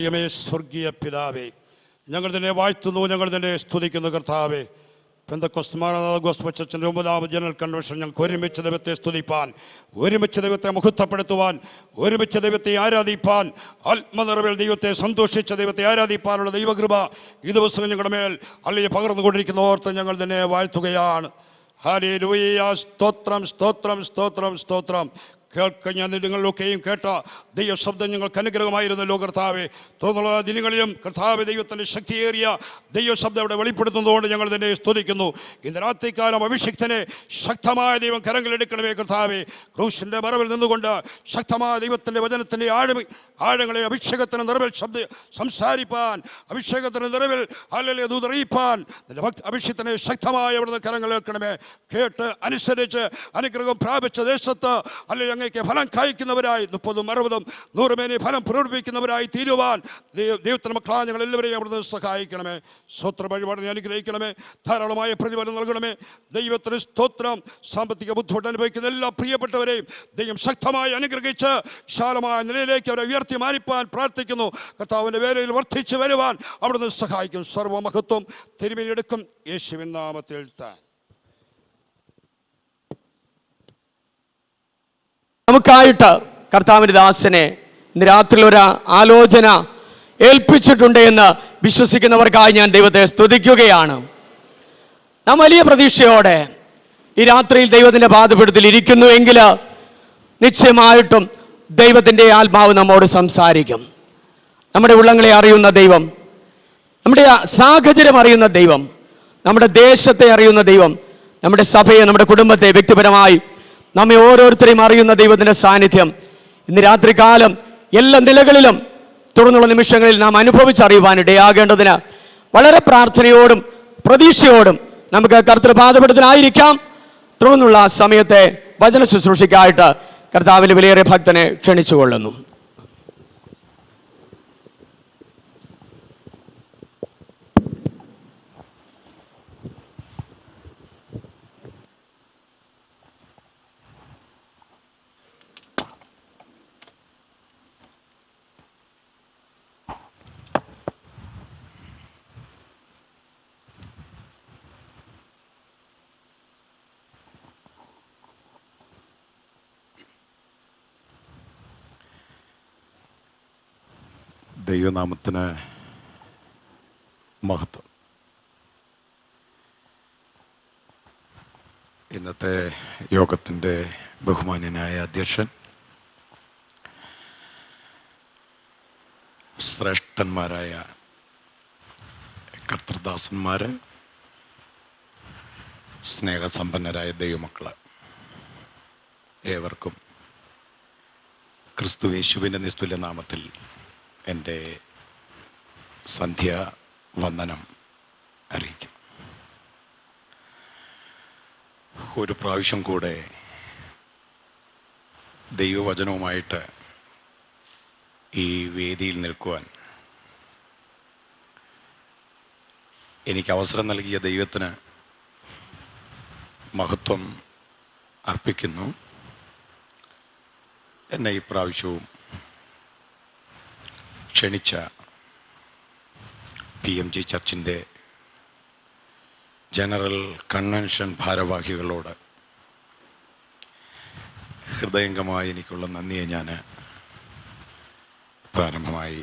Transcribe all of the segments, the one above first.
ദൈവമേ, സ്വർഗീയ പിതാവേ, ഞങ്ങൾ തന്നെ വാഴ്ത്തുന്നു, ഞങ്ങൾ തന്നെ സ്തുതിക്കുന്നു. കർത്താവേ, പെന്തക്കോസ്ത് മാറാനാഥ ഗോസ്ബൽ ചർച്ചിൻ്റെ 9ാമത് ജനറൽ കൺവെൻഷൻ ഞങ്ങൾക്ക് ഒരുമിച്ച് ദൈവത്തെ സ്തുതിപ്പാൻ, ഒരുമിച്ച് ദൈവത്തെ മഹത്വപ്പെടുത്തുവാൻ, ഒരുമിച്ച് ദൈവത്തെ ആരാധിപ്പാൻ, ആത്മനിറവിൽ ദൈവത്തെ സന്തോഷിച്ച ദൈവത്തെ ആരാധിപ്പാനുള്ള ദൈവകൃപ ഈ ദിവസം ഞങ്ങളുടെ മേൽ അല്ലെങ്കിൽ പകർന്നുകൊണ്ടിരിക്കുന്ന ഓർത്ത് ഞങ്ങൾ തന്നെ വാഴ്ത്തുകയാണ്. ഹല്ലേലൂയ. സ്തോത്രം, സ്തോത്രം, സ്തോത്രം, സ്തോത്രം. ഞാൻ നിങ്ങളിലൊക്കെയും കേട്ട ദൈവശബ്ദം ഞങ്ങൾക്ക് അനുഗ്രഹമായിരുന്നല്ലോ കർത്താവെ. തോന്നുള്ള ദിനങ്ങളിലും കർത്താവ് ദൈവത്തിൻ്റെ ശക്തിയേറിയ ദൈവശബ്ദം അവിടെ വെളിപ്പെടുത്തുന്നതുകൊണ്ട് ഞങ്ങൾ തന്നെ സ്തുതിക്കുന്നു. ഇന്ന് രാത്രികാലം അഭിഷിക്തനെ ശക്തമായ ദൈവം കരങ്ങളെടുക്കണമേ കർത്താവെ. ക്രൂശിൻ്റെ മറവിൽ നിന്നുകൊണ്ട് ശക്തമായ ദൈവത്തിൻ്റെ വചനത്തിൻ്റെ ആഴങ്ങളെ അഭിഷേകത്തിന് നിറവിൽ സംസാരിപ്പാൻ, അഭിഷേകത്തിന് നിറവിൽ അല്ലെങ്കിൽ ദൂതറിയിപ്പാൻ അഭിഷേകത്തിനെ ശക്തമായി അവിടുന്ന് കരങ്ങളെടുക്കണമേ. കേട്ട് അനുസരിച്ച് അനുഗ്രഹം പ്രാപിച്ച ദേശത്ത് അല്ലെങ്കിൽ അങ്ങേക്ക് ഫലം കായ്ക്കുന്നവരായി 30, 60, 100 മേനി ഫലം പ്രകടിപ്പിക്കുന്നവരായി തീരുവാൻ ദൈവത്തിൻ്റെ മക്കളായ ഞങ്ങൾ എല്ലാവരെയും അവിടുന്ന് സഹായിക്കണമേ. സ്തോത്ര വഴിപാടിനെ അനുഗ്രഹിക്കണമേ. ധാരാളമായ പ്രതിഫലം നൽകണമേ. ദൈവത്തിന് സ്തോത്രം. സാമ്പത്തിക ബുദ്ധിമുട്ട് അനുഭവിക്കുന്ന എല്ലാ പ്രിയപ്പെട്ടവരെയും ദൈവം ശക്തമായി അനുഗ്രഹിച്ച് വിശാലമായ നിലയിലേക്ക് അവരെ ഉയർത്തി മാനിപ്പാൻ പ്രാർത്ഥിക്കുന്നു. കർത്താവിൻ്റെ വേലയിൽ വർദ്ധിച്ചു വരുവാൻ അവിടുന്ന് സഹായിക്കും. സർവ്വമഹത്വം തിരുമേനിയെടുക്കും യേശുവിൻ നാമത്തിൽ താൻ. നമുക്കായിട്ട് കർത്താവിൻ്റെ ദാസനെ ഇന്ന് രാത്രിയിൽ ഒരു ആലോചന ഏൽപ്പിച്ചിട്ടുണ്ട് എന്ന് വിശ്വസിക്കുന്നവർക്കായി ഞാൻ ദൈവത്തെ സ്തുതിക്കുകയാണ്. നാം വലിയ പ്രതീക്ഷയോടെ ഈ രാത്രിയിൽ ദൈവത്തിൻ്റെ പാദപീഠത്തിൽ ഇരിക്കുന്നുവെങ്കിൽ നിശ്ചയമായിട്ടും ദൈവത്തിൻ്റെ ആത്മാവ് നമ്മോട് സംസാരിക്കും. നമ്മുടെ ഉള്ളങ്ങളെ അറിയുന്ന ദൈവം, നമ്മുടെ സാഹചര്യം അറിയുന്ന ദൈവം, നമ്മുടെ ദേശത്തെ അറിയുന്ന ദൈവം, നമ്മുടെ സഭയെ, നമ്മുടെ കുടുംബത്തെ വ്യക്തിപരമായി നമ്മെ ഓരോരുത്തരെയും അറിയുന്ന ദൈവത്തിൻ്റെ സാന്നിധ്യം ഇന്ന് രാത്രികാലം എല്ലാ നിലകളിലും തുടർന്നുള്ള നിമിഷങ്ങളിൽ നാം അനുഭവിച്ചറിയുവാനിടയാകേണ്ടതിന് വളരെ പ്രാർത്ഥനയോടും പ്രതീക്ഷയോടും നമുക്ക് കർത്തൃപാദപീഠത്തിലായിരിക്കാം. തുടർന്നുള്ള സമയത്തെ വചന ശുശ്രൂഷയ്ക്കായിട്ട് കർത്താവിൻ്റെ വിലയേറിയ ഭക്തനെ ക്ഷണിച്ചുകൊള്ളുന്നു. ദൈവനാമത്തിന് മഹത്വം. ഇന്നത്തെ യോഗത്തിൻ്റെ ബഹുമാന്യനായ അധ്യക്ഷൻ, ശ്രേഷ്ഠന്മാരായ കർത്തൃദാസന്മാർ, സ്നേഹസമ്പന്നരായ ദൈവമക്കള്, ഏവർക്കും ക്രിസ്തു യേശുവിൻ്റെ നിസ്തുല്യ നാമത്തിൽ എൻ്റെ സന്ധ്യാവന്ദനം അറിയിക്കും. ഒരു പ്രാവശ്യം കൂടെ ദൈവവചനവുമായിട്ട് ഈ വേദിയിൽ നിൽക്കുവാൻ എനിക്ക് അവസരം നൽകിയ ദൈവത്തിന് മഹത്വം അർപ്പിക്കുന്നു. എന്നെ ഈ പ്രാവശ്യവും ക്ഷണിച്ച PMG ചർച്ചിൻ്റെ ജനറൽ കൺവെൻഷൻ ഭാരവാഹികളോട് ഹൃദയംഗമായി എനിക്കുള്ള നന്ദിയെ ഞാൻ പ്രാരംഭമായി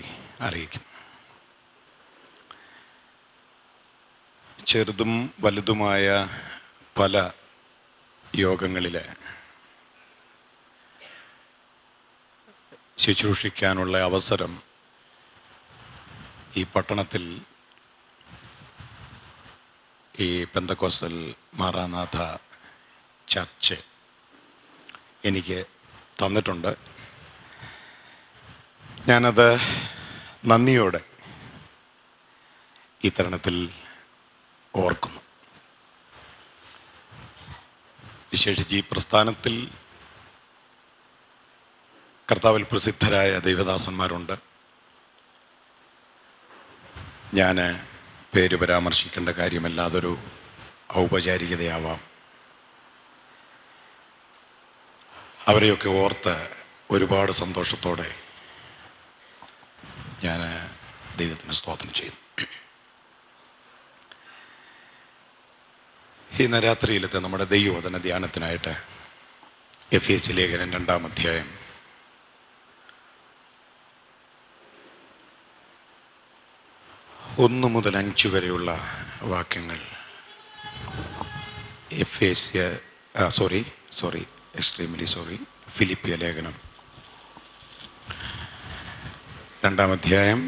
അറിയിക്കുന്നു. ചെറുതും വലുതുമായ പല യോഗങ്ങളിൽ ശുശ്രൂഷിക്കാനുള്ള അവസരം ഈ പട്ടണത്തിൽ ഈ പെന്തക്കോസ്റ്റൽ മാറാനാഥ ചർച്ച് എനിക്ക് തന്നിട്ടുണ്ട്. ഞാനത് നന്ദിയോടെ ഈ തരുണത്തിൽ ഓർക്കുന്നു. വിശേഷിച്ച് ഈ പ്രസ്ഥാനത്തിൽ കർത്താവിൽ പ്രസിദ്ധരായ ദൈവദാസന്മാരുണ്ട്. ഞാൻ പേര് പരാമർശിക്കേണ്ട കാര്യമല്ല, അതൊരു ഔപചാരികതയാവാം. അവരെയൊക്കെ ഓർത്ത് ഒരുപാട് സന്തോഷത്തോടെ ഞാൻ ദൈവത്തിന് സ്തോത്രം ചെയ്യുന്നു. ഇന്ന് രാത്രിയിലത്തെ നമ്മുടെ ദൈവവചന ധ്യാനത്തിനായിട്ട് എഫേസ്യ ലേഖനം 2-ാം അധ്യായം 1 മുതൽ 5 വരെയുള്ള വാക്യങ്ങൾ. ഫിലിപ്പിയ ലേഖനം 2-ാം അധ്യായം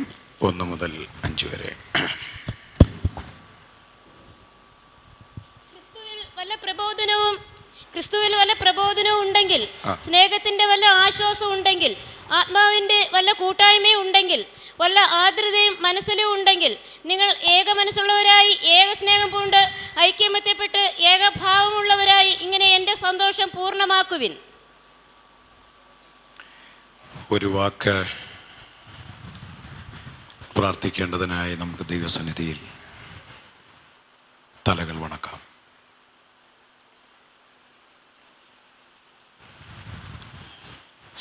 1 മുതൽ 5 വരെ. ക്രിസ്തുവിൽ വല്ല പ്രബോധനവും ഉണ്ടെങ്കിൽ, സ്നേഹത്തിന്റെ വല്ല ആശ്വാസവും ഉണ്ടെങ്കിൽ, ആത്മാവിന്റെ വല്ല കൂട്ടായ്മയും ഉണ്ടെങ്കിൽ, വല്ല ആർദ്രതയും മനസ്സിലും ഉണ്ടെങ്കിൽ, നിങ്ങൾ ഏക മനസ്സുള്ളവരായി ഏക സ്നേഹം പൂണ്ട് ഐക്യമത്യപ്പെട്ട് ഏകഭാവമുള്ളവരായി ഇങ്ങനെ എൻ്റെ സന്തോഷം പൂർണ്ണമാക്കുവിൻ. ഒരു വാക്ക് പ്രാർത്ഥിക്കേണ്ടതിനായി നമുക്ക് ദൈവസന്നിധിയിൽ തലകൾ വണക്കാം.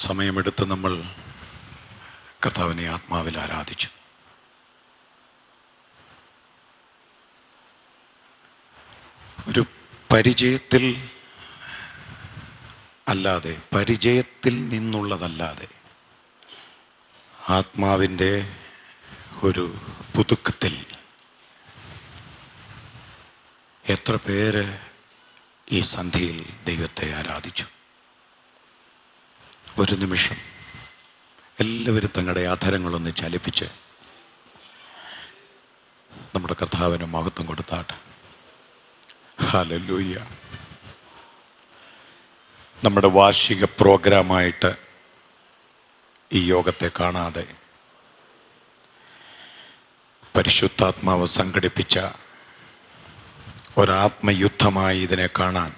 സമയമെടുത്ത് നമ്മൾ കർത്താവിനെ ആത്മാവിൽ ആരാധിച്ചു. ഒരു പരിചയത്തിൽ അല്ലാതെ, പരിചയത്തിൽ നിന്നുള്ളതല്ലാതെ, ആത്മാവിൻ്റെ ഒരു പുതുക്കത്തിൽ എത്ര പേര് ഈ സന്ധ്യയിൽ ദൈവത്തെ ആരാധിച്ചു. ഒരു നിമിഷം എല്ലാവരും തങ്ങളുടെ ആധാരങ്ങളൊന്ന് ചലിപ്പിച്ച് നമ്മുടെ കർത്താവിന് മഹത്വം കൊടുത്താട്ടെ. ഹല്ലേലൂയ. നമ്മുടെ വാർഷിക പ്രോഗ്രാമായിട്ട് ഈ യോഗത്തെ കാണാതെ പരിശുദ്ധാത്മാവ് സംഘടിപ്പിച്ച ഒരാത്മയുദ്ധമായി ഇതിനെ കാണാൻ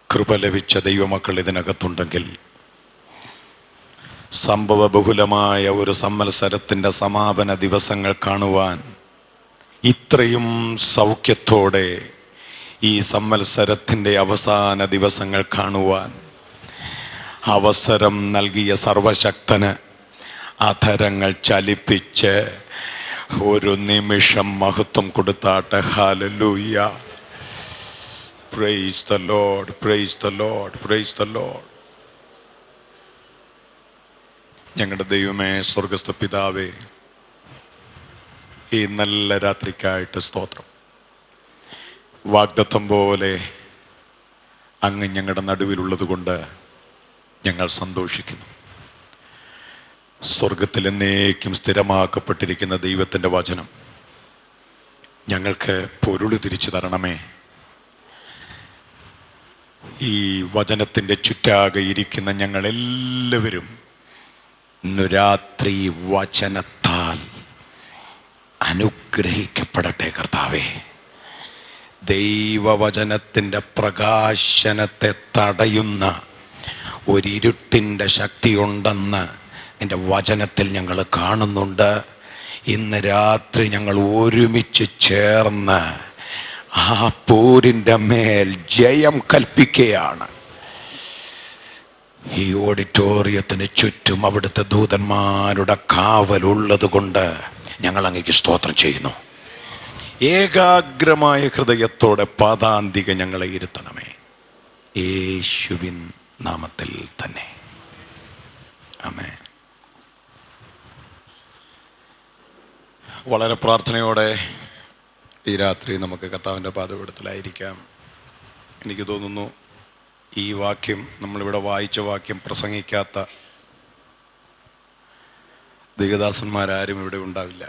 കൃപ ലഭിച്ച ദൈവമക്കൾ ഇതിനകത്തുണ്ടെങ്കിൽ, സംഭവ ബഹുലമായ ഒരു സംവത്സരത്തിൻ്റെ സമാപന ദിവസങ്ങൾ കാണുവാൻ, ഇത്രയും സൗഖ്യത്തോടെ ഈ സംവത്സരത്തിൻ്റെ അവസാന ദിവസങ്ങൾ കാണുവാൻ അവസരം നൽകിയ സർവശക്തന് അധരങ്ങൾ ചലിപ്പിച്ച് ഒരു നിമിഷം മഹത്വം കൊടുത്താട്ടെ. Hallelujah. Praise the lord, praise the lord, praise the lord. ഞങ്ങളുടെ ദൈവമേ, സ്വർഗസ്ഥ പിതാവേ, ഈ നല്ല രാത്രിക്കായിട്ട് സ്തോത്രം. വാഗ്ദത്തം പോലെ അങ്ങ് ഞങ്ങളുടെ നടുവിലുള്ളത് കൊണ്ട് ഞങ്ങൾ സന്തോഷിക്കുന്നു. സ്വർഗത്തിൽ എന്നേക്കും സ്ഥിരമാക്കപ്പെട്ടിരിക്കുന്ന ദൈവത്തിൻ്റെ വചനം ഞങ്ങൾക്ക് പൊരുൾ തിരിച്ചു തരണമേ. ഈ വചനത്തിൻ്റെ ചുറ്റാകെ ഇരിക്കുന്ന ഞങ്ങളെല്ലാവരും ഇന്നു രാത്രി വചനത്താൽ അനുഗ്രഹിക്കപ്പെടട്ടെ കർത്താവേ. ദൈവവചനത്തിൻ്റെ പ്രകാശനത്തെ തടയുന്ന ഒരിരുട്ടിൻ്റെ ശക്തിയുണ്ടെന്ന് എൻ്റെ വചനത്തിൽ ഞങ്ങൾ കാണുന്നുണ്ട്. ഇന്ന് രാത്രി ഞങ്ങൾ ഒരുമിച്ച് ചേർന്ന് ആ പോരിൻ്റെ മേൽ ജയം കൽപ്പിക്കുകയാണ്. ഈ ഓഡിറ്റോറിയത്തിന് ചുറ്റും അവിടുത്തെ ദൂതന്മാരുടെ കാവലുള്ളത് കൊണ്ട് ഞങ്ങൾ അങ്ങേക്ക് സ്തോത്രം ചെയ്യുന്നു. ഏകാഗ്രമായ ഹൃദയത്തോടെ പാദാന്തിക ഞങ്ങളെ ഇരുത്തണമേ, യേശുവിൻ നാമത്തിൽ തന്നെ. ആമേൻ. വളരെ പ്രാർത്ഥനയോടെ ഈ രാത്രി നമുക്ക് കർത്താവിൻ്റെ പാദപീഠത്തിലായിരിക്കാം. എനിക്ക് തോന്നുന്നു ഈ വാക്യം, നമ്മളിവിടെ വായിച്ച വാക്യം പ്രസംഗിക്കാത്ത ദൈവദാസന്മാരാരും ഇവിടെ ഉണ്ടാവില്ല.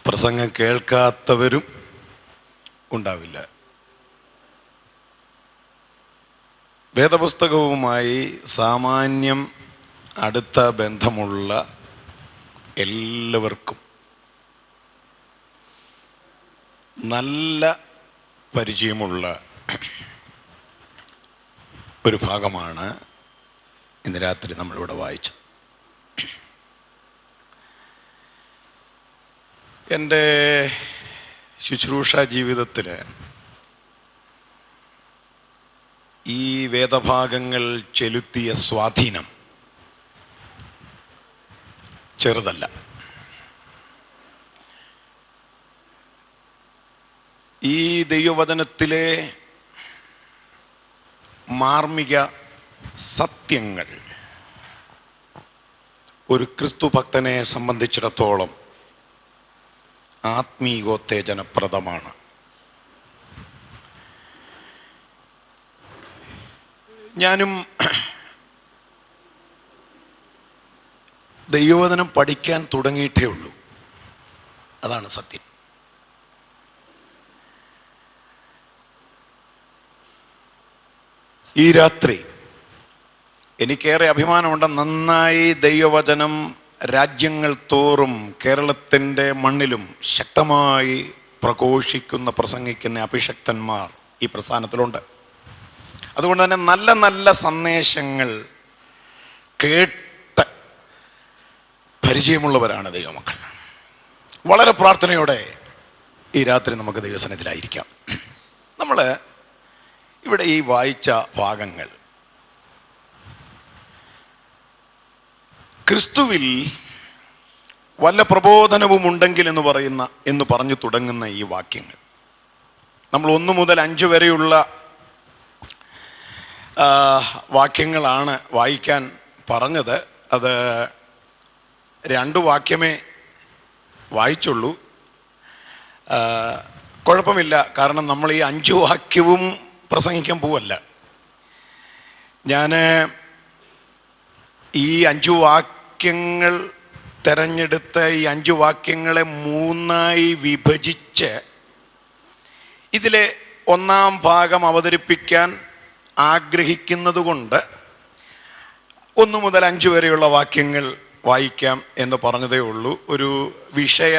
പ്രസംഗം കേൾക്കാത്തവരും ഉണ്ടാവില്ല. വേദപുസ്തകവുമായി സാമാന്യം അടുത്ത ബന്ധമുള്ള എല്ലാവർക്കും നല്ല പരിചയമുള്ള ഒരു ഭാഗമാണ് ഇന്ന് രാത്രി നമ്മളിവിടെ വായിച്ചത്. എൻ്റെ ശുശ്രൂഷ ജീവിതത്തിൽ ഈ വേദഭാഗങ്ങൾ ചെലുത്തിയ സ്വാധീനം ചെറുതല്ല. ഈ ദൈവവചനത്തിലെ മാർമിക സത്യങ്ങൾ ഒരു ക്രിസ്തു ഭക്തനെ സംബന്ധിച്ചിടത്തോളം ആത്മീയോത്തേജനപ്രദമാണ്. ഞാനും ദൈവവചനം പഠിക്കാൻ തുടങ്ങിയിട്ടേ ഉള്ളൂ. അതാണ് സത്യം. ഈ രാത്രി എനിക്കേറെ അഭിമാനമുണ്ട്. നന്നായി ദൈവവചനം രാജ്യങ്ങൾ തോറും കേരളത്തിൻ്റെ മണ്ണിലും ശക്തമായി പ്രഘോഷിക്കുന്ന പ്രസംഗിക്കുന്ന അഭിഷക്തന്മാർ ഈ പ്രസ്ഥാനത്തിലുണ്ട്. അതുകൊണ്ട് തന്നെ നല്ല നല്ല സന്ദേശങ്ങൾ കേട്ട് പരിചയമുള്ളവരാണ് ദൈവമക്കൾ. വളരെ പ്രാർത്ഥനയോടെ ഈ രാത്രി നമുക്ക് ദൈവസന്നിധിയിലായിരിക്കാം. നമ്മൾ ഇവിടെ ഈ വായിച്ച ഭാഗങ്ങൾ ക്രിസ്തുവിൽ വല്ല പ്രബോധനവും ഉണ്ടെങ്കിൽ എന്ന് പറഞ്ഞു തുടങ്ങുന്ന ഈ വാക്യങ്ങൾ നമ്മൾ 1 മുതൽ 5 വരെയുള്ള വാക്യങ്ങളാണ് വായിക്കാൻ പറഞ്ഞത്. അത് 2 വാക്യമേ വായിച്ചുള്ളൂ. കുഴപ്പമില്ല, കാരണം നമ്മൾ ഈ 5 വാക്യവും പ്രസംഗിക്കാൻ പോവല്ല. ഞാൻ ഈ 5 വാക്യങ്ങൾ തിരഞ്ഞെടുത്ത ഈ 5 വാക്യങ്ങളെ 3ആയി വിഭജിച്ച് ഇതിലെ 1-ാം ഭാഗം അവതരിപ്പിക്കാൻ ആഗ്രഹിക്കുന്നത് കൊണ്ട് 1 മുതൽ 5 വരെയുള്ള വാക്യങ്ങൾ വായിക്കാം എന്ന് പറഞ്ഞതേ ഉള്ളൂ. ഒരു വിഷയ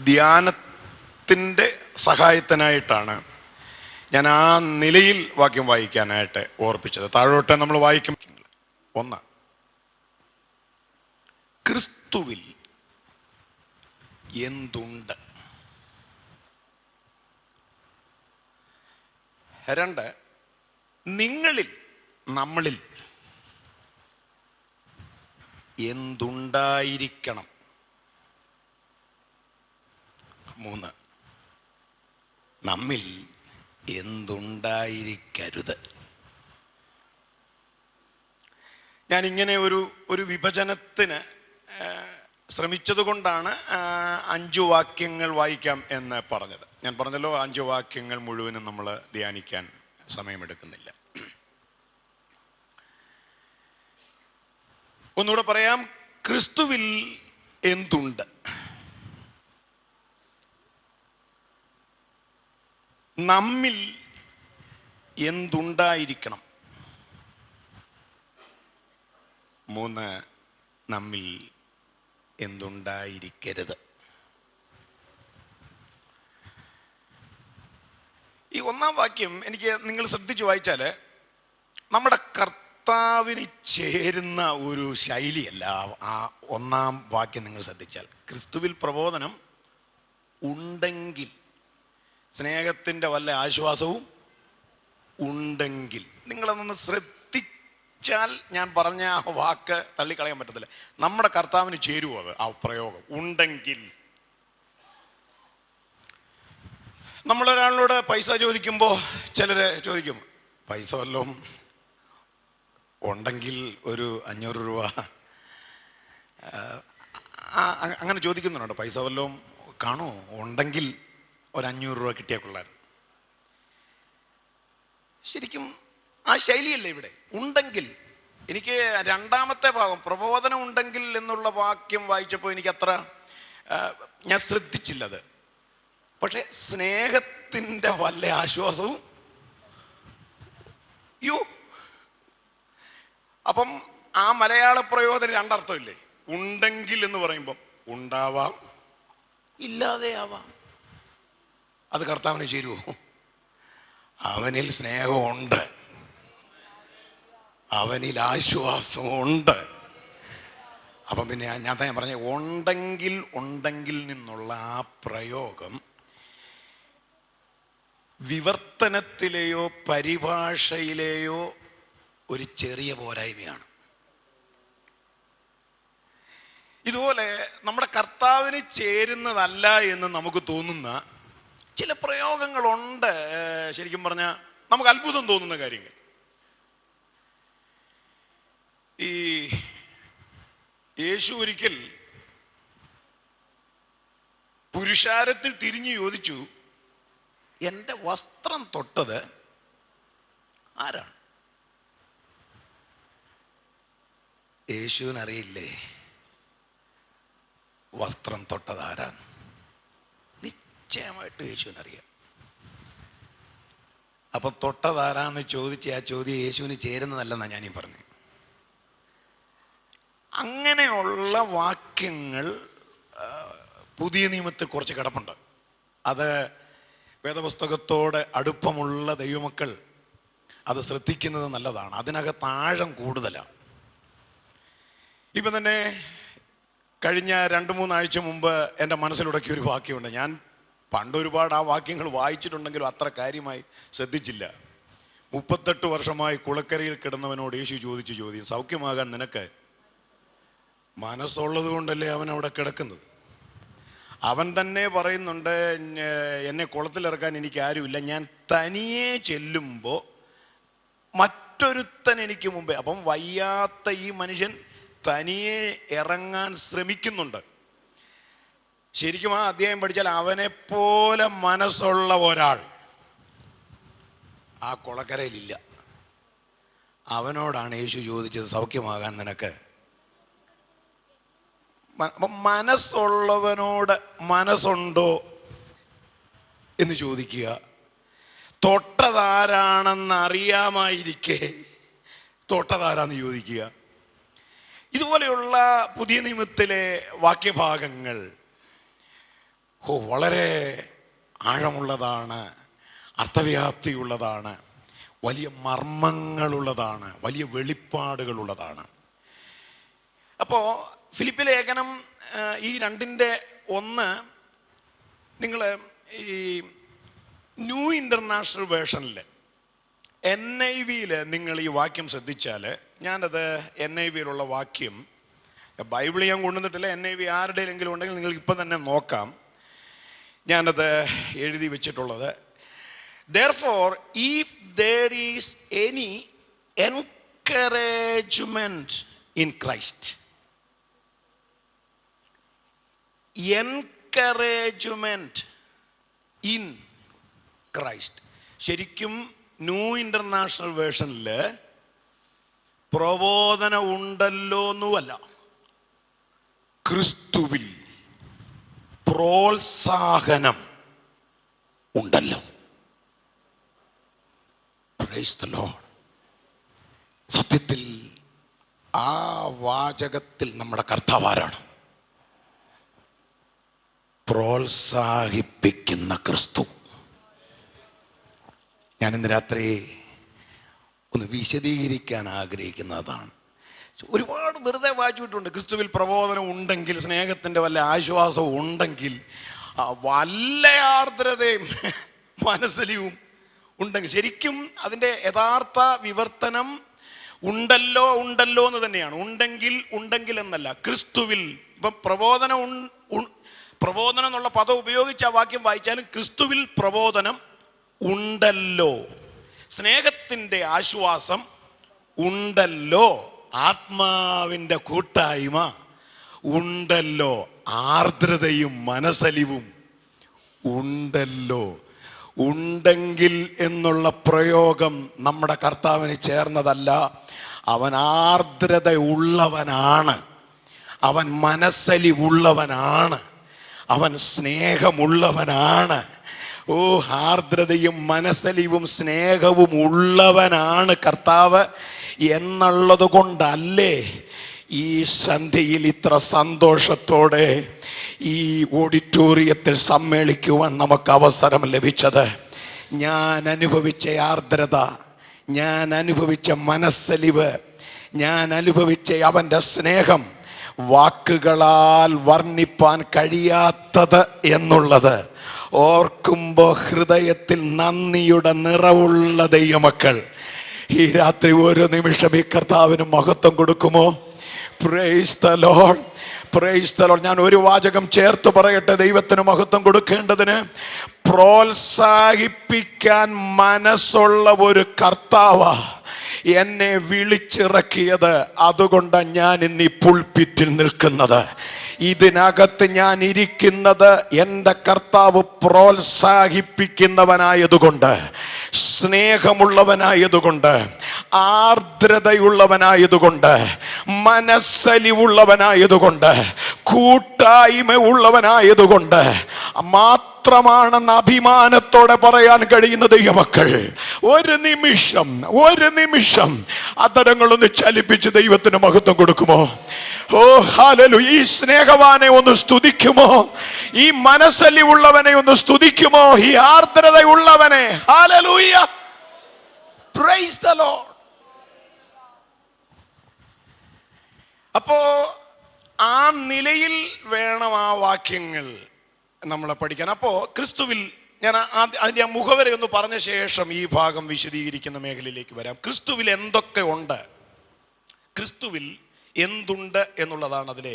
ധ്യാനത്തിൻ്റെ സഹായത്തിനായിട്ടാണ് ഞാൻ ആ നിലയിൽ വാക്യം വായിക്കാനായിട്ട് ഓർപ്പിച്ചത്. താഴോട്ട് നമ്മൾ വായിക്കും. 1, ക്രിസ്തുവിൽ എന്തുണ്ട്. 2, നിങ്ങളിൽ നമ്മളിൽ എന്തുണ്ടായിരിക്കണം. 3, നമ്മിൽ എന്തുണ്ടായിരിക്കരുത്. ഞാൻ ഇങ്ങനെ ഒരു വിഭജനത്തിന് ശ്രമിച്ചത് കൊണ്ടാണ് 5 വാക്യങ്ങൾ വായിക്കാം എന്ന് പറഞ്ഞത്. ഞാൻ പറഞ്ഞല്ലോ, 5 വാക്യങ്ങൾ മുഴുവനും നമ്മൾ ധ്യാനിക്കാൻ സമയമെടുക്കുന്നില്ല. ഒന്നുകൂടെ പറയാം, ക്രിസ്തുവിൽ എന്തുണ്ട്. നമ്മിൽ എന്തുണ്ടായിരിക്കണം. 3, നമ്മിൽ എന്തുണ്ടായിരിക്കരുത്. ഈ 1-ാം വാക്യം എനിക്ക് നിങ്ങൾ ശ്രദ്ധിച്ചു വായിച്ചാൽ നമ്മുടെ കർത്താവിന് ചേരുന്ന ഒരു ശൈലിയല്ല. ആ 1-ാം വാക്യം നിങ്ങൾ ശ്രദ്ധിച്ചാൽ, ക്രിസ്തുവിൽ പ്രബോധനം ഉണ്ടെങ്കിൽ, സ്നേഹത്തിൻ്റെ വല്ല ആശ്വാസവും ഉണ്ടെങ്കിൽ. നിങ്ങളതൊന്ന് ശ്രദ്ധിച്ചാൽ ഞാൻ പറഞ്ഞ ആ വാക്ക് തള്ളിക്കളയാൻ പറ്റത്തില്ല. നമ്മുടെ കർത്താവിന് ചേരുവോ അത്, ആ പ്രയോഗം ഉണ്ടെങ്കിൽ. നമ്മളൊരാളിനോട് പൈസ ചോദിക്കുമ്പോൾ ചിലർ ചോദിക്കും, പൈസ വല്ലതും ഉണ്ടെങ്കിൽ ഒരു 500 രൂപ, അങ്ങനെ ചോദിക്കുന്നുണ്ടോ? പൈസ വല്ലതും കാണുമോ, ഉണ്ടെങ്കിൽ ഒരു 500 രൂപ കിട്ടിയാൽ കൊള്ളായിരുന്നു. ശരിക്കും ആ ശൈലിയല്ലേ ഇവിടെ. ഉണ്ടെങ്കിൽ. എനിക്ക് 2-ാമത്തെ ഭാഗം പ്രബോധനം ഉണ്ടെങ്കിൽ എന്നുള്ള വാക്യം വായിച്ചപ്പോൾ എനിക്കത്ര ഞാൻ ശ്രദ്ധിച്ചില്ലത്. പക്ഷെ സ്നേഹത്തിൻ്റെ വല്ല ആശ്വാസവും അപ്പം ആ മലയാള പ്രയോഗത്തിന് 2 അർത്ഥമില്ലേ. ഉണ്ടെങ്കിൽ എന്ന് പറയുമ്പം ഉണ്ടാവാം, ഇല്ലാതെ ആവാം. അത് കർത്താവിന് ചേരുവോ? അവനിൽ സ്നേഹമുണ്ട്, അവനിൽ ആശ്വാസമുണ്ട്. അപ്പം പിന്നെ ഞാൻ പറഞ്ഞ ഉണ്ടെങ്കിൽ നിന്നുള്ള ആ പ്രയോഗം വിവർത്തനത്തിലെയോ പരിഭാഷയിലെയോ ഒരു ചെറിയ പോരായ്മയാണ്. ഇതുപോലെ നമ്മുടെ കർത്താവിന് ചേരുന്നതല്ല എന്ന് നമുക്ക് തോന്നുന്ന ചില പ്രയോഗങ്ങളുണ്ട്. ശരിക്കും പറഞ്ഞാൽ നമുക്ക് അത്ഭുതം തോന്നുന്ന കാര്യങ്ങൾ. ഈ യേശു ഒരിക്കൽ പുരുഷാരത്തിൽ തിരിഞ്ഞു ചോദിച്ചു, എൻ്റെ വസ്ത്രം തൊട്ടത് ആരാണ്? യേശുവിനറിയില്ലേ വസ്ത്രം തൊട്ടത് ആരാണ്? നിശ്ചയമായിട്ട് യേശുവിനറിയാം. അപ്പൊ തൊട്ടതാരാന്ന് ചോദിച്ച ആ ചോദ്യം യേശുവിന് ചേരുന്നതല്ലെന്നാണ് ഞാനീ പറഞ്ഞത്. അങ്ങനെയുള്ള വാക്യങ്ങൾ പുതിയ നിയമത്തിൽ കുറച്ച് കിടപ്പുണ്ട്. അത് വേദപുസ്തകത്തോട് അടുപ്പമുള്ള ദൈവമക്കൾ അത് ശ്രദ്ധിക്കുന്നത് നല്ലതാണ്. അതിനകത്ത് ആഴം കൂടുതലാണ്. ഇപ്പം തന്നെ കഴിഞ്ഞ 2-3 ആഴ്ച മുമ്പ് എൻ്റെ മനസ്സിലുടക്കിയ ഒരു വാക്യമുണ്ട്. ഞാൻ പണ്ടൊരുപാട് ആ വാക്യങ്ങൾ വായിച്ചിട്ടുണ്ടെങ്കിലും അത്ര കാര്യമായി ശ്രദ്ധിച്ചില്ല. 38 വർഷമായി കുളക്കരയിൽ കിടന്നവനോട് യേശു ചോദിച്ച ചോദ്യം, സൗഖ്യമാകാൻ നിനക്ക് മനസ്സുള്ളത് കൊണ്ടല്ലേ അവൻ അവിടെ കിടക്കുന്നത്? അവൻ തന്നെ പറയുന്നുണ്ട്, എന്നെ കുളത്തിലിറക്കാൻ എനിക്ക് ആരുമില്ല, ഞാൻ തനിയെ ചെല്ലുമ്പോൾ മറ്റൊരുത്തൻ എനിക്ക് മുമ്പേ. അപ്പം വയ്യാത്ത ഈ മനുഷ്യൻ തനിയെ ഇറങ്ങാൻ ശ്രമിക്കുന്നുണ്ട്. ശരിക്കും ആ അധ്യായം പഠിച്ചാൽ അവനെപ്പോലെ മനസ്സുള്ള ഒരാൾ ആ കുളക്കരയിലില്ല. അവനോടാണ് യേശു ചോദിച്ചത്, സൗഖ്യമാകാൻ നിനക്ക്? അപ്പം മനസ്സുള്ളവനോട് മനസ്സുണ്ടോ എന്ന് ചോദിക്കുക. തൊട്ടതാരാണെന്ന് അറിയാമായിരിക്കെ തൊട്ടതാരാന്ന് ചോദിക്കുക. ഇതുപോലെയുള്ള പുതിയ നിയമത്തിലെ വാക്യഭാഗങ്ങൾ വളരെ ആഴമുള്ളതാണ്, അർത്ഥവ്യാപ്തിയുള്ളതാണ്, വലിയ മർമ്മങ്ങളുള്ളതാണ്, വലിയ വെളിപ്പാടുകളുള്ളതാണ്. അപ്പോൾ ഫിലിപ്പി ലേഖനം ഈ 2:1 നിങ്ങൾ ഈ ന്യൂ ഇൻ്റർനാഷണൽ വേർഷനിൽ NIV-യിൽ നിങ്ങൾ ഈ വാക്യം ശ്രദ്ധിച്ചാൽ, ഞാനത് NIV-യിലുള്ള വാക്യം, ബൈബിൾ ഞാൻ കൊണ്ടുവന്നിട്ടില്ല, NIV ആരുടെയെങ്കിലും ഉണ്ടെങ്കിൽ നിങ്ങൾക്ക് ഇപ്പം തന്നെ നോക്കാം. ഞാനത് എഴുതി വെച്ചിട്ടുള്ളത്, therefore if there is any encouragement in Christ, encouragement in Christ. ശരിക്കും ന്യൂ ഇൻ്റർനാഷണൽ വേർഷനിൽ പ്രബോധനം ഉണ്ടല്ലോ എന്നുമല്ല, ക്രിസ്തുവിൽ പ്രോത്സാഹനം ഉണ്ടല്ലോ. Price the Lord. സത്യത്തിൽ ആ വാചകത്തിൽ നമ്മുടെ കർത്താവ് ആരാണ്? പ്രോത്സാഹിപ്പിക്കുന്ന ക്രിസ്തു. ഞാൻ ഇന്ന് രാത്രി ഒന്ന് വിശദീകരിക്കാൻ ആഗ്രഹിക്കുന്നതാണ്. ഒരുപാട് വെറുതെ വായിച്ചിട്ടുണ്ട്. ക്രിസ്തുവിൽ പ്രബോധനം ഉണ്ടെങ്കിൽ, സ്നേഹത്തിൻ്റെ വല്ല ആശ്വാസവും ഉണ്ടെങ്കിൽ, വല്ല ആർദ്രതയും മനസ്സലിവും ഉണ്ടെങ്കിൽ, ശരിക്കും അതിൻ്റെ യഥാർത്ഥ വിവർത്തനം ഉണ്ടല്ലോ ഉണ്ടല്ലോ എന്ന് തന്നെയാണ്. ഉണ്ടെങ്കിൽ എന്നല്ല, ക്രിസ്തുവിൽ. ഇപ്പം പ്രബോധനം എന്നുള്ള പദം ഉപയോഗിച്ച് ആ വാക്യം വായിച്ചാലും ക്രിസ്തുവിൽ പ്രബോധനം ഉണ്ടല്ലോ, സ്നേഹത്തിൻ്റെ ആശ്വാസം ഉണ്ടല്ലോ, ആത്മാവിൻ്റെ കൂട്ടായ്മ ഉണ്ടല്ലോ, ആർദ്രതയും മനസ്സലിവും ഉണ്ടല്ലോ. ഉണ്ടെങ്കിൽ എന്നുള്ള പ്രയോഗം നമ്മുടെ കർത്താവിന് ചേർന്നതല്ല. അവൻ ആർദ്രത ഉള്ളവനാണ്, അവൻ മനസ്സലിവുള്ളവനാണ്, അവൻ സ്നേഹമുള്ളവനാണ്. ആർദ്രതയും മനസ്സലിവും സ്നേഹവും ഉള്ളവനാണ് കർത്താവ് എന്നുള്ളത് കൊണ്ടല്ലേ ഈ സന്ധ്യയിൽ ഇത്ര സന്തോഷത്തോടെ ഈ ഓഡിറ്റോറിയത്തിൽ സമ്മേളിക്കുവാൻ നമുക്ക് അവസരം ലഭിച്ചത്. ഞാൻ അനുഭവിച്ച ആർദ്രത, ഞാൻ അനുഭവിച്ച മനസ്സലിവ്, ഞാൻ അനുഭവിച്ച അവൻ്റെ സ്നേഹം വാക്കുകളാൽ വർണ്ണിപ്പാൻ കഴിയാത്തത് എന്നുള്ളത് ഓർക്കുമ്പോൾ ഹൃദയത്തിൽ നന്ദിയുടെ നിറവുള്ള ദൈവമക്കൾ ഈ രാത്രി ഓരോ നിമിഷം ഈ കർത്താവിന് മഹത്വം കൊടുക്കുമോ? Price the lord. Praise the lord. ഞാൻ ഒരു വാചകം ചേർത്ത് പറയട്ടെ, ദൈവത്തിന് മഹത്വം കൊടുക്കേണ്ടതിന്. പ്രോത്സാഹിപ്പിക്കാൻ മനസ്സുള്ള ഒരു കർത്താവാ എന്നെ വിളിച്ചിറക്കിയത്. അതുകൊണ്ട് ഞാൻ ഇന്ന് ഈ പുൾപിറ്റിൽ നിൽക്കുന്നത്. ഇതിനകത്ത് ഞാൻ ഇരിക്കുന്നത് എൻ്റെ കർത്താവ് പ്രോത്സാഹിപ്പിക്കുന്നവനായതുകൊണ്ട്, സ്നേഹമുള്ളവനായതുകൊണ്ട്, ആർദ്രതയുള്ളവനായതുകൊണ്ട്, മനസ്സലിവുള്ളവനായതുകൊണ്ട്, കൂട്ടായ്മ ഉള്ളവനായതുകൊണ്ട് മാത്രമാണെന്ന് അഭിമാനത്തോടെ പറയാൻ കഴിയുന്ന ദൈവമക്കൾ, ഒരു നിമിഷം അത്തരങ്ങളൊന്ന് ചലിപ്പിച്ച് ദൈവത്തിന് മഹത്വം കൊടുക്കുമോ? ഓ ഹല്ലേലൂയ. ഈ സ്നേഹവാനെ ഒന്ന് സ്തുതിക്കുമോ? ഈ മനസ്സലിവുള്ളവനെ ഒന്ന് സ്തുതിക്കുമോ? ഈ ആർദ്രതയുള്ളവനെ. ഹല്ലേലൂയ. Price the Lord. അപ്പോ ആ നിലയിൽ വേണം ആ വാക്യങ്ങൾ നമ്മളെ പഠിക്കാൻ. അപ്പോ ക്രിസ്തുവിൽ, ഞാൻ അതിൻ്റെ ആ മുഖവരെ ഒന്ന് പറഞ്ഞ ശേഷം ഈ ഭാഗം വിശദീകരിക്കുന്ന മേഖലയിലേക്ക് വരാം. ക്രിസ്തുവിൽ എന്തൊക്കെ ഉണ്ട്, ക്രിസ്തുവിൽ എന്തുണ്ട് എന്നുള്ളതാണ് അതിലെ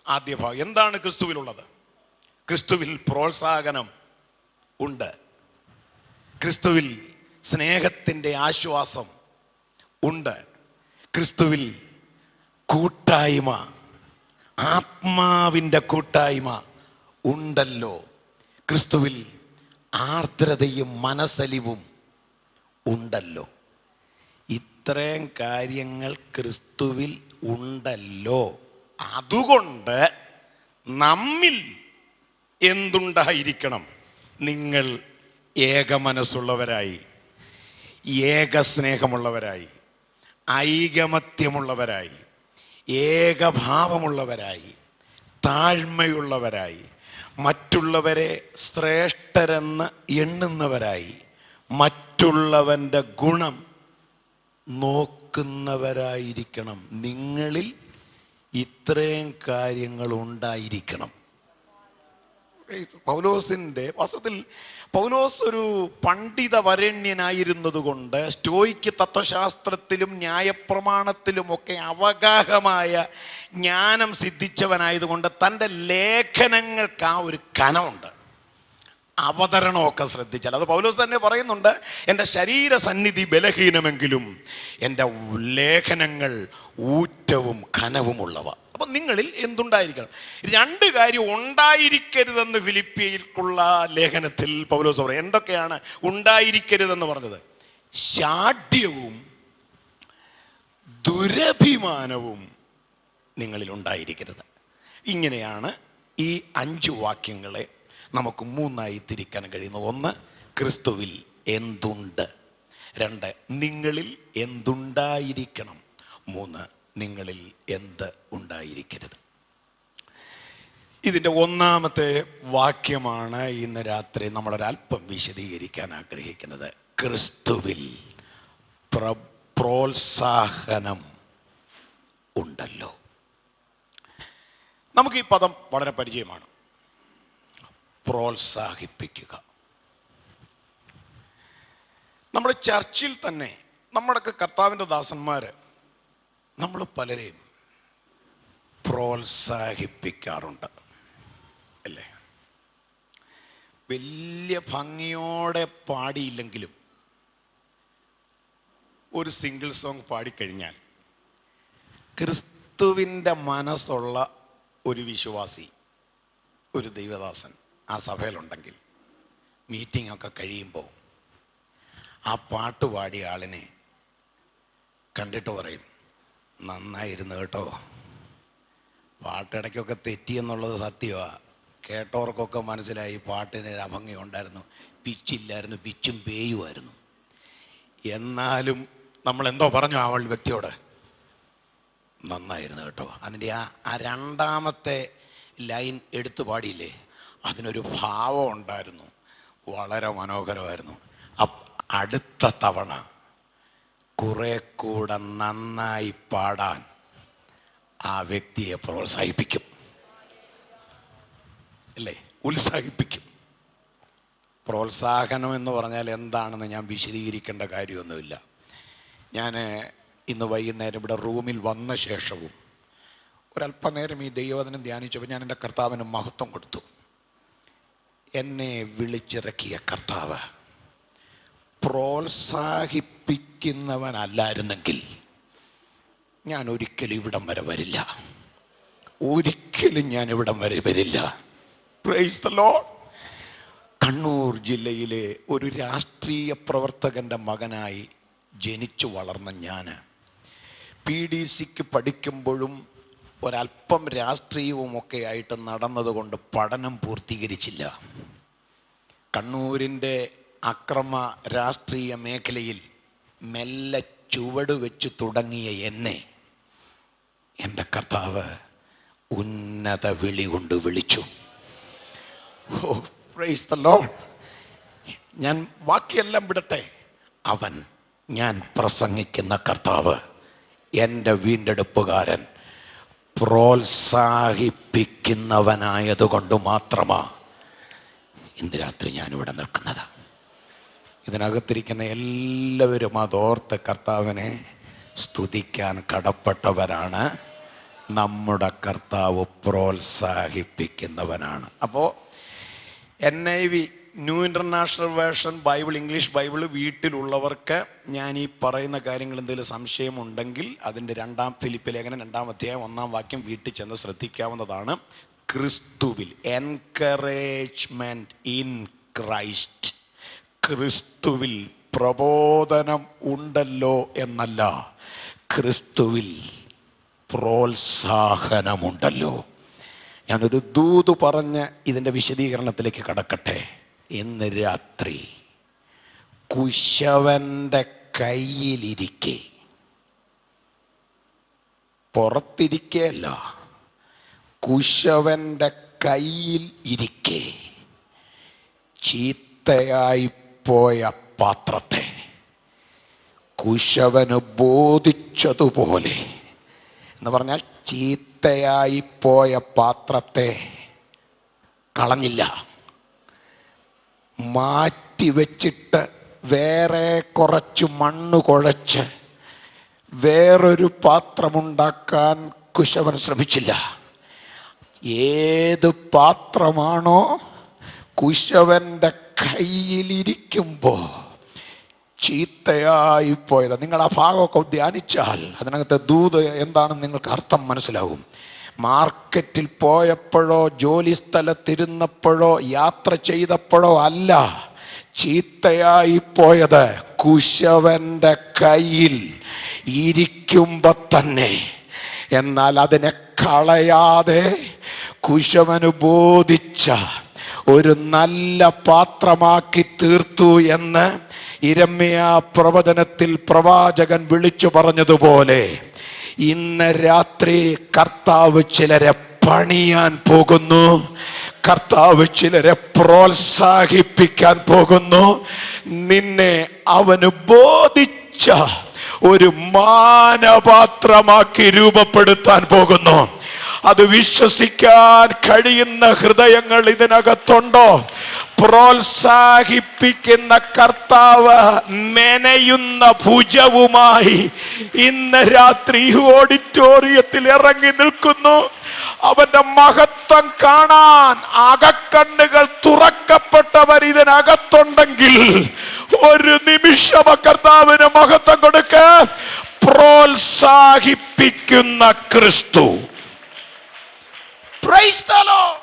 ആദ്യ ഭാഗം. എന്താണ് ക്രിസ്തുവിലുള്ളത്? ക്രിസ്തുവിൽ പ്രോത്സാഹനം ഉണ്ട്. ക്രിസ്തുവിൽ സ്നേഹത്തിൻ്റെ ആശ്വാസം ഉണ്ട്. ക്രിസ്തുവിൽ കൂട്ടായ്മ, ആത്മാവിൻ്റെ കൂട്ടായ്മ ഉണ്ടല്ലോ. ക്രിസ്തുവിൽ ആർദ്രതയും മനസ്സലിവും ഉണ്ടല്ലോ. ഇത്രയും കാര്യങ്ങൾ ക്രിസ്തുവിൽ ഉണ്ടല്ലോ. അതുകൊണ്ട് നമ്മിൽ എന്തുണ്ടായിരിക്കണം? നിങ്ങൾ ഏക മനസ്സുള്ളവരായി, ഏക സ്നേഹമുള്ളവരായി, ഐകമത്യമുള്ളവരായി, ഏകഭാവമുള്ളവരായി, താഴ്മയുള്ളവരായി, മറ്റുള്ളവരെ ശ്രേഷ്ഠരെന്ന് എണ്ണുന്നവരായി, മറ്റുള്ളവൻ്റെ ഗുണം നോക്കുന്നവരായിരിക്കണം. നിങ്ങളിൽ ഇത്രയും കാര്യങ്ങൾ ഉണ്ടായിരിക്കണം. പൗലോസിൻ്റെ വാസ്തവത്തിൽ പൗലോസ് ഒരു പണ്ഡിത വരണ്യനായിരുന്നത് കൊണ്ട് സ്റ്റോയിക്ക് തത്വശാസ്ത്രത്തിലും ന്യായപ്രമാണത്തിലുമൊക്കെ അവഗാഹമായ ജ്ഞാനം സിദ്ധിച്ചവനായതുകൊണ്ട് തൻ്റെ ലേഖനങ്ങൾക്ക് ആ ഒരു കനമുണ്ട്. അവതരണമൊക്കെ ശ്രദ്ധിച്ചാൽ അത് പൗലോസ് തന്നെ പറയുന്നുണ്ട്, എൻ്റെ ശരീര സന്നിധി ബലഹീനമെങ്കിലും എൻ്റെ ലേഖനങ്ങൾ ഊറ്റവും കനവുമുള്ളവ. അപ്പം നിങ്ങളിൽ എന്തുണ്ടായിരിക്കണം? രണ്ട് കാര്യം ഉണ്ടായിരിക്കരുതെന്ന് ഫിലിപ്പിയർക്കുള്ള ലേഖനത്തിൽ പൗലോസ് പറയും. എന്തൊക്കെയാണ് ഉണ്ടായിരിക്കരുതെന്ന് പറഞ്ഞത്? ശാഠ്യവും ദുരഭിമാനവും നിങ്ങളിൽ ഉണ്ടായിരിക്കരുത്. ഇങ്ങനെയാണ് ഈ 5 വാക്യങ്ങളെ നമുക്ക് 3ആയി തിരിക്കാൻ കഴിയുന്നു. 1, ക്രിസ്തുവിൽ എന്തുണ്ട്. 2, നിങ്ങളിൽ എന്തുണ്ടായിരിക്കണം. 3, നിങ്ങളിൽ എന്ത് ഉണ്ടായിരിക്കരുത്. ഇതിൻ്റെ 1ാമത്തെ വാക്യമാണ് ഇന്ന് രാത്രി നമ്മളൊരല്പം വിശദീകരിക്കാൻ ആഗ്രഹിക്കുന്നത്. ക്രിസ്തുവിൽ പ്രോത്സാഹനം ഉണ്ടല്ലോ. നമുക്ക് ഈ പദം വളരെ പരിചയമാണ്. പ്രോത്സാഹിപ്പിക്കുക. നമ്മുടെ ചർച്ചിൽ തന്നെ നമ്മുടെയൊക്കെ കർത്താവിൻ്റെ ദാസന്മാർ നമ്മൾ പലരെയും പ്രോത്സാഹിപ്പിക്കാറുണ്ട് അല്ലേ? വലിയ ഭംഗിയോടെ പാടിയില്ലെങ്കിലും ഒരു സിംഗിൾ സോങ് പാടിക്കഴിഞ്ഞാൽ ക്രിസ്തുവിൻ്റെ മനസ്സുള്ള ഒരു വിശ്വാസി, ഒരു ദൈവദാസൻ ആ സഭയിലുണ്ടെങ്കിൽ മീറ്റിംഗ് ഒക്കെ കഴിയുമ്പോൾ ആ പാട്ട് പാടിയ ആളിനെ കണ്ടിട്ട് പറയും, നന്നായിരുന്നു കേട്ടോ, പാട്ടിടയ്ക്കൊക്കെ തെറ്റിയെന്നുള്ളത് സത്യമാണ്, കേട്ടവർക്കൊക്കെ മനസ്സിലായി പാട്ടിന് ഒരു അഭംഗി ഉണ്ടായിരുന്നു, പിച്ചില്ലായിരുന്നു, പിച്ചും പേയുമായിരുന്നു. എന്നാലും നമ്മളെന്തോ പറഞ്ഞു ആ വ്യക്തിയോട്, നന്നായിരുന്നു കേട്ടോ. അതിൻ്റെ ആ 2ാമത്തെ ലൈൻ എടുത്തു പാടിയില്ലേ, അതിനൊരു ഭാവം ഉണ്ടായിരുന്നു, വളരെ മനോഹരമായിരുന്നു. അടുത്ത തവണ കുറെ കൂടെ നന്നായി പാടാൻ ആ വ്യക്തിയെ പ്രോത്സാഹിപ്പിക്കും അല്ലേ, ഉത്സാഹിപ്പിക്കും. പ്രോത്സാഹനം എന്ന് പറഞ്ഞാൽ എന്താണെന്ന് ഞാൻ വിശദീകരിക്കേണ്ട കാര്യമൊന്നുമില്ല. ഞാൻ ഇന്ന് വൈകുന്നേരം ഇവിടെ റൂമിൽ വന്ന ശേഷവും ഒരല്പനേരം ഈ ദൈവവചനം ധ്യാനിച്ചപ്പോൾ ഞാൻ എൻ്റെ കർത്താവിന് മഹത്വം കൊടുത്തു. എന്നെ വിളിച്ചിറക്കിയ കർത്താവ് പ്രോത്സാഹിപ്പിക്കുന്നവനല്ലായിരുന്നെങ്കിൽ ഞാൻ ഒരിക്കലും ഇവിടം വരെ വരില്ല. ഒരിക്കലും ഞാൻ ഇവിടം വരെ വരില്ല. Price the Lord. കണ്ണൂർ ജില്ലയിലെ ഒരു രാഷ്ട്രീയ പ്രവർത്തകൻ്റെ മകനായി ജനിച്ചു വളർന്ന ഞാൻ PDCക്ക് പഠിക്കുമ്പോഴും ഒരല്പം രാഷ്ട്രീയവുമൊക്കെ ആയിട്ട് നടന്നതുകൊണ്ട് പഠനം പൂർത്തീകരിച്ചില്ല. കണ്ണൂരിൻ്റെ അക്രമ രാഷ്ട്രീയ മേഖലയിൽ മെല്ലെ ചുവട് വെച്ച് തുടങ്ങിയ എന്നെ എൻ്റെ കർത്താവ് ഉന്നത വിളി കൊണ്ട് വിളിച്ചു. ഓ പ്രൈസ് ദി ലോർഡ്. ഞാൻ ബാക്കിയെല്ലാം വിടട്ടെ. അവൻ, ഞാൻ പ്രസംഗിക്കുന്ന കർത്താവ്, എൻ്റെ വീണ്ടെടുപ്പുകാരൻ പ്രോത്സാഹിപ്പിക്കുന്നവനായതുകൊണ്ട് മാത്രമാണ് ഇന്ന് രാത്രി ഞാനിവിടെ നിൽക്കുന്നത്. ഇതിനകത്തിരിക്കുന്ന എല്ലാവരും അതോർത്ത് കർത്താവിനെ സ്തുതിക്കാൻ കടപ്പെട്ടവരാണ്. നമ്മുടെ കർത്താവ് പ്രോത്സാഹിപ്പിക്കുന്നവനാണ്. അപ്പോൾ NIV new international version Bible, English Bible വീട്ടിലുള്ളവർക്ക് ഞാൻ ഈ പറയുന്ന കാര്യങ്ങൾ എന്തെങ്കിലും സംശയമുണ്ടെങ്കിൽ അതിൻ്റെ 2 ഫിലിപ്പ് ലേഖനം 2-ാം അധ്യായം 1-ാം വാക്യം വീട്ടിൽ ചെന്ന് ശ്രദ്ധിക്കാവുന്നതാണ്. ക്രിസ്തുവിൽ, എൻകറേജ്മെൻറ്റ് ഇൻ ക്രൈസ്റ്റ്, ക്രിസ്തുവിൽ പ്രബോധനം ഉണ്ടല്ലോ എന്നല്ല, ക്രിസ്തുവിൽ പ്രോത്സാഹനമുണ്ടല്ലോ. ഞാനൊരു ദൂത് പറഞ്ഞ് ഇതിൻ്റെ വിശദീകരണത്തിലേക്ക് കടക്കട്ടെ. ഇന്ന് രാത്രി കുശവൻ്റെ കയ്യിലിരിക്കെ, പുറത്തിരിക്കല്ല, കുശവൻ്റെ കയ്യിൽ ഇരിക്കെ ചീത്തയായിപ്പോയ പാത്രത്തെ കുശവന് ബോധിച്ചതുപോലെ, എന്ന് പറഞ്ഞാൽ ചീത്തയായിപ്പോയ പാത്രത്തെ കളഞ്ഞില്ല, മാറ്റിവെച്ചിട്ട് വേറെ കുറച്ച് മണ്ണ് കുഴച്ച് വേറൊരു പാത്രമുണ്ടാക്കാൻ കുശവൻ ശ്രമിച്ചില്ല. ഏത് പാത്രമാണോ കുശവൻ്റെ കയ്യിലിരിക്കുമ്പോൾ ചീത്തയായി പോയത്, നിങ്ങൾ ആ ഭാഗമൊക്കെ ധ്യാനിച്ചാൽ അതിനകത്തെ ദൂത് എന്താണെന്ന് നിങ്ങൾക്ക് അർത്ഥം മനസ്സിലാവും. മാർക്കറ്റിൽ പോയപ്പോഴോ ജോലി സ്ഥലത്തിരുന്നപ്പോഴോ യാത്ര ചെയ്തപ്പോഴോ അല്ല ചീത്തയായി പോയത്, കുശവൻ്റെ കയ്യിൽ ഇരിക്കുമ്പോൾ തന്നെ. എന്നാൽ അതിനെ കളയാതെ കുശവന് ബോധിച്ച ഒരു നല്ല പാത്രമാക്കി തീർത്തു എന്ന് യിരെമ്യാ പ്രവചനത്തിൽ പ്രവാചകൻ വിളിച്ചു പറഞ്ഞതുപോലെ, ഇന്ന് രാത്രി കർത്താവ് ചിലരെ പണിയാൻ പോകുന്നു. കർത്താവ് ചിലരെ പ്രോത്സാഹിപ്പിക്കാൻ പോകുന്നു. നിന്നെ അവന് ബോധിച്ച ഒരു മാനപാത്രമാക്കി രൂപപ്പെടുത്താൻ പോകുന്നു. അത് വിശ്വസിക്കാൻ കഴിയുന്ന ഹൃദയങ്ങൾ ഇതിനകത്തുണ്ടോ? പ്രോത്സാഹിപ്പിക്കുന്ന കർത്താവ് മെനയുന്ന ഭുജവുമായി ഇന്ന് രാത്രി ഓഡിറ്റോറിയത്തിൽ ഇറങ്ങി നിൽക്കുന്നു. അവന്റെ മഹത്വം കാണാൻ അകക്കണ്ണുകൾ തുറക്കപ്പെട്ടവർ ഇതിനകത്തുണ്ടെങ്കിൽ ഒരു നിമിഷം കർത്താവിന് മഹത്വം കൊടുക്ക. പ്രോത്സാഹിപ്പിക്കുന്ന ക്രിസ്തു. Price the Lord.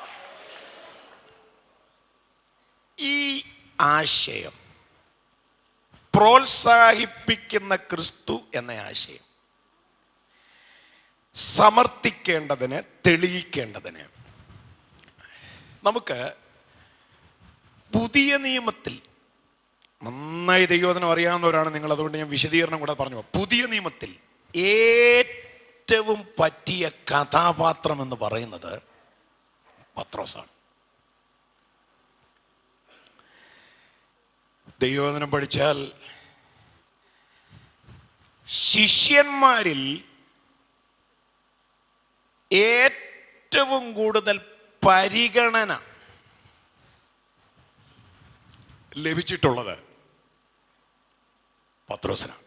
ഈ ആശയം, പ്രോത്സാഹിപ്പിക്കുന്ന ക്രിസ്തു എന്ന ആശയം സമർത്ഥിക്കേണ്ടതിന്, തെളിയിക്കേണ്ടതിന് നമുക്ക് പുതിയ നിയമത്തിൽ, നന്നായി ദൈവവചനം അറിയാവുന്നവരാണ് നിങ്ങൾ, അതുകൊണ്ട് ഞാൻ വിശദീകരണം കൂടെ പറഞ്ഞു. പുതിയ നിയമത്തിൽ ഏറ്റവും പറ്റിയ കഥാപാത്രം എന്ന് പറയുന്നത് പത്രോസാണ്. ദൈവവചനം പഠിച്ചാൽ ശിഷ്യന്മാരിൽ ഏറ്റവും കൂടുതൽ പരിഗണന ലഭിച്ചിട്ടുള്ളത് പത്രോസിനാണ്,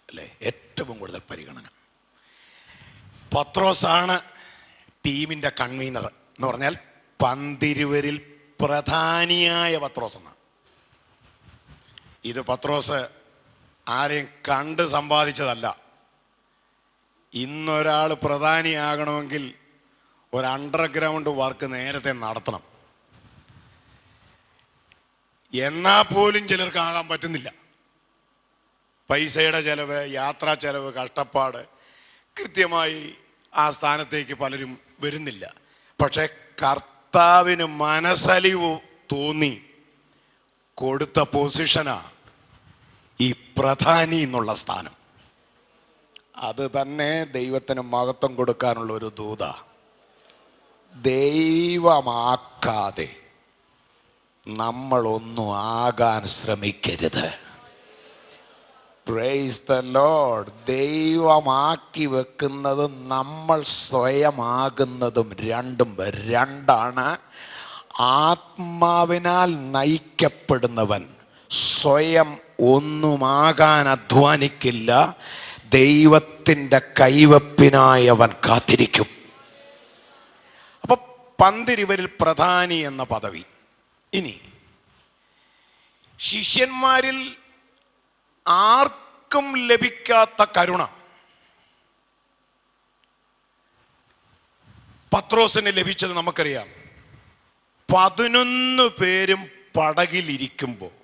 അല്ലേ? ഏറ്റവും കൂടുതൽ പരിഗണന. പത്രോസാണ് ടീമിൻ്റെ കൺവീനർ എന്ന് പറഞ്ഞാൽ പന്തിരുവരിൽ പ്രധാനിയായ പത്രോസ് എന്നാണ്. ഇത് പത്രോസ് ആരെയും കണ്ട് സമ്പാദിച്ചതല്ല. ഇന്നൊരാൾ പ്രധാനിയാകണമെങ്കിൽ ഒരു അണ്ടർഗ്രൗണ്ട് വർക്ക് നേരത്തെ നടത്തണം. എന്നാൽ പോലും ചിലർക്ക് ആകാൻ പറ്റുന്നില്ല. പൈസയുടെ ചെലവ്, യാത്രാ ചെലവ്, കഷ്ടപ്പാട്, കൃത്യമായി ആ സ്ഥാനത്തേക്ക് പലരും വരുന്നില്ല. പക്ഷെ കർത്താവിന് മനസ്സലിവ് തോന്നി കൊടുത്ത പൊസിഷനാ ഈ പ്രധാനി എന്നുള്ള സ്ഥാനം. അത് തന്നെ ദൈവത്തിന് മഹത്വം കൊടുക്കാനുള്ള ഒരു ദൂത. ദൈവമാക്കാതെ നമ്മളൊന്നും ആകാൻ ശ്രമിക്കരുത്. Price the Lord. ദൈവമാക്കി വെക്കുന്നതും നമ്മൾ സ്വയമാകുന്നതും രണ്ടാണ്. ആത്മാവിനാൽ നയിക്കപ്പെടുന്നവൻ സ്വയം ഒന്നുമാകാൻ അധ്വാനിക്കില്ല. ദൈവത്തിൻ്റെ കൈവപ്പിനായി അവൻ കാത്തിരിക്കും. അപ്പൊ പന്തിരുവരിൽ പ്രധാനി എന്ന പദവി. ഇനി ശിഷ്യന്മാരിൽ ആർക്കും ലഭിക്കാത്ത കരുണ പത്രോസിന് ലഭിച്ചത് നമുക്കറിയാം. 11 പേരും പടകിലിരിക്കുമ്പോൾ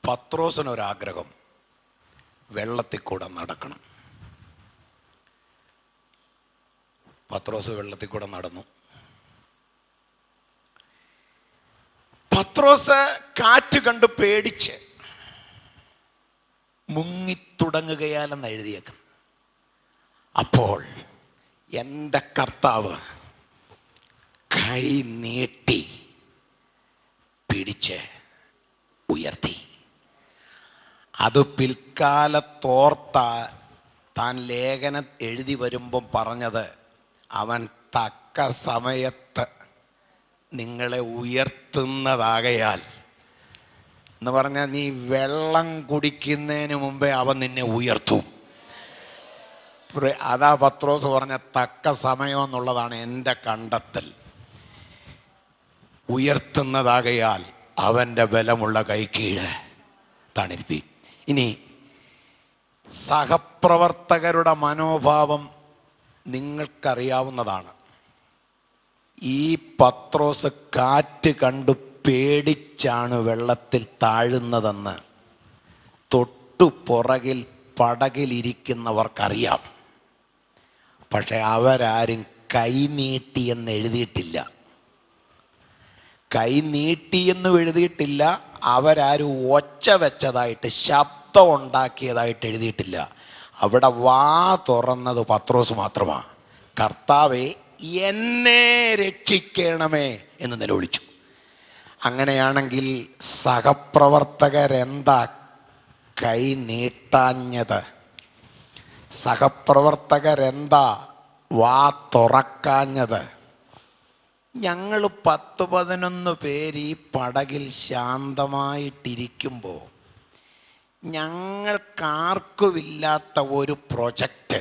പത്രോസിനൊരാഗ്രഹം, വെള്ളത്തിൽ കൂടെ നടക്കണം. പത്രോസ് വെള്ളത്തിൽ കൂടെ നടന്നു. പത്രോസ് കാറ്റ് കണ്ട് പേടിച്ച് മുങ്ങിത്തുടങ്ങുകയാലെന്ന് എഴുതിയേക്കുന്നു. അപ്പോൾ എൻ്റെ കർത്താവ് കൈ നീട്ടി പിടിച്ച് ഉയർത്തി. അത് പിൽക്കാലത്തോർത്ത താൻ ലേഖനം എഴുതി വരുമ്പം പറഞ്ഞത്, അവൻ തക്ക സമയത്ത് നിങ്ങളെ ഉയർത്തുന്നതാകയാൽ എന്ന് പറഞ്ഞാൽ നീ വെള്ളം കുടിക്കുന്നതിന് മുമ്പേ അവൻ നിന്നെ ഉയർത്തും. അതാ പത്രോസ് പറഞ്ഞ തക്ക സമയം എന്നുള്ളതാണ് എൻ്റെ കണ്ടെത്തൽ. ഉയർത്തുന്നതാകയാൽ അവൻ്റെ ബലമുള്ള കൈക്കീഴ് തണിർപ്പി. ഇനി സഹപ്രവർത്തകരുടെ മനോഭാവം നിങ്ങൾക്കറിയാവുന്നതാണ്. ഈ പത്രോസ് കാറ്റ് കണ്ടു പേടിച്ചാണ് വെള്ളത്തിൽ താഴുന്നതെന്ന് തൊട്ടു പുറകിൽ പടകിലിരിക്കുന്നവർക്കറിയാം. പക്ഷെ അവരാരും കൈനീട്ടിയെന്ന് എഴുതിയിട്ടില്ല. കൈനീട്ടിയെന്നും എഴുതിയിട്ടില്ല. അവരാരും ഒച്ച വെച്ചതായിട്ട്, ശബ്ദം ഉണ്ടാക്കിയതായിട്ട് എഴുതിയിട്ടില്ല. അവിടെ വാ തുറന്നത് പത്രോസ് മാത്രമാണ്. കർത്താവേ, എന്നെ രക്ഷിക്കണമേ എന്ന് നിലവിളിച്ചു. അങ്ങനെയാണെങ്കിൽ സഹപ്രവർത്തകരെന്താ കൈ നീട്ടാഞ്ഞത്? സഹപ്രവർത്തകരെന്താ വാ തുറക്കാഞ്ഞത്? ഞങ്ങൾ 10-11 പേര് ഈ പടകിൽ ശാന്തമായിട്ടിരിക്കുമ്പോൾ ഞങ്ങൾക്കാർക്കുമില്ലാത്ത ഒരു പ്രൊജക്റ്റ്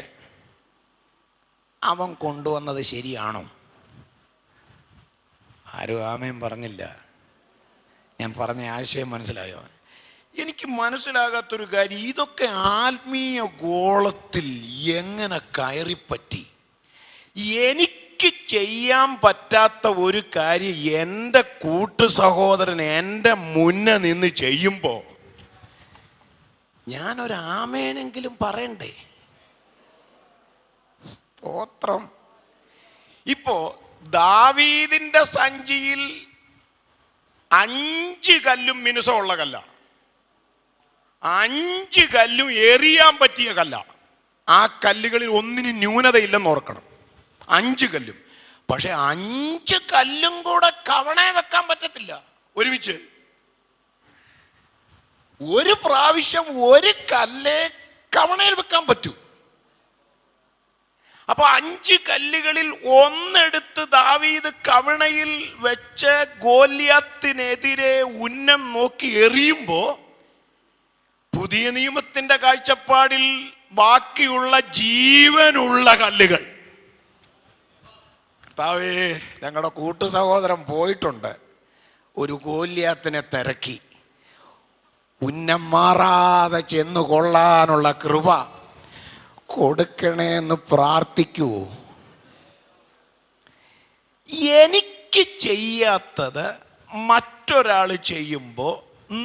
അവൻ കൊണ്ടുവന്നത് ശരിയാണോ? ആരും ആമേൻ പറഞ്ഞില്ല. ഞാൻ പറഞ്ഞ ആശയം മനസ്സിലായോ? എനിക്ക് മനസ്സിലാകാത്തൊരു കാര്യം, ഇതൊക്കെ ആത്മീയ ഗോളത്തിൽ എങ്ങനെ കയറിപ്പറ്റി? എനിക്ക് ചെയ്യാൻ പറ്റാത്ത ഒരു കാര്യം എൻ്റെ കൂട്ടു സഹോദരൻ എൻ്റെ മുന്നേ നിന്ന് ചെയ്യുമ്പോൾ ഞാനൊരു ആമേനെങ്കിലും പറയണ്ടേ? സ്തോത്രം. ഇപ്പോ ദാവീദിന്റെ സഞ്ചിയിൽ 5 കല്ലും മിനുസമുള്ള കല്ല, 5 കല്ലും എറിയാൻ പറ്റിയ കല്ല. ആ കല്ലുകളിൽ ഒന്നിനും ന്യൂനതയില്ലെന്ന് ഓർക്കണം. 5 കല്ലും. പക്ഷെ 5 കല്ലും കൂടെ കവണയെ വെക്കാൻ പറ്റത്തില്ല ഒരുമിച്ച്. ഒരു പ്രാവശ്യം ഒരു കല്ലേ കവണയിൽ വെക്കാൻ പറ്റൂ. അപ്പൊ 5 കല്ലുകളിൽ ഒന്നെടുത്ത് ദാവീദ് കവണയിൽ വെച്ച് ഗോലിയാത്തിനെതിരെ ഉന്നം നോക്കി എറിയുമ്പോ പുതിയ നിയമത്തിന്റെ കാഴ്ചപ്പാടിൽ ബാക്കിയുള്ള ജീവനുള്ള കല്ലുകൾ. കർത്താവേ, ഞങ്ങളുടെ കൂട്ടു സഹോദരൻ പോയിട്ടുണ്ട്, ഒരു ഗോല്യാത്തിനെ തിരക്കി. ഉന്നം മാറാതെ ചെന്നു കൊള്ളാനുള്ള കൃപ കൊടുക്കണേ എന്ന് പ്രാർത്ഥിക്കുവോ? എനിക്ക് ചെയ്യാത്തത് മറ്റൊരാൾ ചെയ്യുമ്പോൾ,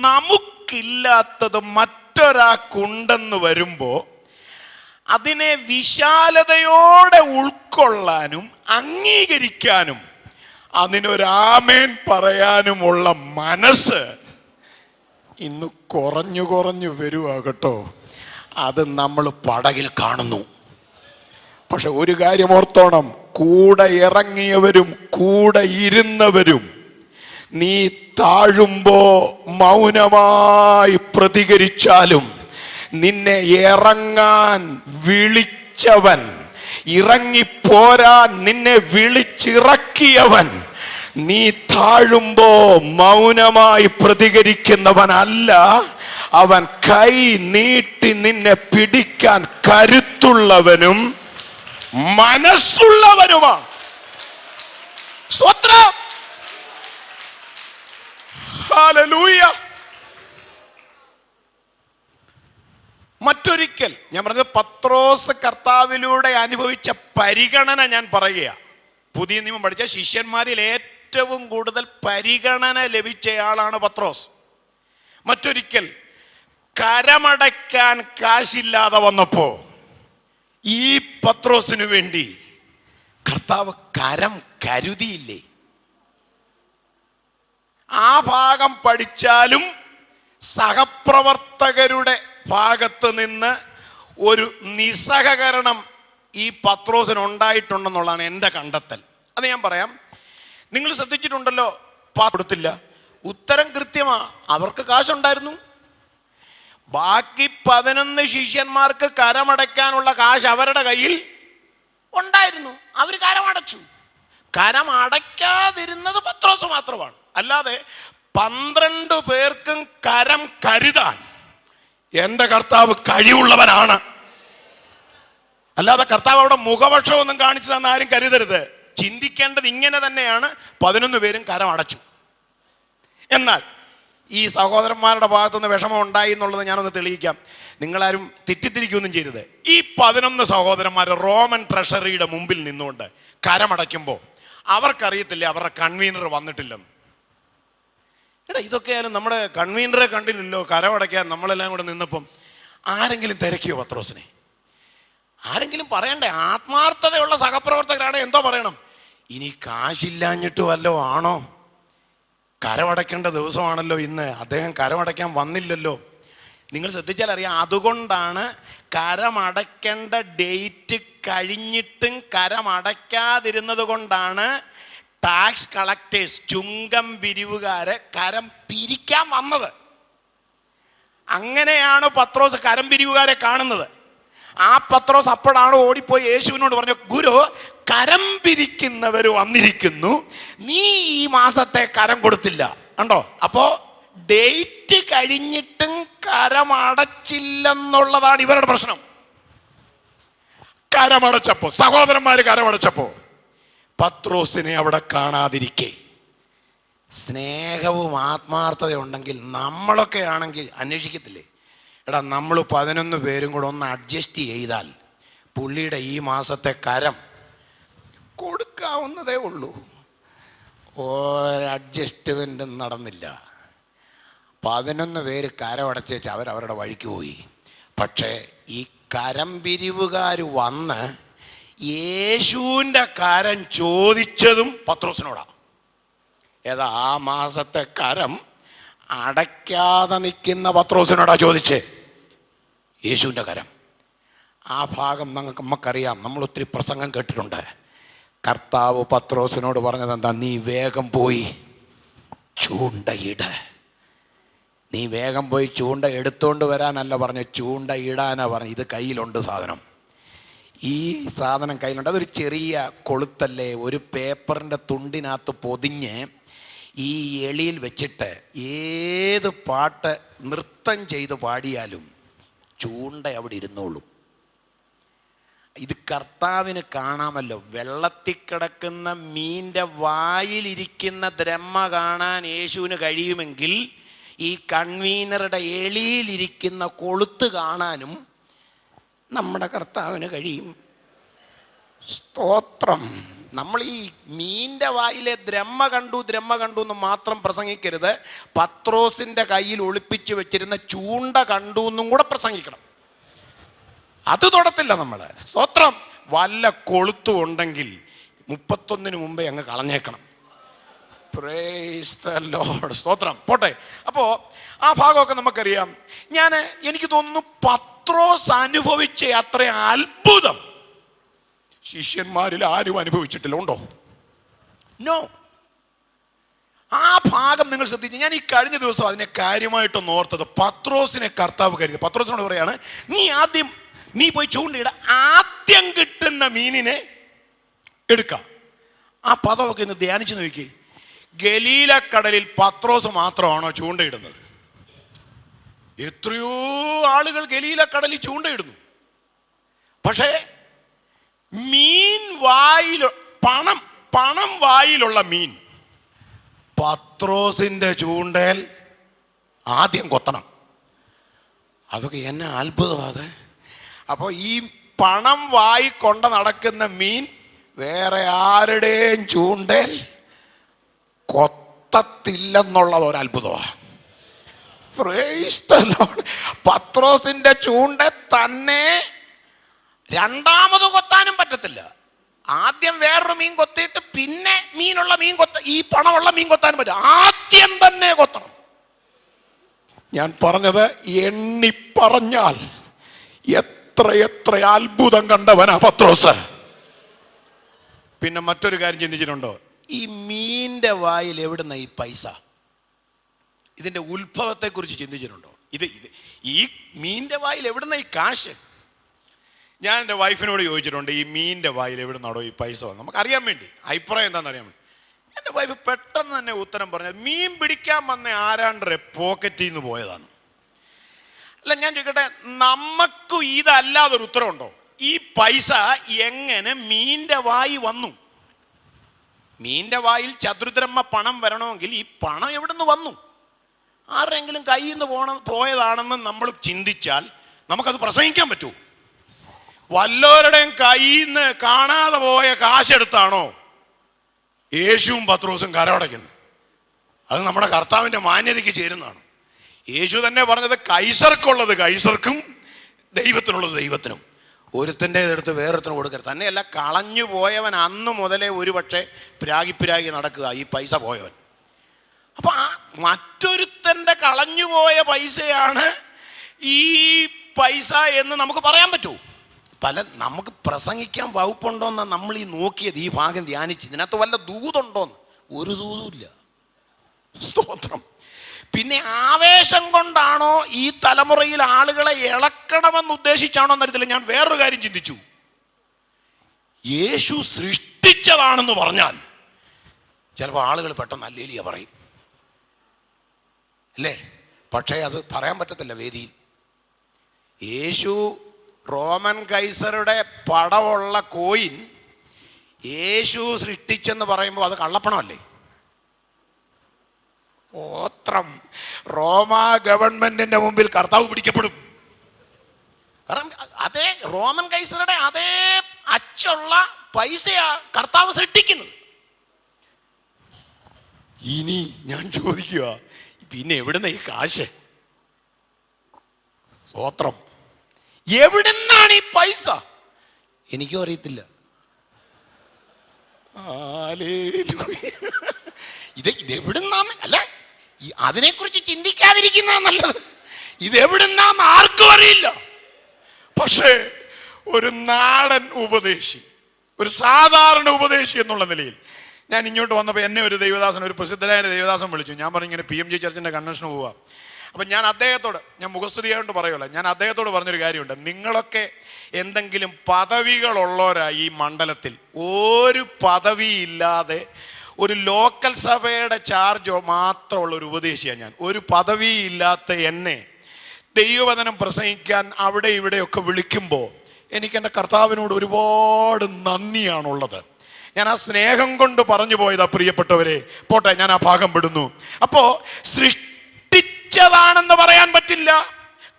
നമുക്കില്ലാത്തത് മറ്റൊരാൾക്കുണ്ടെന്ന് വരുമ്പോൾ അതിനെ വിശാലതയോടെ ഉൾക്കൊള്ളാനും അംഗീകരിക്കാനും അതിനൊരാമേൻ പറയാനുമുള്ള മനസ്സ് ഇന്ന് കുറഞ്ഞു കുറഞ്ഞു വരുവാ കേട്ടോ. അത് നമ്മൾ പടകിൽ കാണുന്നു. പക്ഷെ ഒരു കാര്യം ഓർത്തോണം, കൂടെ ഇറങ്ങിയവരും കൂടെ ഇരുന്നവരും നീ താഴുമ്പോ മൗനമായി പ്രതികരിച്ചാലും നിന്നെ ഇറങ്ങാൻ വിളിച്ചവൻ, ഇറങ്ങിപ്പോരാൻ നിന്നെ വിളിച്ചിറക്കിയവൻ, നീ താഴുമ്പോ മൗനമായി പ്രതികരിക്കുന്നവനല്ല. അവൻ കൈ നീട്ടി നിന്നെ പിടിക്കാൻ കരുത്തുള്ളവനും മനസ്സുള്ളവനുമാണ്. സ്തോത്രം, ഹല്ലേലൂയ. മറ്റൊരിക്കൽ ഞാൻ പറഞ്ഞത് പത്രോസ് കർത്താവിലൂടെ അനുഭവിച്ച പരിഗണന ഞാൻ പറയുകയാണ്. പുതിയ നിയമം പഠിച്ച ശിഷ്യന്മാരിൽ ഏറ്റവും കൂടുതൽ പരിഗണന ലഭിച്ചയാളാണ് പത്രോസ്. മറ്റൊരിക്കൽ കരമടയ്ക്കാൻ കാശില്ലാതെ വന്നപ്പോ ഈ പത്രോസിനു വേണ്ടി കർത്താവ് കരം കരുതിയില്ലേ? ആ ഭാഗം പഠിച്ചാലും സഹപ്രവർത്തകരുടെ ഭാഗത്ത് നിന്ന് ഒരു നിസ്സഹകരണം ഈ പത്രോസിന് ഉണ്ടായിട്ടുണ്ടെന്നുള്ളതാണ് എൻ്റെ കണ്ടെത്തൽ. അത് ഞാൻ പറയാം. നിങ്ങൾ ശ്രദ്ധിച്ചിട്ടുണ്ടല്ലോ, കൊടുത്തില്ല. ഉത്തരം കൃത്യമാ, അവർക്ക് കാശുണ്ടായിരുന്നു. ബാക്കി 11 ശിഷ്യന്മാർക്ക് കരമടയ്ക്കാനുള്ള കാശ് അവരുടെ കയ്യിൽ ഉണ്ടായിരുന്നു. അവർ കരമടച്ചു. കരമടയ്ക്കാതിരുന്നത് പത്രോസ് മാത്രമാണ്. അല്ലാതെ 12 പേർക്കും കരം കരുതാൻ എൻ്റെ കർത്താവ് കഴിവുള്ളവനാണ്. അല്ലാതെ കർത്താവ് അവിടെ മുഖപക്ഷമൊന്നും കാണിച്ചു തന്ന ആരും കരുതരുത്. ചിന്തിക്കേണ്ടത് ഇങ്ങനെ തന്നെയാണ്. 11 പേരും കരം അടച്ചു. എന്നാൽ ഈ സഹോദരന്മാരുടെ ഭാഗത്തുനിന്ന് വിഷമം ഉണ്ടായി എന്നുള്ളത് ഞാനൊന്ന് തെളിയിക്കാം. നിങ്ങളാരും തെറ്റിദ്ധരിക്കുകയൊന്നും ചെയ്യരുത്. ഈ 11 സഹോദരന്മാർ റോമൻ ട്രഷറിയുടെ മുമ്പിൽ നിന്നുകൊണ്ട് കരമടയ്ക്കുമ്പോൾ അവർക്കറിയത്തില്ല അവരുടെ കൺവീനർ വന്നിട്ടില്ലെന്ന്. എടാ, ഇതൊക്കെയായാലും നമ്മുടെ കൺവീനറെ കണ്ടില്ലല്ലോ കരമടയ്ക്കാൻ നമ്മളെല്ലാം കൂടെ നിന്നപ്പം. ആരെങ്കിലും തിരക്കിയോ പത്രോസിനെ? ആരെങ്കിലും പറയണ്ടേ? ആത്മാർത്ഥതയുള്ള സഹപ്രവർത്തകരാണ് എന്തോ പറയണം. ഇനി കാശില്ലാഞ്ഞിട്ട് വല്ലോ ആണോ? കരമടയ്ക്കേണ്ട ദിവസമാണല്ലോ ഇന്ന്, അദ്ദേഹം കരമടയ്ക്കാൻ വന്നില്ലല്ലോ. നിങ്ങൾ ശ്രദ്ധിച്ചാൽ അറിയാം. അതുകൊണ്ടാണ് കരമടയ്ക്കേണ്ട ഡേറ്റ് കഴിഞ്ഞിട്ടും കരമടയ്ക്കാതിരുന്നത് കൊണ്ടാണ് ടാക്സ് കളക്ടേഴ്സ്, ചുങ്കം പിരിവുകാര് കരം പിരിക്കാൻ വന്നത്. അങ്ങനെയാണ് പത്രോസ് കരം പിരിവുകാരെ കാണുന്നത്. ആ പത്രോസ് അപ്പോഴാണ് ഓടിപ്പോയി യേശുവിനോട് പറഞ്ഞു, ഗുരു, കരം പിരിക്കുന്നവർ വന്നിരിക്കുന്നു, നീ ഈ മാസത്തെ കരം കൊടുത്തില്ല. കണ്ടോ? അപ്പോ ഡേറ്റ് കഴിഞ്ഞിട്ടും കരമടച്ചില്ലെന്നുള്ളതാണ് ഇവരുടെ പ്രശ്നം. കരമടച്ചപ്പോ, സഹോദരന്മാര് കരമടച്ചപ്പോ പത്രോസിനെ അവിടെ കാണാതിരിക്കെ, സ്നേഹവും ആത്മാർത്ഥതയും ഉണ്ടെങ്കിൽ നമ്മളൊക്കെ ആണെങ്കിൽ അന്വേഷിക്കത്തില്ലേ? എടാ, നമ്മൾ 11 പേരും കൂടെ ഒന്ന് അഡ്ജസ്റ്റ് ചെയ്താൽ പുള്ളിയുടെ ഈ മാസത്തെ കരം കൊടുക്കാവുന്നതേ ഉള്ളൂ. ഒരഡ്ജസ്റ്റ്മെൻറ്റും നടന്നില്ല. 11 പേര് കരമടച്ചേച്ച് അവരവരുടെ വഴിക്ക് പോയി. പക്ഷേ ഈ കരം പിരിവുകാർ വന്ന് യേശുവിൻ്റെ കരം ചോദിച്ചതും പത്രോസിനോടാണ്. ഏതാ? ആ മാസത്തെ കരം അടയ്ക്കാതെ നിൽക്കുന്ന പത്രോസിനോടാ ചോദിച്ചേ, യേശുവിൻ്റെ കരം. ആ ഭാഗം നമുക്കറിയാം, നമ്മൾ ഒത്തിരി പ്രസംഗം കേട്ടിട്ടുണ്ട്. കർത്താവ് പത്രോസിനോട് പറഞ്ഞത് എന്താ? നീ വേഗം പോയി ചൂണ്ടയിട്. നീ വേഗം പോയി ചൂണ്ട എടുത്തോണ്ട് വരാനല്ല പറഞ്ഞു, ചൂണ്ട ഇടാനാ പറഞ്ഞു. ഇത് കയ്യിലുണ്ട് സാധനം. ഈ സാധനം കയ്യിലുണ്ട്. അതൊരു ചെറിയ കൊളുത്തല്ലേ, ഒരു പേപ്പറിൻ്റെ തുണ്ടിനകത്ത് പൊതിഞ്ഞ് ഈ എളിയിൽ വെച്ചിട്ട് ഏത് പാട്ട് നൃത്തം ചെയ്ത് പാടിയാലും ചൂണ്ട അവിടെ ഇരുന്നോളും. ഇത് കർത്താവിന് കാണാമല്ലോ. വെള്ളത്തിൽ കിടക്കുന്ന മീൻ്റെ വായിലിരിക്കുന്ന ദ്രഹ്മ കാണാൻ യേശുവിന് കഴിയുമെങ്കിൽ ഈ കൺവീനറുടെ എളിയിലിരിക്കുന്ന കൊളുത്ത് കാണാനും നമ്മുടെ കർത്താവിന് കഴിയും. സ്തോത്രം. നമ്മൾ ഈ മീൻ്റെ വായിലെ ദ്രഹ്മ കണ്ടു എന്ന് മാത്രം പ്രസംഗിക്കരുത്. പത്രോസിൻ്റെ കയ്യിൽ ഒളിപ്പിച്ച് വെച്ചിരുന്ന ചൂണ്ട കണ്ടു എന്നും കൂടെ പ്രസംഗിക്കണം. അത് തൊടത്തില്ല നമ്മൾ. സ്തോത്രം. വല്ല കൊളുത്തും ഉണ്ടെങ്കിൽ 31 മുമ്പേ അങ്ങ് കളഞ്ഞേക്കണം. Price the Lord. സ്തോത്രം. പോട്ടെ. അപ്പോൾ ആ ഭാഗമൊക്കെ നമുക്കറിയാം. എനിക്ക് തോന്നുന്നു പത്രോസ് അനുഭവിച്ച അത്ര അത്ഭുതം ശിഷ്യന്മാരിൽ ആരും അനുഭവിച്ചിട്ടില്ല. ഉണ്ടോ? നോ. ആ ഭാഗം നിങ്ങൾ ശ്രദ്ധിച്ചു. ഞാൻ ഈ കഴിഞ്ഞ ദിവസം അതിനെ കാര്യമായിട്ടൊന്ന് ഓർത്തത്. പത്രോസിനെ കർത്താവ് കരുതി. പത്രോസിനോട് പറയാണ്, നീ പോയി ചൂണ്ടയിട, ആദ്യം കിട്ടുന്ന മീനിനെ എടുക്കാം. ആ പദമൊക്കെ ഒന്ന് ധ്യാനിച്ചു നോക്കി. ഗലീലക്കടലിൽ പത്രോസ് മാത്രമാണോ ചൂണ്ടയിടുന്നത്? എത്രയോ ആളുകൾ ഗലീലക്കടലിൽ ചൂണ്ടയിടുന്നു. പക്ഷേ മീൻ പണം വായിലുള്ള മീൻ പത്രോസിന്റെ ചൂണ്ടയിൽ ആദ്യം കൊത്തണം. അതൊക്കെ എന്നെ അത്ഭുതമാണ്. അപ്പോൾ ഈ പണം വായി കൊണ്ട് നടക്കുന്ന മീൻ വേറെ ആരുടെയും ചൂണ്ടയിൽ കൊത്തത്തില്ലെന്നുള്ളത് ഒരു അത്ഭുതമാണ്. Price the Lord. പത്രോസിന്റെ ചൂണ്ട തന്നെ രണ്ടാമത് കൊത്താനും പറ്റത്തില്ല. ആദ്യം വേറൊരു മീൻ കൊത്തിയിട്ട് പിന്നെ ഈ പണമുള്ള മീൻ കൊത്താനും പറ്റും. ആദ്യം തന്നെ കൊത്തണം. ഞാൻ പറഞ്ഞത് എണ്ണി പറഞ്ഞാൽ എത്ര അത്ഭുതം കണ്ടവനാ പത്രോസ്. പിന്നെ മറ്റൊരു കാര്യം ചിന്തിച്ചിട്ടുണ്ടോ? ഈ മീൻ്റെ വായിൽ എവിടുന്ന ഈ പൈസ? ഇതിന്റെ ഉത്ഭവത്തെക്കുറിച്ച് ചിന്തിച്ചിട്ടുണ്ടോ? ഈ മീൻ്റെ വായിൽ എവിടുന്ന ഈ കാശ്? ഞാൻ എൻ്റെ വൈഫിനോട് ചോദിച്ചിട്ടുണ്ട്, ഈ മീൻ്റെ വായിൽ എവിടുന്നാടോ ഈ പൈസ വന്നത്? നമുക്കറിയാൻ വേണ്ടി, അഭിപ്രായം എന്താണെന്ന് അറിയാൻ വേണ്ടി. എൻ്റെ വൈഫ് പെട്ടെന്ന് തന്നെ ഉത്തരം പറഞ്ഞത്, മീൻ പിടിക്കാൻ വന്ന ആരാണ്ടരെ പോക്കറ്റിൽ നിന്ന് പോയതാണ്. അല്ല, ഞാൻ ചോദിക്കട്ടെ, നമുക്കും ഇതല്ലാതൊരു ഉത്തരവുണ്ടോ? ഈ പൈസ എങ്ങനെ മീൻ്റെ വായി വന്നു? മീൻ്റെ വായിൽ ചതുർദ്രഹ്മ പണം വരണമെങ്കിൽ ഈ പണം എവിടുന്ന് വന്നു? ആരെങ്കിലും കയ്യിൽ നിന്ന് പോയതാണെന്ന് നമ്മൾ ചിന്തിച്ചാൽ നമുക്കത് പ്രസംഗിക്കാൻ പറ്റുമോ? വല്ലവരുടെയും കയ്യിൽ നിന്ന് കാണാതെ പോയ കാശെടുത്താണോ യേശുവും പത്രോസും കരമടയ്ക്കുന്നത്? അത് നമ്മുടെ കർത്താവിൻ്റെ മാന്യതയ്ക്ക് ചേരുന്നതാണ്. യേശു തന്നെ പറഞ്ഞത്, കൈസർക്കുള്ളത് കൈസർക്കും ദൈവത്തിനുള്ളത് ദൈവത്തിനും. ഒരുത്തൻ്റെ എടുത്ത് വേറൊരുത്തനും കൊടുക്കരുത്. തന്നെയല്ല, കളഞ്ഞു പോയവൻ അന്ന് മുതലേ ഒരു പക്ഷേ പിരാഗി നടക്കുക ഈ പൈസ പോയവൻ. അപ്പം ആ മറ്റൊരുത്തൻ്റെ കളഞ്ഞുപോയ പൈസയാണ് ഈ പൈസ എന്ന് നമുക്ക് പറയാൻ പറ്റുമോ? നമുക്ക് പ്രസംഗിക്കാൻ വകുപ്പുണ്ടോയെന്നാണ് നമ്മൾ ഈ നോക്കിയത്, ഈ ഭാഗം ധ്യാനിച്ച്. ഇതിനകത്ത് വല്ല ദൂതുണ്ടോന്ന്? ഒരു ദൂതുമില്ല. സ്തോത്രം. പിന്നെ ആവേശം കൊണ്ടാണോ ഈ തലമുറയിൽ ആളുകളെ ഇളക്കണമെന്ന് ഉദ്ദേശിച്ചാണോ എന്നറിയത്തില്ല. ഞാൻ വേറൊരു കാര്യം ചിന്തിച്ചു. യേശു സൃഷ്ടിച്ചതാണെന്ന് പറഞ്ഞാൽ ചിലപ്പോൾ ആളുകൾ പെട്ടെന്ന് അല്ലേലിയ പറയും, അല്ലേ? പക്ഷേ അത് പറയാൻ പറ്റത്തില്ല വേദിയിൽ. യേശു റോമൻ കൈസറുടെ പടമുള്ള കോയിൻ യേശു സൃഷ്ടിച്ചെന്ന് പറയുമ്പോൾ അത് കള്ളപ്പണമല്ലേ? ഓത്രം. റോമാ ഗവൺമെന്റിന്റെ മുമ്പിൽ കർത്താവ് പിടിക്കപ്പെടും. കാരണം അതേ റോമൻ കൈസറുടെ അതേ അച്ചുള്ള പൈസയാ കർത്താവ് സൃഷ്ടിക്കുന്നത്. ഇനി ഞാൻ ചോദിക്കുക, പിന്നെ എവിടുന്ന ഈ കാശ്? സ്തോത്രം. എവിടുന്നാണ് ഈ പൈസ? എനിക്കും അറിയത്തില്ല. ഇതെവിടുന്നാന്ന് അല്ല, അതിനെക്കുറിച്ച് ചിന്തിക്കാതിരിക്കുന്ന നല്ലത്. ഇതെവിടുന്നാന്ന് ആർക്കും അറിയില്ല. പക്ഷേ ഒരു നാടൻ ഉപദേശി, ഒരു സാധാരണ ഉപദേശി എന്നുള്ള നിലയിൽ ഞാൻ ഇങ്ങോട്ട് വന്നപ്പോൾ എന്നെ ഒരു ദൈവദാസൻ, ഒരു പ്രസിദ്ധനായ ദൈവദാസൻ വിളിച്ചു. ഞാൻ പറഞ്ഞു, ഇങ്ങനെ PMG ചർച്ചിൻ്റെ കൺവെൻഷന് പോവാം. അപ്പം ഞാൻ അദ്ദേഹത്തോട്, ഞാൻ മുഖസ്തുതിയായിട്ട് പറയുമല്ലോ, ഞാൻ അദ്ദേഹത്തോട് പറഞ്ഞൊരു കാര്യമുണ്ട്. നിങ്ങളൊക്കെ എന്തെങ്കിലും പദവികളുള്ളവരായി ഈ മണ്ഡലത്തിൽ, ഒരു പദവിയില്ലാതെ ഒരു ലോക്കൽ സഭയുടെ ചാർജോ മാത്രമുള്ള ഒരു ഉപദേശിയാണ് ഞാൻ. ഒരു പദവിയില്ലാത്ത എന്നെ ദൈവവചനം പ്രസംഗിക്കാൻ അവിടെ ഇവിടെയൊക്കെ വിളിക്കുമ്പോൾ എനിക്ക് എൻ്റെ കർത്താവിനോട് ഒരുപാട് നന്ദിയാണുള്ളത്. ഞാൻ ആ സ്നേഹം കൊണ്ട് പറഞ്ഞു പോയതാ പ്രിയപ്പെട്ടവരെ. പോട്ടെ, ഞാൻ ആ ഭാഗം വിടുന്നു. അപ്പോ സൃഷ്ടിച്ചതാണെന്ന് പറയാൻ പറ്റില്ല,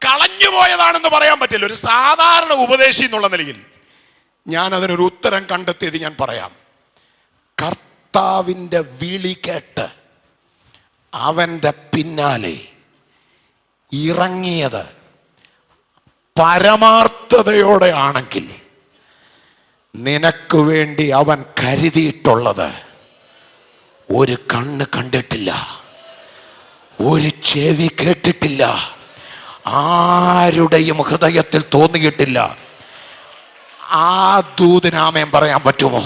കളഞ്ഞു പോയതാണെന്ന് പറയാൻ പറ്റില്ല. ഒരു സാധാരണ ഉപദേശി എന്നുള്ള നിലയിൽ ഞാൻ അതിനൊരു ഉത്തരം കണ്ടെത്തിയത് ഞാൻ പറയാം. കർത്താവിൻ്റെ വിളി കേട്ട് അവൻ്റെ പിന്നാലെ ഇറങ്ങിയത് പരമാർത്ഥതയോടെ ആണെങ്കിൽ നിനക്ക് വേണ്ടി അവൻ കരുതിയിട്ടുള്ളത് ഒരു കണ്ണ് കണ്ടിട്ടില്ല, ഒരു ചെവി കേട്ടിട്ടില്ല, ആരുടെയും ഹൃദയത്തിൽ തോന്നിയിട്ടില്ല. ആ ദൂതനാമേൻ പറയാൻ പറ്റുമോ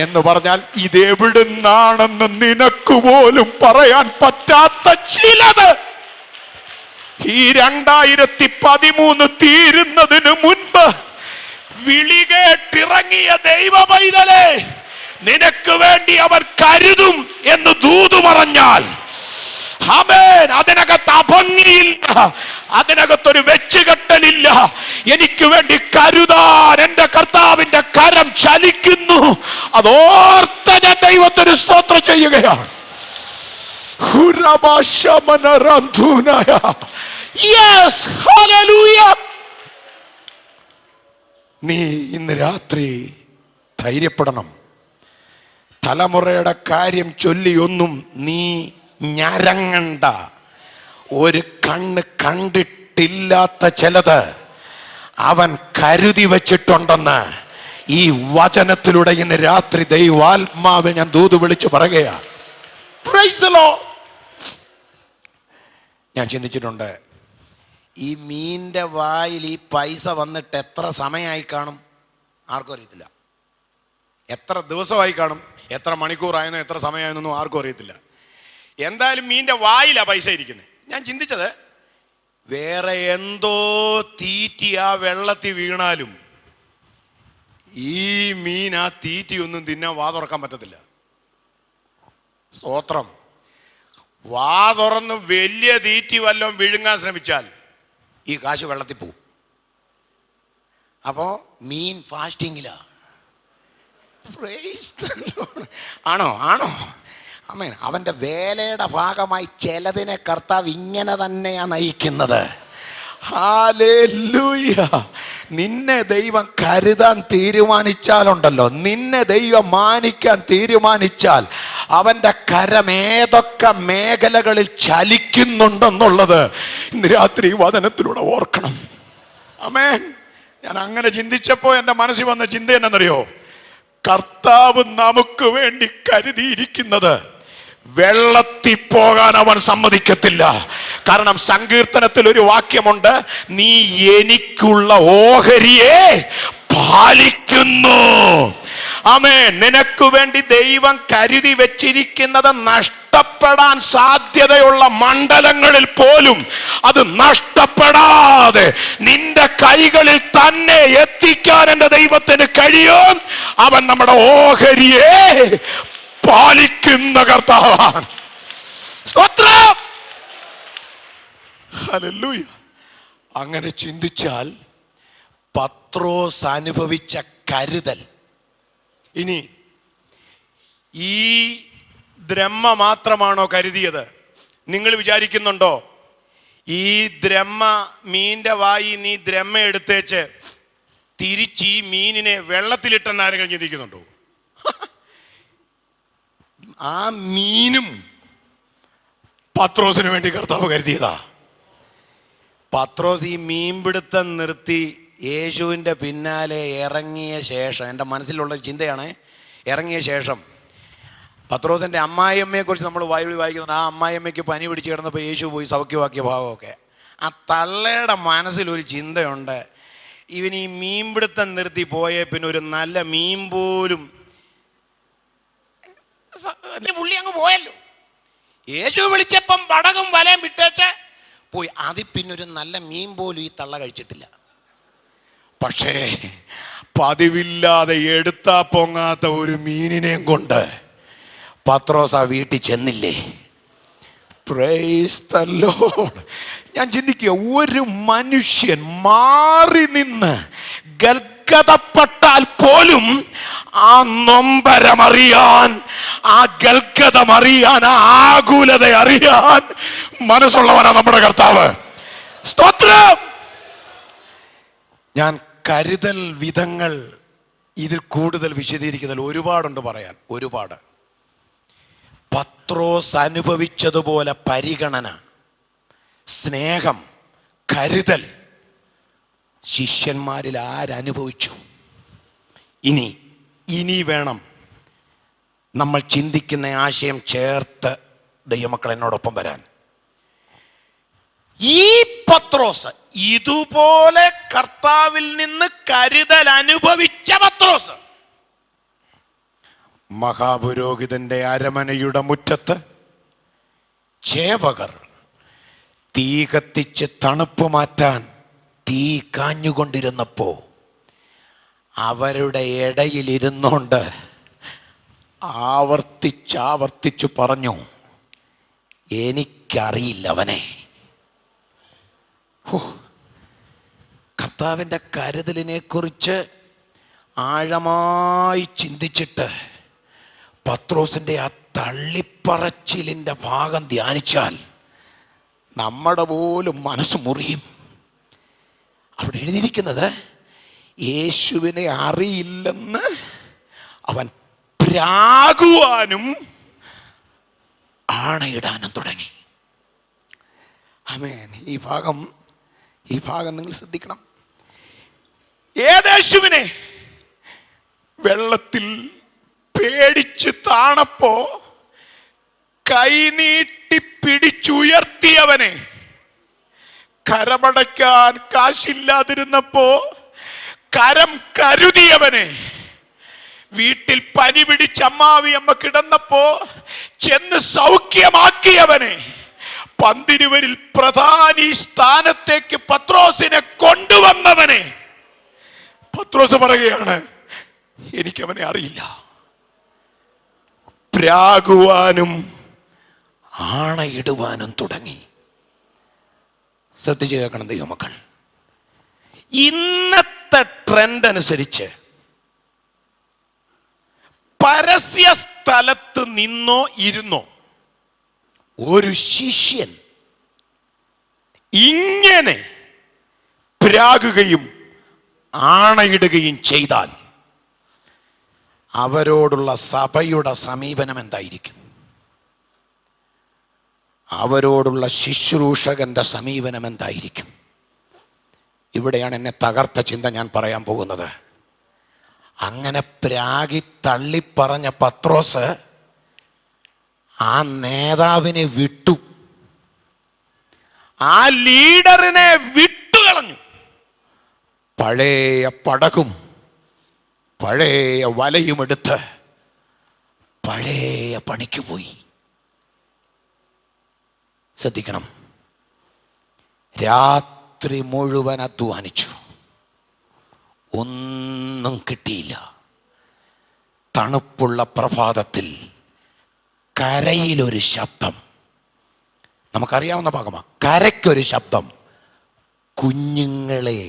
എന്ന് പറഞ്ഞാൽ ഇതെവിടുന്നാണെന്ന് നിനക്ക് പോലും പറയാൻ പറ്റാത്ത ചിലത് ഈ 2013 തീരുന്നതിന് മുൻപ് വിളി കേട്ടിറങ്ങിയ ദൈവ പൈതലേ, നിനക്ക് വേണ്ടി അവർ കരുതും എന്ന് ദൂത് പറഞ്ഞാൽ ആമേൻ. അതിനകത്ത് അഭംഗിയില്ല, അതിനകത്തൊരു വെച്ചുകെട്ടലില്ല. എനിക്ക് വേണ്ടി കരുതാൻ എൻ്റെ കർത്താവിൻ്റെ കരം ചലിക്കുന്നു. അതോർത്ത് ഞാൻ ദൈവത്തിന് സ്തോത്രം ചെയ്യുകയാണ്. Yes, hallelujah. നീ ഇന്ന് രാത്രി ധൈര്യപ്പെടണം. തലമുറയുടെ കാര്യം ചൊല്ലിയൊന്നും നീ ഞരങ്ങണ്ട. ഒരു കണ്ണ് കണ്ടിട്ടില്ലാത്ത ചിലത് അവൻ കരുതി വച്ചിട്ടുണ്ടെന്ന് ഈ വചനത്തിലൂടെ ഇന്ന് രാത്രി ദൈവാത്മാവിൽ ഞാൻ ദൂത് വിളിച്ചു പറയുകയാ. Praise the Lord. ഞാൻ ചിന്തിച്ചിട്ടുണ്ട്, ഈ മീൻ്റെ വായിൽ ഈ പൈസ വന്നിട്ട് എത്ര സമയമായി കാണും? ആർക്കും അറിയത്തില്ല. എത്ര ദിവസമായി കാണും, എത്ര മണിക്കൂറായെന്നോ എത്ര സമയമായെന്നൊന്നും ആർക്കും അറിയത്തില്ല. എന്തായാലും മീൻ്റെ വായിലാ പൈസ ഇരിക്കുന്നത്. ഞാൻ ചിന്തിച്ചത്, വേറെ എന്തോ തീറ്റി ആ വെള്ളത്തിൽ വീണാലും ഈ മീൻ ആ തീറ്റിയൊന്നും തിന്നാൻ വാ തുറക്കാൻ പറ്റത്തില്ല. സ്തോത്രം. വാ തുറന്ന് വലിയ തീറ്റി വല്ലതും വിഴുങ്ങാൻ ശ്രമിച്ചാൽ ഈ കാശ് വെള്ളത്തിൽ പോവും. അപ്പോൾ മീൻ ഫാസ്റ്റിങ്ങിലാ. ആണോ? ആമേൻ. അവൻ്റെ വേലയുടെ ഭാഗമായി ചിലതിനെ കർത്താവ് ഇങ്ങനെ തന്നെയാണ് നയിക്കുന്നത്. ഹല്ലേലൂയ. നിന്നെ ദൈവം കരുതാൻ തീരുമാനിച്ചാലുണ്ടല്ലോ, നിന്നെ ദൈവം മാനിക്കാൻ തീരുമാനിച്ചാൽ അവൻ്റെ കരം ഏതൊക്കെ മേഖലകളിൽ ചലിക്കുന്നുണ്ടെന്നുള്ളത് ഇന്ന് രാത്രി വചനത്തിലൂടെ ഓർക്കണം. ആമേൻ. ഞാൻ അങ്ങനെ ചിന്തിച്ചപ്പോൾ എൻ്റെ മനസ്സിൽ വന്ന ചിന്ത എന്നറിയോ? കർത്താവ് നമുക്ക് വേണ്ടി കരുതിയിരിക്കുന്നത് വെള്ളത്തിൽ പോകാൻ അവൻ സമ്മതിക്കത്തില്ല. കാരണം സങ്കീർത്തനത്തിൽ ഒരു വാക്യമുണ്ട്, നീ എനിക്കുള്ള ഓഹരിയെ പാലിക്കുന്നു. ആമേൻ. നിനക്ക് വേണ്ടി ദൈവം കരുതി വെച്ചിരിക്കുന്നത് നഷ്ടപ്പെടാൻ സാധ്യതയുള്ള മണ്ഡലങ്ങളിൽ പോലും അത് നഷ്ടപ്പെടാതെ നിന്റെ കൈകളിൽ തന്നെ എത്തിക്കാൻ എൻ്റെ ദൈവത്തിന് കഴിയും. അവൻ നമ്മുടെ ഓഹരിയെ പാലിക്കുന്ന കർത്താവാണ്. സ്തോത്രം. ഹല്ലേലൂയ. അങ്ങനെ ചിന്തിച്ചാൽ പത്രോസ് അനുഭവിച്ച കരുതൽ, ഇനി ഈ ദ്രഹ്മ മാത്രമാണോ കരുതിയത്? നിങ്ങൾ വിചാരിക്കുന്നുണ്ടോ ഈ ദ്രഹ്മ മീൻ്റെ വായി നീ ദ്രഹ്മ എടുത്തേച്ച് തിരിച്ച് ഈ മീനിനെ വെള്ളത്തിലിട്ടെന്ന് ആരെങ്കിലും ചിന്തിക്കുന്നുണ്ടോ? ആ മീനും പത്രോസിന് വേണ്ടി കർത്താവ് കരുതിയതാ. പത്രോസ് ഈ മീൻപിടുത്തം നിർത്തി യേശുവിൻ്റെ പിന്നാലെ ഇറങ്ങിയ ശേഷം, എൻ്റെ മനസ്സിലുള്ള ചിന്തയാണ്, ഇറങ്ങിയ ശേഷം പത്രോസിൻ്റെ അമ്മായിയമ്മയെക്കുറിച്ച് നമ്മൾ ബൈബിളിൽ വായിക്കുന്നുണ്ട്. ആ അമ്മായിയമ്മയ്ക്ക് പനി പിടിച്ച് കിടന്നപ്പോൾ യേശു പോയി സൗഖ്യമാക്കിയ ഭാഗമൊക്കെ. ആ തള്ളയുടെ മനസ്സിലൊരു ചിന്തയുണ്ട്, ഇവൻ ഈ മീൻപിടുത്തം നിർത്തി പോയേ പിന്നെ ഒരു നല്ല മീൻ പോലും പുള്ളി അങ്ങ് പോയല്ലോ. യേശു വിളിച്ചപ്പം പടകും വലയും വിട്ടേച്ച് പോയി. അതിൽ പിന്നൊരു നല്ല മീൻ പോലും ഈ തള്ള കഴിച്ചിട്ടില്ല. പക്ഷേ പതിവില്ലാതെ എടുത്താ പൊങ്ങാത്ത ഒരു മീനിനെയും കൊണ്ട് പത്രോസ് ആ വീട്ടിൽ ചെന്നില്ലേ? Price the lord. ഞാൻ ചിന്തിക്കുക, ഒരു മനുഷ്യൻ മാറി നിന്ന് ഗൽഗതപ്പെട്ടാൽ പോലും ആ നൊമ്പരമറിയാൻ, ആ ഗൽഗതമറിയാൻ, ആ ആകുലത അറിയാൻ മനസ്സുള്ളവനാണ് നമ്മുടെ കർത്താവ്. സ്തോത്രം. ഞാൻ കരുതൽ വിധങ്ങൾ ഇതിൽ കൂടുതൽ വിശദീകരിക്കുന്നതിൽ ഒരുപാടുണ്ട് പറയാൻ, ഒരുപാട്. പത്രോസ് അനുഭവിച്ചതുപോലെ പരിഗണന, സ്നേഹം, കരുതൽ ശിഷ്യന്മാരിൽ ആരനുഭവിച്ചു? ഇനി വേണം നമ്മൾ ചിന്തിക്കുന്ന ആശയം ചേർത്ത് ദൈവമക്കൾ എന്നോടൊപ്പം വരാൻ. ഈ പത്രോസ് ഇതുപോലെ കർത്താവിൽ നിന്ന് കരുതൽ അനുഭവിച്ച പത്രോസ് മഹാപുരോഹിതന്റെ അരമനയുടെ മുറ്റത്ത് ചേവകർ തീ കത്തിച്ച് തണുപ്പ് മാറ്റാൻ തീ കാഞ്ഞുകൊണ്ടിരുന്നപ്പോ അവരുടെ ഇടയിലിരുന്നുകൊണ്ട് ആവർത്തിച്ചാവർത്തിച്ചു പറഞ്ഞു, എനിക്കറിയില്ല അവനെ. കർത്താവിൻ്റെ കരുതലിനെ കുറിച്ച് ആഴമായി ചിന്തിച്ചിട്ട് പത്രോസിൻ്റെ ആ തള്ളിപ്പറച്ചിലിൻ്റെ ഭാഗം ധ്യാനിച്ചാൽ നമ്മുടെ പോലും മനസ്സ് മുറിയും. അവിടെ എഴുതിയിരിക്കുന്നത് യേശുവിനെ അറിയില്ലെന്ന് അവൻ പ്രാകുവാനും ആണയിടാനും തുടങ്ങി. ആമേൻ. ഈ ഭാഗം നിങ്ങൾ ശ്രദ്ധിക്കണം. യേശുവിനെ വെള്ളത്തിൽ പേടിച്ച് താണപ്പോ കൈനീട്ടി പിടിച്ചുയർത്തിയവനെ, കരമടയ്ക്കാൻ കാശില്ലാതിരുന്നപ്പോ കരം കരുതിയവനെ, വീട്ടിൽ പനി പിടിച്ച് അമ്മാവിയമ്മ കിടന്നപ്പോ ചെന്ന് സൗഖ്യമാക്കിയവനെ, പന്തിരുവരിൽ പ്രധാനി സ്ഥാനത്തേക്ക് പത്രോസിനെ കൊണ്ടുവന്നവനെ, പത്രോസ് പറയുകയാണ്, എനിക്കവനെ അറിയില്ല. പ്രാകുവാനും ആണയിടുവാനും തുടങ്ങി. ശ്രദ്ധിച്ചു കേൾക്കണം ദൈവമക്കൾ. ഇന്നത്തെ ട്രെൻഡ് അനുസരിച്ച് പരസ്യ സ്ഥലത്ത് നിന്നോ ഇരുന്നോ ഒരു ശിഷ്യൻ ഇങ്ങനെ പ്രാകുകയും ആണയിടുകയും ചെയ്താൽ അവരോടുള്ള സഭയുടെ സമീപനം എന്തായിരിക്കും? അവരോടുള്ള ശുശ്രൂഷകന്റെ സമീപനം എന്തായിരിക്കും? ഇവിടെയാണ് എന്നെ തകർത്ത ചിന്ത ഞാൻ പറയാൻ പോകുന്നത്. അങ്ങനെ പ്രാഗി തള്ളിപ്പറഞ്ഞ പത്രോസ് ആ നേതാവിനെ വിട്ടു, ആ ലീഡറിനെ വിട്ടുകളഞ്ഞു. പഴയ പടകും പഴയ വലയുമെടുത്ത് പഴയ പണിക്ക് പോയി. ശ്രദ്ധിക്കണം. രാത്രി മുഴുവൻ അധ്വാനിച്ചു, ഒന്നും കിട്ടിയില്ല. തണുപ്പുള്ള പ്രഭാതത്തിൽ കരയിലൊരു ശബ്ദം, നമുക്കറിയാവുന്ന ഭാഗമാണ്. കരയ്ക്കൊരു ശബ്ദം, കുഞ്ഞുങ്ങളെ,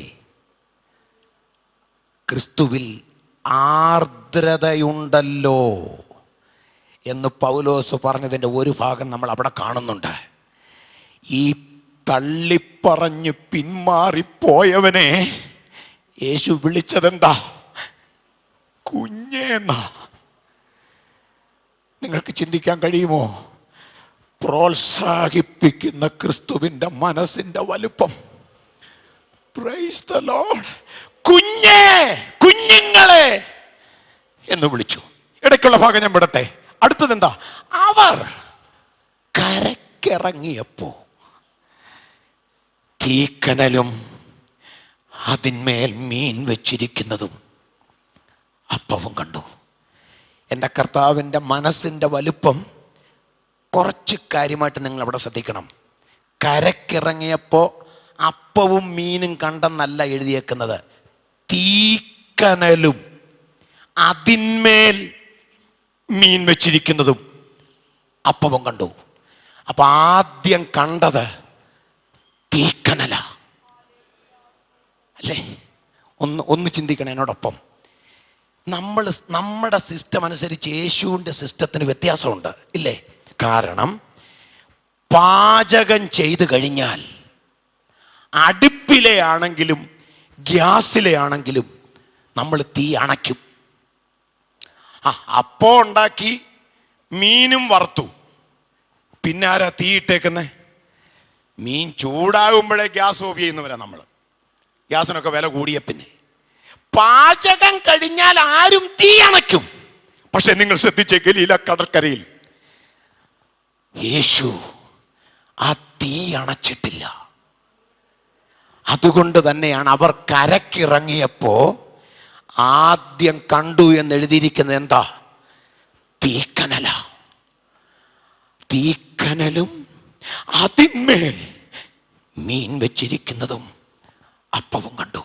ക്രിസ്തുവിൽ ആർദ്രതയുണ്ടല്ലോ എന്ന് പൗലോസ് പറഞ്ഞതിൻ്റെ ഒരു ഭാഗം നമ്മൾ അവിടെ കാണുന്നുണ്ട്. ഈ തള്ളിപ്പറഞ്ഞ് പിന്മാറിപ്പോയവനെ യേശു വിളിച്ചതെന്താ? കുഞ്ഞേന്നാ. നിങ്ങൾക്ക് ചിന്തിക്കാൻ കഴിയുമോ? പ്രോത്സാഹിപ്പിക്കുന്ന ക്രിസ്തുവിൻ്റെ മനസ്സിൻ്റെ വലുപ്പം. Price the Lord. കുഞ്ഞേ, കുഞ്ഞുങ്ങളെ എന്ന് വിളിച്ചു. ഇടയ്ക്കുള്ള ഭാഗം ഞാൻ വിടട്ടെ. അടുത്തത് എന്താ? അവർ കരക്കിറങ്ങിയപ്പോ തീക്കനലും അതിന്മേൽ മീൻ വെച്ചിരിക്കുന്നതും അപ്പവും കണ്ടു. എൻ്റെ കർത്താവിൻ്റെ മനസ്സിൻ്റെ വലുപ്പം കുറച്ച് കാര്യമായിട്ട് നിങ്ങൾ അവിടെ ശ്രദ്ധിക്കണം. കരക്കിറങ്ങിയപ്പോൾ അപ്പവും മീനും കണ്ടെന്നല്ല എഴുതിയേക്കുന്നത്, തീക്കനലും അതിന്മേൽ മീൻ വെച്ചിരിക്കുന്നതും അപ്പവും കണ്ടു. അപ്പൊ ആദ്യം കണ്ടത് തീക്കനല അല്ലേ? ഒന്ന് ചിന്തിക്കണം എന്നോടൊപ്പം. നമ്മുടെ സിസ്റ്റം അനുസരിച്ച് യേശുവിൻ്റെ സിസ്റ്റത്തിന് വ്യത്യാസമുണ്ട് ഇല്ലേ? കാരണം പാചകം ചെയ്ത് കഴിഞ്ഞാൽ അടുപ്പിലെ ആണെങ്കിലും ഗ്യാസിലെ ആണെങ്കിലും നമ്മൾ തീ അണയ്ക്കും. അപ്പം ഉണ്ടാക്കി, മീനും വറുത്തു, പിന്നെ ആരാ തീ ഇട്ടേക്കുന്നേ? മീൻ ചൂടാകുമ്പോഴേ ഗ്യാസ് ഓഫ് ചെയ്യുന്നവരാ നമ്മൾ. ഗ്യാസിനൊക്കെ വില കൂടിയ പിന്നെ പാചകം കഴിഞ്ഞാൽ ആരും തീ അണയ്ക്കും. പക്ഷെ നിങ്ങൾ ശ്രദ്ധിച്ചേ, ഗലീല കടൽക്കരയിൽ യേശു ആ തീ അണച്ചിട്ടില്ല. അതുകൊണ്ട് തന്നെയാണ് അവർ കരക്കിറങ്ങിയപ്പോ ആദ്യം കണ്ടു എന്ന് എഴുതിയിരിക്കുന്നത് എന്താ? തീക്കനല. തീക്കനലും അതിന്മേൽ മീൻ വെച്ചിരിക്കുന്നതും അപ്പവും കണ്ടു.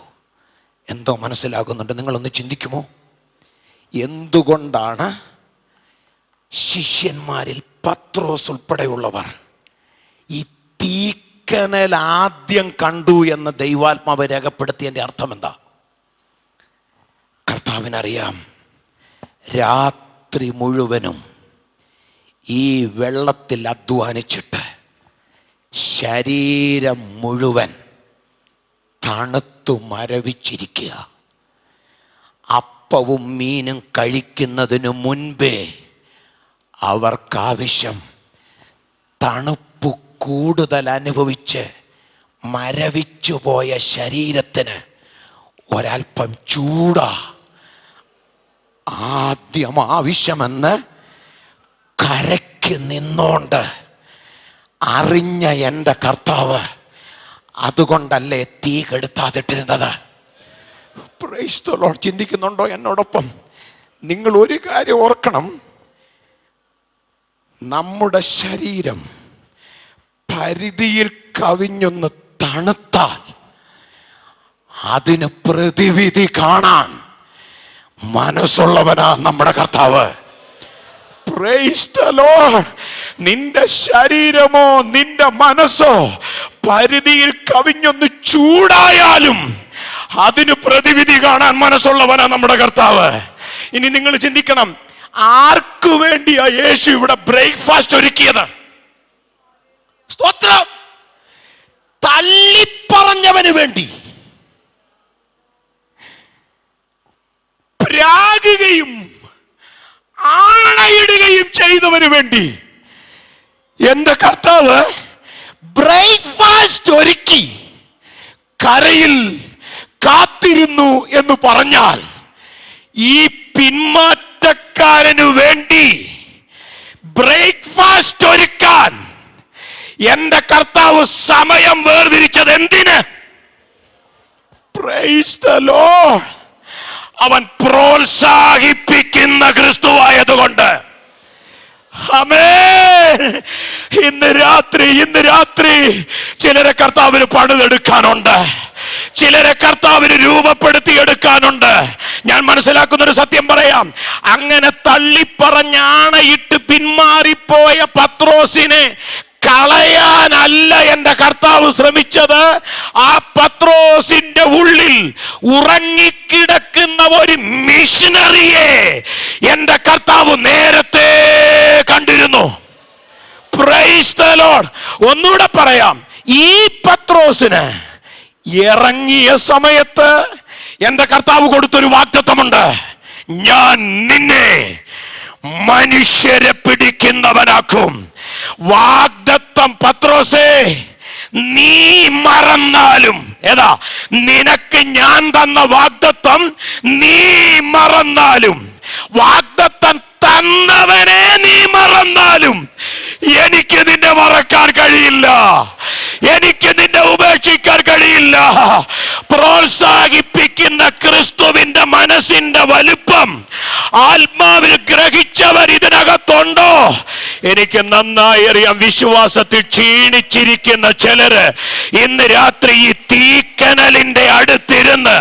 എന്തോ മനസ്സിലാകുന്നുണ്ട്? നിങ്ങളൊന്ന് ചിന്തിക്കുമോ? എന്തുകൊണ്ടാണ് ശിഷ്യന്മാരിൽ പത്രോസ് ഉൾപ്പെടെയുള്ളവർ ഈ തീക്കനൽ ആദ്യം കണ്ടു എന്ന് ദൈവാത്മാവ് രേഖപ്പെടുത്തിയതിൻ്റെ അർത്ഥം എന്താ? കർത്താവിനറിയാം, രാത്രി മുഴുവനും ഈ വെള്ളത്തിൽ അധ്വാനിച്ചിട്ട് ശരീരം മുഴുവൻ തണുത്തു മരവിച്ചിരിക്കുക. അപ്പവും മീനും കഴിക്കുന്നതിനു മുൻപേ അവർക്കാവശ്യം തണുപ്പ് കൂടുതൽ അനുഭവിച്ച് മരവിച്ചു പോയ ശരീരത്തിന് ഒരൽപ്പം ചൂടാ ആദ്യം ആവശ്യമെന്ന് കരയ്ക്ക് നിന്നോണ്ട് അറിഞ്ഞ എൻ്റെ കർത്താവ് അതുകൊണ്ടല്ലേ തീ കെടുത്താതിട്ടിരുന്നത്. Praise the lord. ചിന്തിക്കുന്നുണ്ടോ എന്നോടൊപ്പം? നിങ്ങൾ ഒരു കാര്യം ഓർക്കണം, നമ്മുടെ ശരീരം പരിധിയിൽ കവിഞ്ഞൊന്ന് തണുത്താൽ അതിന് പ്രതിവിധി കാണാൻ മനസ്സുള്ളവനാ നമ്മുടെ കർത്താവ്. Price the Lord. നിന്റെ ശരീരമോ നിന്റെ മനസ്സോ പരിധിയിൽ കവിഞ്ഞൊന്ന് ചൂടായാലും അതിന് പ്രതിവിധി കാണാൻ മനസ്സുള്ളവനാ നമ്മുടെ കർത്താവ്. ഇനി നിങ്ങൾ ചിന്തിക്കണം, ആർക്കു വേണ്ടിയാ യേശു ഇവിടെ ബ്രേക്ക്ഫാസ്റ്റ് ഒരുക്കിയത്? സ്തോത്രം. തള്ളിപ്പറഞ്ഞവന് വേണ്ടി, പ്രാകുകയും ആണയിടുകയും ചെയ്തവന് വേണ്ടി എന്റെ കർത്താവ് ബ്രേക്ക്ഫാസ്റ്റ് ഒരുക്കി കരയിൽ കാത്തിരുന്നു എന്ന് പറഞ്ഞാൽ, ഈ പിന്മാറ്റക്കാരനു വേണ്ടി ബ്രേക്ക്ഫാസ്റ്റ് ഒരുക്കാൻ എന്റെ കർത്താവ് സമയം വേർതിരിച്ചത് എന്തിന്? Price the Lord. അവൻ പ്രോത്സാഹിപ്പിക്കുന്ന ക്രിസ്തുവായതുകൊണ്ട്. ആമേൻ. ഇന്ന് രാത്രി ചിലരെ കർത്താവിന് പണിതെടുക്കാനുണ്ട്, ചിലരെ കർത്താവിന് രൂപപ്പെടുത്തിയെടുക്കാനുണ്ട്. ഞാൻ മനസ്സിലാക്കുന്ന ഒരു സത്യം പറയാം. അങ്ങനെ തള്ളിപ്പറഞ്ഞാണയിട്ട് പിന്മാറിപ്പോയ പത്രോസിനെ കളയാനല്ല എന്റെ കർത്താവ് ശ്രമിച്ചത്. ആ പത്രോസിന്റെ ഉള്ളിൽ ഉറങ്ങിക്കിടക്കുന്ന ഒരു മിഷനറിയെ എന്റെ കർത്താവ് നേരത്തെ കണ്ടിരുന്നു. Price the Lord. ഒന്നുകൂടെ പറയാം, ഈ പത്രോസിന് ഇറങ്ങിയ സമയത്ത് എന്റെ കർത്താവ് കൊടുത്തൊരു വാഗ്ദത്തമുണ്ട്. ഞാൻ നിന്നെ മനുഷ്യരെ പിടിക്കുന്നവനാക്കും. വാഗ്ദത്തം പത്രോസേ, നീ മറന്നാലും, ഏതാ നിനക്ക് ഞാൻ തന്ന വാഗ്ദത്തം നീ മറന്നാലും, വാഗ്ദത്തം തന്നവനെ നീ മറന്നാലും എനിക്ക് നിന്നെ മറക്കാൻ കഴിയില്ല, എനിക്ക് നിന്നെ ഉപേക്ഷിക്കാൻ കഴിയില്ല. പ്രോത്സാഹിപ്പിക്കുന്ന ക്രിസ്തുവിന്റെ മനസ്സിന്റെ വലുപ്പം ആത്മാവിൽ ഗ്രഹിച്ചവർ ഇതിനകത്തുണ്ടോ? എനിക്ക് നന്നായി അറിയാം. വിശ്വാസത്തിൽ ക്ഷീണിച്ചിരിക്കുന്ന ചിലര് ഇന്ന് രാത്രി ഈ തീക്കനലിന്റെ അടുത്തിരുന്ന്,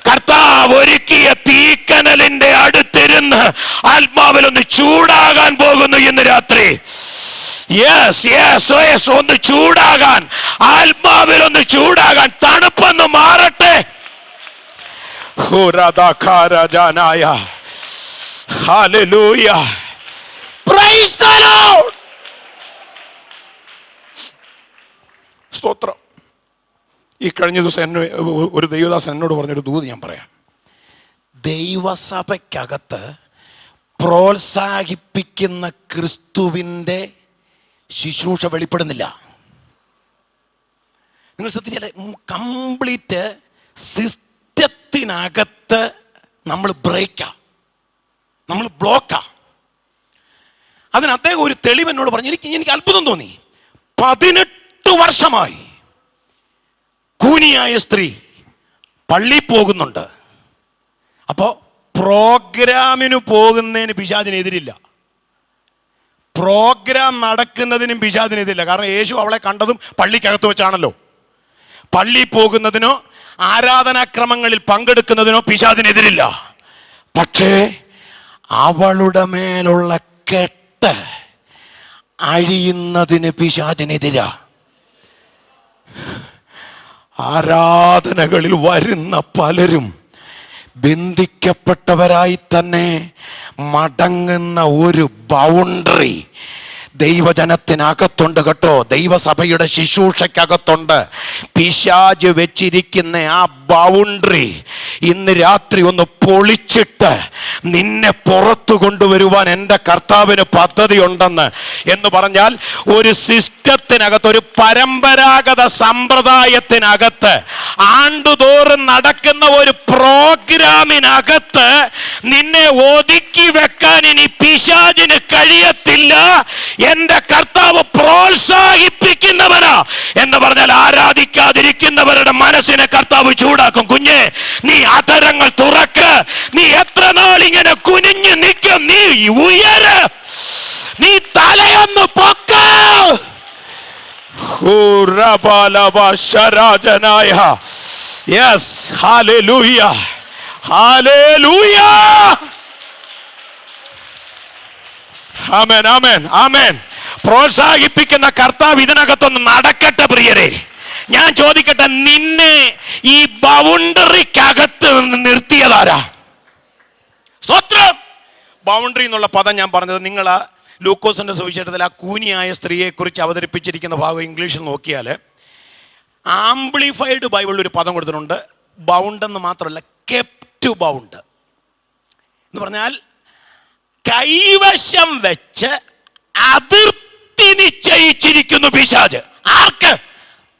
കർത്താവ് ഒരുക്കിയ തീക്കനലിന്റെ അടുത്തിരുന്ന് ആത്മാവിലൊന്ന് ചൂടാകാൻ പോകുന്നു ഇന്ന് രാത്രി. ഒന്ന് ചൂടാകാൻ, ആത്മാവിൽ ഒന്ന് ചൂടാകാൻ. തണുപ്പൊന്ന് മാറട്ടെ. Hallelujah. Praise the Lord. സ്തോത്രം. ഈ കഴിഞ്ഞ ദിവസം ഒരു ദൈവദാസൻ എന്നോട് പറഞ്ഞൊരു ദൂത് ഞാൻ പറയാം. ദൈവസഭയ്ക്കകത്ത് പ്രോത്സാഹിപ്പിക്കുന്ന ക്രിസ്തുവിൻ്റെ ശുശ്രൂഷ വെളിപ്പെടുന്നില്ല. നിങ്ങൾ ശ്രദ്ധിച്ചാലേ, കംപ്ലീറ്റ് സിസ്റ്റത്തിനകത്ത് നമ്മൾ ബ്രേക്കാ, നമ്മൾ ബ്ലോക്കാ. അതിന് അദ്ദേഹം ഒരു തെളിവ് എന്നോട് പറഞ്ഞു. എനിക്ക് അത്ഭുതം തോന്നി. 18 വർഷമായി കൂനിയായ സ്ത്രീ പള്ളി പോകുന്നുണ്ട്. അപ്പോൾ പ്രോഗ്രാമിന് പോകുന്നതിന് പിശാചിനെതിരില്ല, പ്രോഗ്രാം നടക്കുന്നതിനും പിശാചിനെതിരില്ല. കാരണം യേശു അവളെ കണ്ടതും പള്ളിക്കകത്ത് വെച്ചാണല്ലോ. പള്ളി പോകുന്നതിനോ ആരാധനാക്രമങ്ങളിൽ പങ്കെടുക്കുന്നതിനോ പിശാചിനെതിരില്ല. പക്ഷേ അവളുടെ മേലുള്ള കെട്ട് അഴിയുന്നതിന് പിശാചിനെതിരാ. ആരാധനകളിൽ വരുന്ന പലരും ബന്ധിക്കപ്പെട്ടവരായി തന്നെ മടങ്ങുന്ന ഒരു ബൗണ്ടറി ദൈവജനത്തിനകത്തുണ്ട് കേട്ടോ. ദൈവസഭയുടെ ശുശ്രൂഷയ്ക്കകത്തുണ്ട്. പിശാച് വെച്ചിരിക്കുന്ന ആ ബൗണ്ടറി ഇന്ന് രാത്രി ഒന്ന് പൊളിച്ചിട്ട് നിന്നെ പുറത്തു കൊണ്ടുവരുവാൻ എൻ്റെ കർത്താവിന് പദ്ധതിയുണ്ടെന്ന്. എന്ന് പറഞ്ഞാൽ ഒരു സിസ്റ്റത്തിനകത്ത്, ഒരു പരമ്പരാഗത സമ്പ്രദായത്തിനകത്ത്, ആണ്ടുതോറും നടക്കുന്ന ഒരു പ്രോഗ്രാമിനകത്ത് നിന്നെ ഒതുക്കി വെക്കാൻ ഇനി പിശാചിന് കഴിയത്തില്ല. എന്റെ കർത്താവ് പ്രോത്സാഹിപ്പിക്കുന്നവനാ എന്ന് പറഞ്ഞാൽ ആരാധിക്കാതിരിക്കുന്നവരുടെ മനസ്സിനെ കർത്താവ് ചൂടാക്കും. കുഞ്ഞെ, നീ അധരങ്ങൾ തുറക്ക്. നീ എത്ര നാൾ ഇങ്ങനെ കുനിഞ്ഞു നിൽക്കും? നീ ഉയര്, നീ തലയൊന്ന് പൊക്ക. Yes, hallelujah, hallelujah. Amen, amen, amen. പ്രോത്സാഹിപ്പിക്കുന്ന കർത്താവ് ഇതിനകത്തൊന്ന് നടക്കട്ടെ പ്രിയരെ. ഞാൻ ചോദിക്കട്ടെ, നിന്നെ ഈ ബൗണ്ടറിക്കകത്ത് നിർത്തിയതാരാ? സ്തോത്രം. ബൗണ്ടറി എന്നുള്ള പദം ഞാൻ പറഞ്ഞത്, നിങ്ങൾ ആ ലൂക്കോസിന്റെ സുവിശേഷത്തിൽ ആ കൂനിയായ സ്ത്രീയെ കുറിച്ച് അവതരിപ്പിച്ചിരിക്കുന്ന ഭാഗം ഇംഗ്ലീഷിൽ നോക്കിയാൽ ആംപ്ലിഫൈഡ് ബൈബിളിൽ ഒരു പദം കൊടുത്തിട്ടുണ്ട്. ബൗണ്ട് എന്ന് മാത്രമല്ല, കെപ്റ്റ് ബൗണ്ട് എന്ന് പറഞ്ഞാൽ കൈവശം വെച്ച് അതിർത്തി നിശ്ചയിച്ചിരിക്കുന്നു പിശാച്. ആർക്ക്?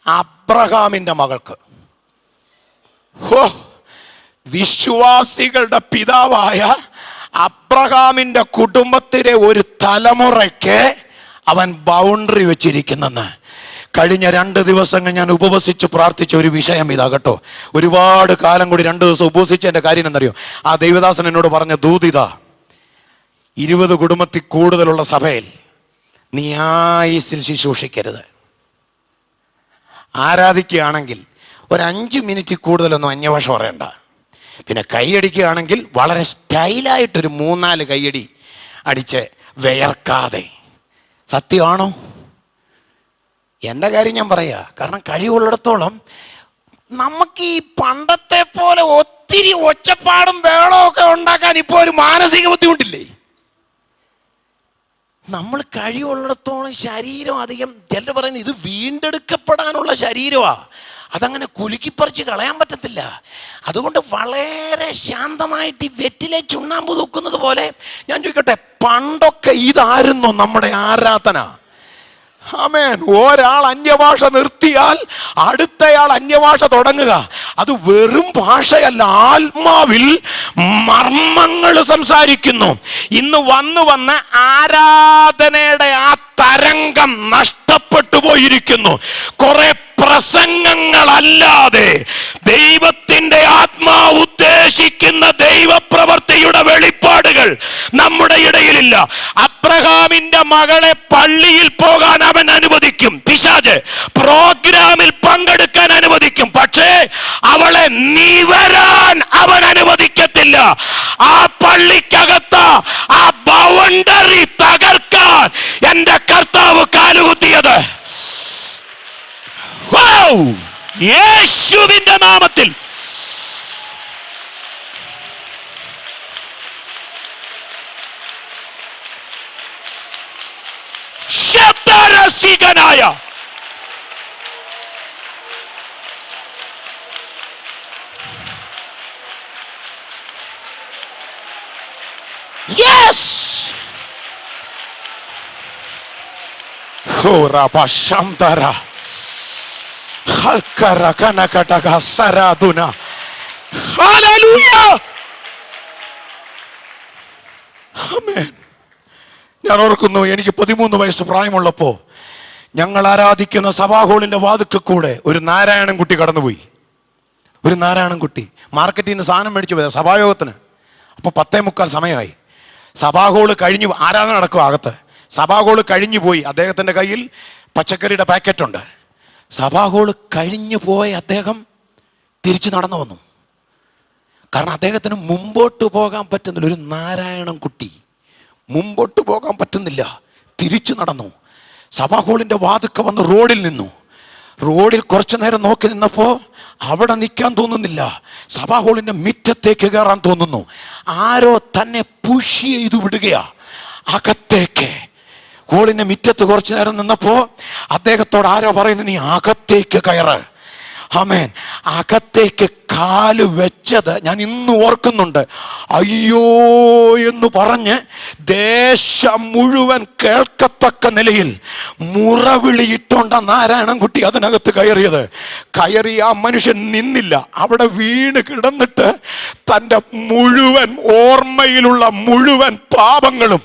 അബ്രഹാമിന്റെ മകൾക്ക്. വിശ്വാസികളുടെ പിതാവായ അബ്രഹാമിന്റെ കുടുംബത്തിലെ ഒരു തലമുറയ്ക്ക് അവൻ ബൗണ്ടറി വെച്ചിരിക്കുന്നെന്ന്. കഴിഞ്ഞ 2 ദിവസങ്ങൾ ഞാൻ ഉപവസിച്ച് പ്രാർത്ഥിച്ച ഒരു വിഷയം ഇതാ കേട്ടോ. ഒരുപാട് കാലം കൂടി 2 ദിവസം ഉപവസിച്ചതിന്റെ കാര്യം എന്നറിയോ? ആ ദൈവദാസൻ എന്നോട് പറഞ്ഞ ദൂതിത, 20 കുടുംബത്തിൽ കൂടുതലുള്ള സഭയിൽ നീ ആയുസ്സിൽ ശുശ്രൂഷിക്കരുത്. ആരാധിക്കുകയാണെങ്കിൽ ഒരു 5 മിനിറ്റ് കൂടുതലൊന്നും അന്യഭാഷ പറയണ്ട. പിന്നെ കൈയടിക്കുകയാണെങ്കിൽ വളരെ സ്റ്റൈലായിട്ടൊരു 3-4 കൈയടി അടിച്ച് വിയർക്കാതെ. സത്യമാണോ? എൻ്റെ കാര്യം ഞാൻ പറയാ. കാരണം കഴിവുള്ളിടത്തോളം നമുക്ക് ഈ പണ്ടത്തെ പോലെ ഒത്തിരി ഒച്ചപ്പാടും ബഹളമൊക്കെ ഉണ്ടാക്കാൻ ഇപ്പോൾ ഒരു മാനസിക ബുദ്ധിമുട്ടില്ലേ? നമ്മൾ കഴിവുള്ളിടത്തോളം ശരീരം അധികം, ചിലർ പറയുന്നത് ഇത് വീണ്ടെടുക്കപ്പെടാനുള്ള ശരീരമാണ്, അതങ്ങനെ കുലുക്കിപ്പറിച്ച് കളയാൻ പറ്റത്തില്ല. അതുകൊണ്ട് വളരെ ശാന്തമായിട്ട് ഈ വെറ്റിലെ ചുണ്ണാമ്പ് തൂക്കുന്നത് പോലെ ഞാൻ ചോദിക്കട്ടെ, പണ്ടൊക്കെ ഇതായിരുന്നു നമ്മുടെ ആരാധന. ആമേൻ. ഒരാൾ അന്യഭാഷ നിർത്തിയാൽ അടുത്തയാൾ അന്യഭാഷ തുടങ്ങുക. അത് വെറും ഭാഷയല്ല, ആത്മാവിൽ മർമ്മങ്ങൾ സംസാരിക്കുന്നു. ഇന്ന് വന്ന് ആരാധനയുടെ ആ തരംഗം നഷ്ടപ്പെട്ടു പോയിരിക്കുന്നു. കുറെ പ്രസംഗങ്ങളല്ലാതെ ദൈവത്തിന്റെ ആത്മാവ് ഉദ്ദേശിക്കുന്ന ദൈവപ്രവൃത്തിയുടെ വെളിപ്പാടുകൾ നമ്മുടെ ഇടയിലില്ല. അബ്രഹാമിന്റെ മകളെ പള്ളിയിൽ പോകാൻ അവൻ അനുവദിക്കും, പിശാച് പ്രോഗ്രാമിൽ പങ്കെടുക്കാൻ അനുവദിക്കും. പക്ഷേ അവളെ നിവരാൻ അവൻ അനുവദിക്കത്തില്ല. ആ പള്ളിക്കകത്ത് ആ ബൗണ്ടറി തകർക്കാൻ എന്റെ കർത്താവ് കാലുകുത്തിയത് യേശുവിന്റെ നാമത്തിൽ. ശബ്ദരസികനായ യെസ് ഹോറബശംതര ഹൽക്കര കനകടക സരാദുന ഹല്ലേലൂയ ആമേൻ. ഞാൻ ഓർക്കുന്നു, എനിക്ക് 13 വയസ്സ് പ്രായമുള്ളപ്പോൾ ഞങ്ങൾ ആരാധിക്കുന്ന സഭാഹോളിന്റെ വാതിൽക്കൽ കൂടെ ഒരു നാരായണൻകുട്ടി കടന്നുപോയി. ഒരു നാരായണൻകുട്ടി മാർക്കറ്റിൽ നിന്ന് സാധനം മേടിച്ചു പോയത് സഭായോഗത്തിന്. അപ്പോൾ 10:45 സമയമായി. സഭാഹോള് കഴിഞ്ഞു, ആരാധന നടക്കും അകത്ത്. സഭാഹോള് കഴിഞ്ഞു പോയി. അദ്ദേഹത്തിൻ്റെ കയ്യിൽ പച്ചക്കറിയുടെ പാക്കറ്റുണ്ട്. സഭാഹോള് കഴിഞ്ഞു പോയ അദ്ദേഹം തിരിച്ചു നടന്നു വന്നു. കാരണം അദ്ദേഹത്തിന് മുമ്പോട്ട് പോകാൻ പറ്റുന്നില്ല. ഒരു നാരായണൻകുട്ടി മുമ്പോട്ട് പോകാൻ പറ്റുന്നില്ല, തിരിച്ചു നടന്നു. സഭാഹോളിൻ്റെ വാതുക്ക വന്ന് റോഡിൽ നിന്നു. റോഡിൽ കുറച്ചു നേരം നോക്കി നിന്നപ്പോൾ അവിടെ നിൽക്കാൻ തോന്നുന്നില്ല. സഭാഹോളിൻ്റെ മുറ്റത്തേക്ക് കയറാൻ തോന്നുന്നു. ആരോ തന്നെ പുഷ് ചെയ്തു വിടുകയാ അകത്തേക്ക്. ഹോളിൻ്റെ മുറ്റത്ത് കുറച്ചു നേരം നിന്നപ്പോൾ അദ്ദേഹത്തോട് ആരോ പറയുന്നു, നീ അകത്തേക്ക് കയറ്. ആമേൻ. അകത്തേക്ക് കാല് വെച്ചത് ഞാൻ ഇന്ന് ഓർക്കുന്നുണ്ട്. അയ്യോ എന്ന് പറഞ്ഞ് ദേശം മുഴുവൻ കേൾക്കത്തക്ക നിലയിൽ മുറവിളിയിട്ടോണ്ട നാരായണൻകുട്ടി അതിനകത്ത് കയറിയത്. കയറി ആ മനുഷ്യൻ നിന്നില്ല, അവിടെ വീണ് കിടന്നിട്ട് തൻ്റെ മുഴുവൻ ഓർമ്മയിലുള്ള മുഴുവൻ പാപങ്ങളും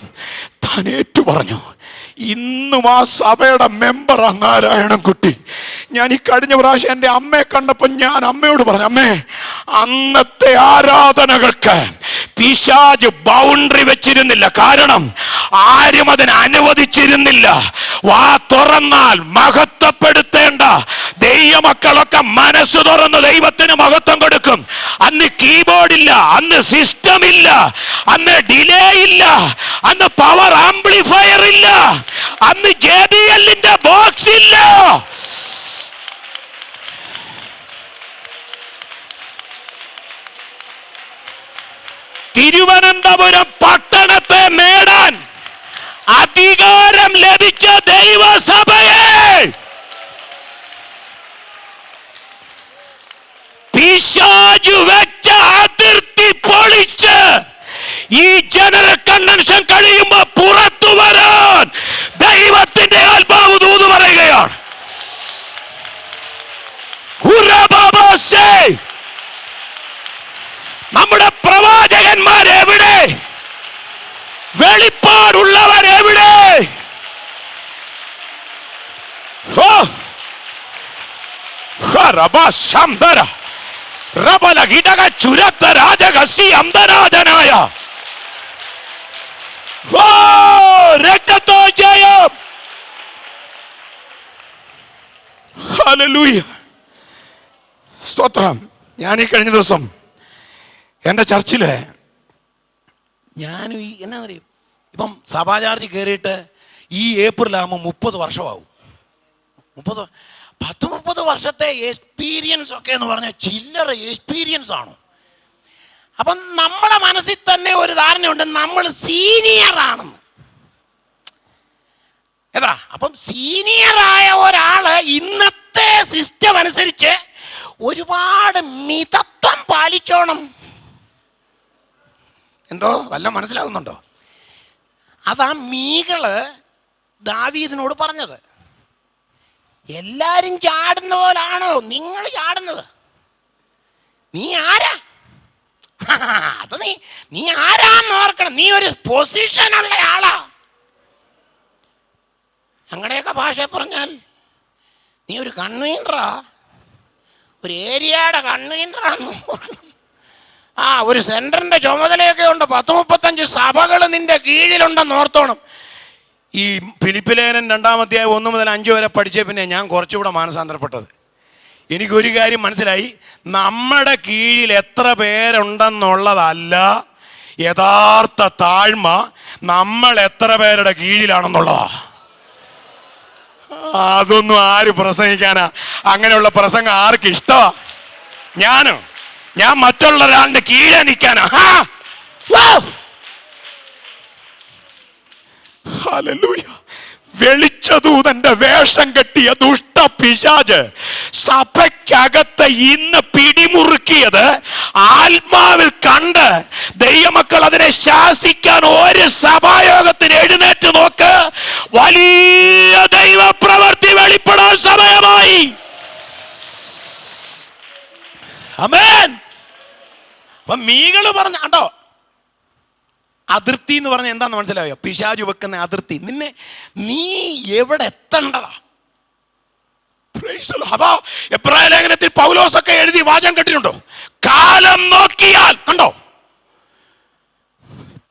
താൻ ഏറ്റു പറഞ്ഞു. ഇന്നും ആ സഭയുടെ മെമ്പറാ നാരായണൻകുട്ടി. ഞാൻ ഈ കഴിഞ്ഞ പ്രാവശ്യം എൻ്റെ അമ്മയെ കണ്ടപ്പോൾ ഞാൻ അമ്മയോട് പറഞ്ഞു, അമ്മേ, അന്നത്തെ ആരാധനകൾക്ക് പിശാച് ബൗണ്ടറി വെച്ചിരുന്നില്ല. കാരണം ആരും അതിന് അനുവദിച്ചിരുന്നില്ല. വാ തുറന്നാൽ മഹത്വപ്പെടുത്തേണ്ട ദൈവമക്കളൊക്കെ മനസ്സ് തുറന്ന് ദൈവത്തിന് മഹത്വം കൊടുക്കും. അന്ന് കീബോർഡില്ല, അന്ന് സിസ്റ്റം ഇല്ല, അന്ന് ഡിലേ ഇല്ല, അന്ന് പവർ ആംപ്ലിഫയർ ഇല്ല, അന്ന് JBLന്റെ ബോക്സ് ഇല്ല. തിരുവനന്തപുരം പട്ടണത്തെ നേടാൻ അധികാരം ലഭിച്ച ദൈവസഭയെ പിശാചു വെച്ച അതിർത്തി പൊളിച്ച് ഈ ജനറൽ കൺവെൻഷൻ കഴിയുമ്പോ പുറത്തു വരാൻ ദൈവത്തിന്റെ ആത്മാവ് ദൂത് പറയുകയാണ്. നമ്മുടെ പ്രവാചകന്മാരെവിടെ? വെളിപ്പാടുള്ളവരെവിടെ? ചുരത്ത രാജകസി അന്തരാജനായ രക്തത്തോ ജയം. ഹല്ലേലൂയ, സ്തോത്രം. ഞാൻ ഈ കഴിഞ്ഞ ദിവസം എൻ്റെ ചർച്ചില് ഞാനും എന്നാ അറിയും, ഇപ്പം സഭാ ചാർജ് കയറിയിട്ട് ഈ ഏപ്രിലാകുമ്പോൾ 30 വർഷമാവും. 30 വർഷത്തെ എക്സ്പീരിയൻസ് ഒക്കെ എന്ന് പറഞ്ഞാൽ ചില്ലറ എക്സ്പീരിയൻസ് ആണോ? അപ്പം നമ്മുടെ മനസ്സിൽ തന്നെ ഒരു ധാരണയുണ്ട്, നമ്മൾ സീനിയർ ആണെന്ന്. ഏതാ? അപ്പം സീനിയറായ ഒരാള് ഇന്നത്തെ സിസ്റ്റം അനുസരിച്ച് ഒരുപാട് മിതത്വം പാലിച്ചോണം. എന്തോ വല്ല മനസ്സിലാകുന്നുണ്ടോ? അതാ മീകള് ദാവീദിനോട് പറഞ്ഞത്. എല്ലാരും ചാടുന്ന പോലാണോ നിങ്ങൾ ചാടുന്നത്? നീ ആരാ? അത് നീ ആരാന്ന് ഓർക്കണം. നീ ഒരു പൊസിഷനുള്ള ആളാ. ഞങ്ങളുടെയൊക്കെ ഭാഷ പറഞ്ഞാൽ നീ ഒരു കൺവീനറാ, ഒരു ഏരിയയുടെ കൺവീനറാന്ന് ഓർക്കണം. ഒരു സെന്ററിന്റെ ചുമതലയൊക്കെ ഉണ്ട്. 10-35 സഭകൾ നിന്റെ കീഴിലുണ്ടെന്ന് ഓർത്തോണം. ഈ ഫിലിപ്പിലേനൻ 2-ാം അധ്യായം 1 മുതൽ 5 വരെ പഠിച്ച പിന്നെ ഞാൻ കുറച്ചുകൂടെ മാനസാന്തരപ്പെട്ടത്. എനിക്കൊരു കാര്യം മനസ്സിലായി, നമ്മുടെ കീഴിൽ എത്ര പേരുണ്ടെന്നുള്ളതല്ല യഥാർത്ഥ താഴ്മ, നമ്മൾ എത്ര പേരുടെ കീഴിലാണെന്നുള്ളതാ. അതൊന്നും ആര് പ്രസംഗിക്കാനാ? അങ്ങനെയുള്ള പ്രസംഗം ആർക്ക് ഇഷ്ടമാ? ഞാൻ മറ്റുള്ള ഒരാളുടെ കീഴെ നിൽക്കാനാ? ഹല്ലേലൂയ. വെളിച്ചദൂതന്റെ വേഷം കെട്ടിയ ദുഷ്ട പിശാച് സഭയ്ക്കകത്ത് ഇന്ന് പിടിമുറുക്കിയത് ആത്മാവിൽ കണ്ട് ദൈവമക്കൾ അതിനെ ശാസിക്കാൻ ഒരു സഭായോഗത്തിന് എഴുന്നേറ്റ് നോക്ക്. വലിയ ദൈവപ്രവൃത്തി വെളിപ്പെടാൻ സമയമായി. ആമേൻ. അപ്പൊ മീകള് പറഞ്ഞ കണ്ടോ, അതിർത്തി എന്ന് പറഞ്ഞ എന്താന്ന് മനസ്സിലായോ? പിശാചു വെക്കുന്ന അതിർത്തി. നീ എവിടെ എത്തേണ്ടതാ? അതാ എബ്രായ ലേഖനത്തിൽ പൗലോസൊക്കെ എഴുതി വാചകം കേട്ടിട്ടുണ്ടോ? കാലം നോക്കിയാൽ കണ്ടോ,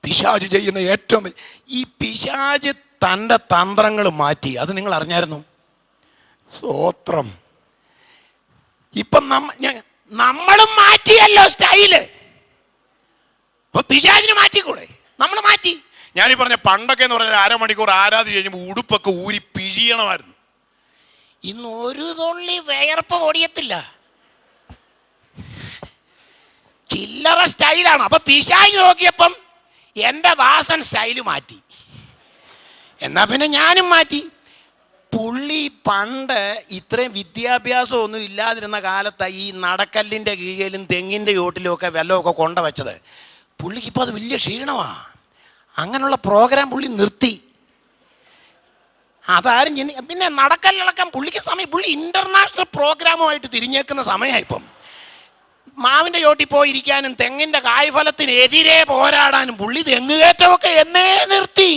പിശാച് ചെയ്യുന്ന ഏറ്റവും ഈ പിശാച് തൻ്റെ തന്ത്രങ്ങൾ മാറ്റി. അത് നിങ്ങൾ അറിഞ്ഞായിരുന്നു? സ്തോത്രം. ഇപ്പം നമ്മളും മാറ്റിയല്ലോ സ്റ്റൈല്. അപ്പൊ പിശാചിന് മാറ്റിക്കൂടെ? നമ്മൾ മാറ്റി. ഞാനീ പറഞ്ഞ പണ്ടൊക്കെ എന്ന് പറഞ്ഞാൽ അരമണിക്കൂർ ആരാധന കഴിഞ്ഞപ്പോൾ ഉടുപ്പൊക്കെ ഊരി പിഴിയണമായിരുന്നു. ഇന്ന് ഒരു തുള്ളി വേർപ്പ് ഓടിയത്തില്ല, ചില്ലറ സ്റ്റൈലാണ്. അപ്പൊ പിശാച് നോക്കിയപ്പം എൻ്റെ ദാസൻ സ്റ്റൈല് മാറ്റി. എന്നാ പിന്നെ ഞാനും മാറ്റി. പുള്ളി പണ്ട് ഇത്രയും വിദ്യാഭ്യാസം ഒന്നും ഇല്ലാതിരുന്ന കാലത്ത് ഈ നടക്കല്ലിൻ്റെ കീഴിലും തെങ്ങിൻ്റെ ചോട്ടിലും ഒക്കെ വെള്ളമൊക്കെ കൊണ്ടുവച്ചത്. പുള്ളിക്ക് ഇപ്പോൾ അത് വലിയ ക്ഷീണമാണ്. അങ്ങനെയുള്ള പ്രോഗ്രാം പുള്ളി നിർത്തി. അതാരും പിന്നെ നടക്കല്ലിളക്കാൻ പുള്ളിക്ക് സമയം. പുള്ളി ഇൻ്റർനാഷണൽ പ്രോഗ്രാമുമായിട്ട് തിരിഞ്ഞേക്കുന്ന സമയമാണ് ഇപ്പം. മാവിൻ്റെ ചോട്ടിൽ പോയിരിക്കാനും തെങ്ങിൻ്റെ കായ്ഫലത്തിന് എതിരെ പോരാടാനും പുള്ളി തെങ്ങുകയറ്റമൊക്കെ എന്നേ നിർത്തി.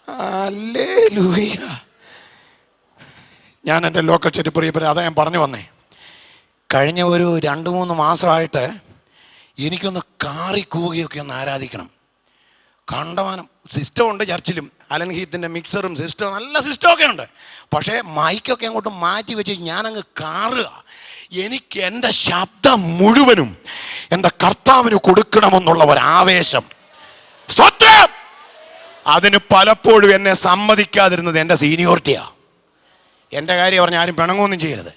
ഹല്ലേലൂയ. ഞാൻ എൻ്റെ ലോക്കൽ ചെരിപ്പറിയപ്പരെ അതാ ഞാൻ പറഞ്ഞു വന്നേ. കഴിഞ്ഞ ഒരു 2-3 മാസമായിട്ട് എനിക്കൊന്ന് കൂവുകയൊക്കെ ഒന്ന് ആരാധിക്കണം. കണ്ടമാനം സിസ്റ്റം ഉണ്ട് ചർച്ചിലും. അലൻ ഹീത്തിൻ്റെ മിക്സറും സിസ്റ്റം, നല്ല സിസ്റ്റമൊക്കെ ഉണ്ട്. പക്ഷേ മൈക്കൊക്കെ അങ്ങോട്ട് മാറ്റി വെച്ച് ഞാനങ്ങ് കാറുക. എനിക്ക് എൻ്റെ ശബ്ദം മുഴുവനും എൻ്റെ കർത്താവിന് കൊടുക്കണമെന്നുള്ള ഒരാവേശം. സ്തോത്രം. അതിന് പലപ്പോഴും എന്നെ സമ്മതിക്കാതിരുന്നത് എൻ്റെ സീനിയോറിറ്റിയാണ്. എൻ്റെ കാര്യം പറഞ്ഞാൽ ആരും പിണങ്ങൊന്നും ചെയ്യരുത്.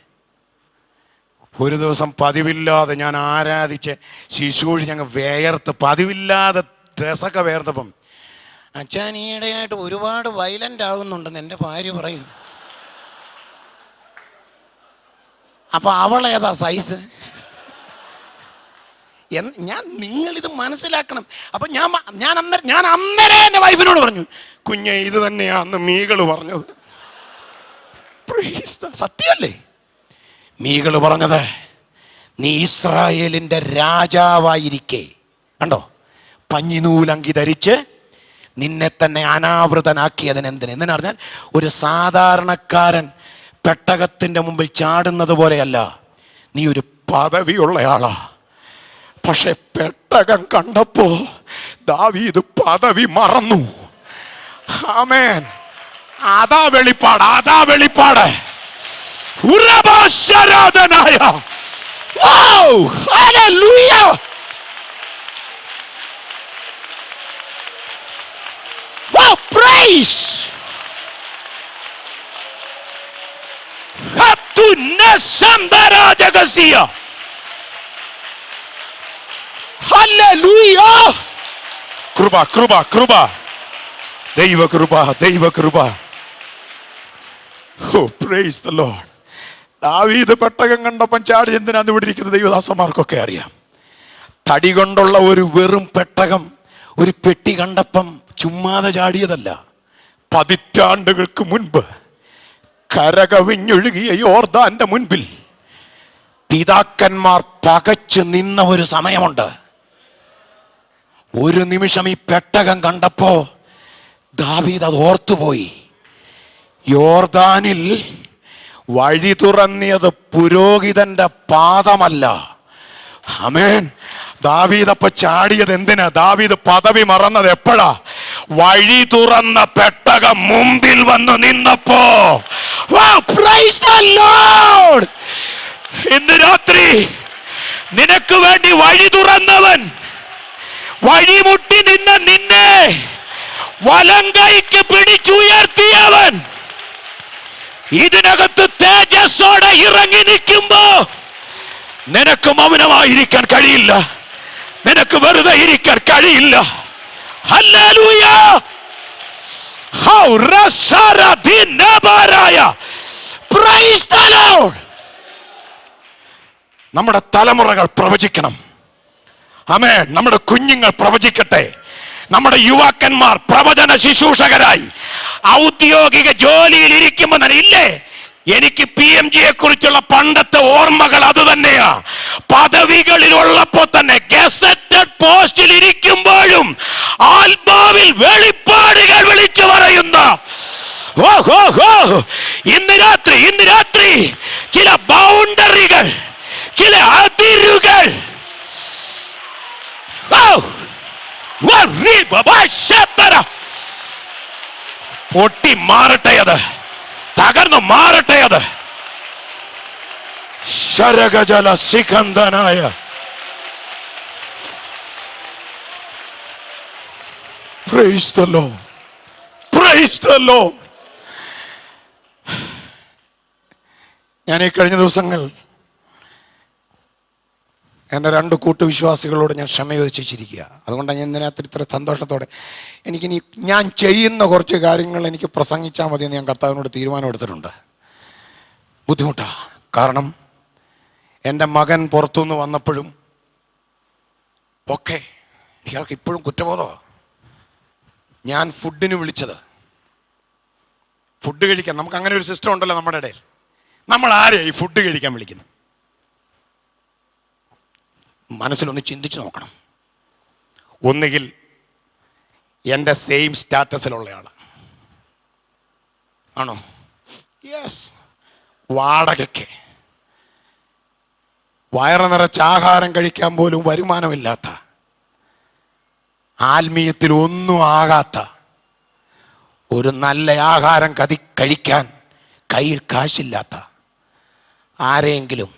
ഒരു ദിവസം പതിവില്ലാതെ ഞാൻ ആരാധിച്ച് ശിശുവഴി ഞങ്ങൾ വേർത്ത്, പതിവില്ലാതെ ഡ്രസ്സൊക്കെ വേർത്തപ്പം, അച്ഛൻ ഈയിടെയായിട്ട് ഒരുപാട് വയലൻ്റ് ആകുന്നുണ്ടെന്ന് എൻ്റെ ഭാര്യ പറയും. അപ്പം അവളേതാ സൈസ്? നിങ്ങളിത് മനസ്സിലാക്കണം. അപ്പം ഞാൻ അന്നേരം എൻ്റെ വൈഫിനോട് പറഞ്ഞു, കുഞ്ഞെ ഇത് തന്നെയാ അന്ന് മീകള് പറഞ്ഞത്. സത്യമല്ലേ മീകള് പറഞ്ഞത്? നീ ഇസ്രായേലിൻ്റെ രാജാവായിരിക്കെ കണ്ടോ, പഞ്ഞിനൂലങ്കി ധരിച്ച് നിന്നെ തന്നെ അനാവൃതനാക്കിയതിനെന്തിന്? എന്തിനറിഞ്ഞാൽ ഒരു സാധാരണക്കാരൻ പെട്ടകത്തിൻ്റെ മുമ്പിൽ ചാടുന്നത് പോലെയല്ല, നീ ഒരു പദവിയുള്ളയാളാ. പക്ഷെ പെട്ടകം കണ്ടപ്പോ ദാവീദ് പദവി മറന്നു. ആമേൻ. അതാ വെളിപ്പാട്, അതാ വെളിപ്പാട്. കൃപ കൃപ കൃപ, ദൈവ കൃപ, ദൈവ കൃപ. Oh, praise the Lord. ദാവീദ് പെട്ടകം കണ്ടപ്പം ചാടി എന്തിനാന്ന് ഇവിടെ ഇരിക്കുന്ന ദൈവദാസന്മാർക്കൊക്കെ അറിയാം. തടി കൊണ്ടുള്ള ഒരു വെറും പെട്ടകം, ഒരു പെട്ടി കണ്ടപ്പം ചുമ്മാതെ ചാടിയതല്ല. പതിറ്റാണ്ടുകൾക്ക് മുൻപ് കരകവിഞ്ഞൊഴുകിയ യോർദാന്റെ മുൻപിൽ പിതാക്കന്മാർ പകച്ചു നിന്ന ഒരു സമയമുണ്ട്. ഒരു നിമിഷം ഈ പെട്ടകം കണ്ടപ്പോ ദാവീദ് അത് ഓർത്തുപോയി. യോർദാനിൽ വഴി തുറന്നിയത് പുരോഹിതന്റെ പാദമല്ല. ആമേൻ. ദാവീദ് അപ്പൊ ചാടിയത് എന്തിനാ? ദാവീദ് പദവി മറന്നത് എപ്പോഴാ? വഴി തുറന്ന പെട്ടകം മുമ്പിൽ വന്നു നിന്നപ്പോ. ഇന്ന് രാത്രി നിനക്ക് വേണ്ടി വഴി തുറന്നവൻ, വഴിമുട്ടി നിന്ന നിന്നെ വലങ്കൈക്ക് പിടിച്ചുയർത്തിയവൻ ഇതിനകത്ത് തേജസ്സോടെ ഇറങ്ങി നിൽക്കുമ്പോ നിനക്ക് മൗനമായിരിക്കാൻ കഴിയില്ല, നിനക്ക് വെറുതെ ഇരിക്കാൻ കഴിയില്ല. ഹല്ലേലൂയ, നമ്മുടെ തലമുറകൾ പ്രവചിക്കണം. ആമേൻ. നമ്മുടെ കുഞ്ഞുങ്ങൾ പ്രവചിക്കട്ടെ. നമ്മുടെ യുവാക്കന്മാർ പ്രവചന ശുശ്രൂഷകരായി ഔദ്യോഗിക ജോലിയിൽ ഇരിക്കുമ്പോൾ തന്നെ ഇല്ലേ, എനിക്ക് PMGയെ കുറിച്ചുള്ള പണ്ടത്തെ ഓർമ്മകൾ അത് തന്നെയാ. പദവികളിലുള്ളപ്പോ തന്നെ ഗസറ്റഡ് പോസ്റ്റിൽ ഇരിക്കുമ്പോഴും ആത്മാവിൽ വെളിപ്പാടുകൾ വിളിച്ചു പറയുന്ന ഇന്ന് രാത്രി ചില ബൗണ്ടറികൾ, ചില അതിരുകൾ പൊട്ടി മാറട്ടെ, അത് തകർന്നു മാറട്ടെ. അത് ശരഗജല സിഖന്ധനായ praise the lord, praise the lord. ഞാൻ ഈ കഴിഞ്ഞ ദിവസങ്ങൾ എൻ്റെ 2 കൂട്ടുവിശ്വാസികളോട് ഞാൻ ക്ഷമ ചോദിച്ചിരിക്കുക. അതുകൊണ്ടാണ് ഞാൻ ഇതിനകത്ത് ഇത്ര സന്തോഷത്തോടെ എനിക്കിനി ഞാൻ ചെയ്യുന്ന കുറച്ച് കാര്യങ്ങൾ എനിക്ക് പ്രസംഗിച്ചാൽ മതി എന്ന് ഞാൻ കർത്താവിനോട് തീരുമാനമെടുത്തിട്ടുണ്ട്. ബുദ്ധിമുട്ടാണ്. കാരണം എൻ്റെ മകൻ പുറത്തുനിന്ന് വന്നപ്പോഴും ഒക്കെ ഇയാൾക്ക് ഇപ്പോഴും കുറ്റബോധമാണ്. ഞാൻ ഫുഡിന് വിളിച്ചത്, ഫുഡ് കഴിക്കാൻ, നമുക്ക് അങ്ങനെ ഒരു സിസ്റ്റം ഉണ്ടല്ലോ നമ്മുടെ ഇടയിൽ. നമ്മൾ ആരെയാ ഈ ഫുഡ് കഴിക്കാൻ വിളിക്കുന്നത്? മനസ്സിലൊന്ന് ചിന്തിച്ചു നോക്കണം. ഒന്നുകിൽ എൻ്റെ സെയിം സ്റ്റാറ്റസിലുള്ള ആൾ ആണോ? യെസ്. വാടകയ്ക്ക് വയറ് നിറച്ച് ആഹാരം കഴിക്കാൻ പോലും വരുമാനമില്ലാത്ത, ആത്മീയത്തിൽ ഒന്നും ആകാത്ത, ഒരു നല്ല ആഹാരം കഴിക്കാൻ കയ്യിൽ കാശില്ലാത്ത ആരെയെങ്കിലും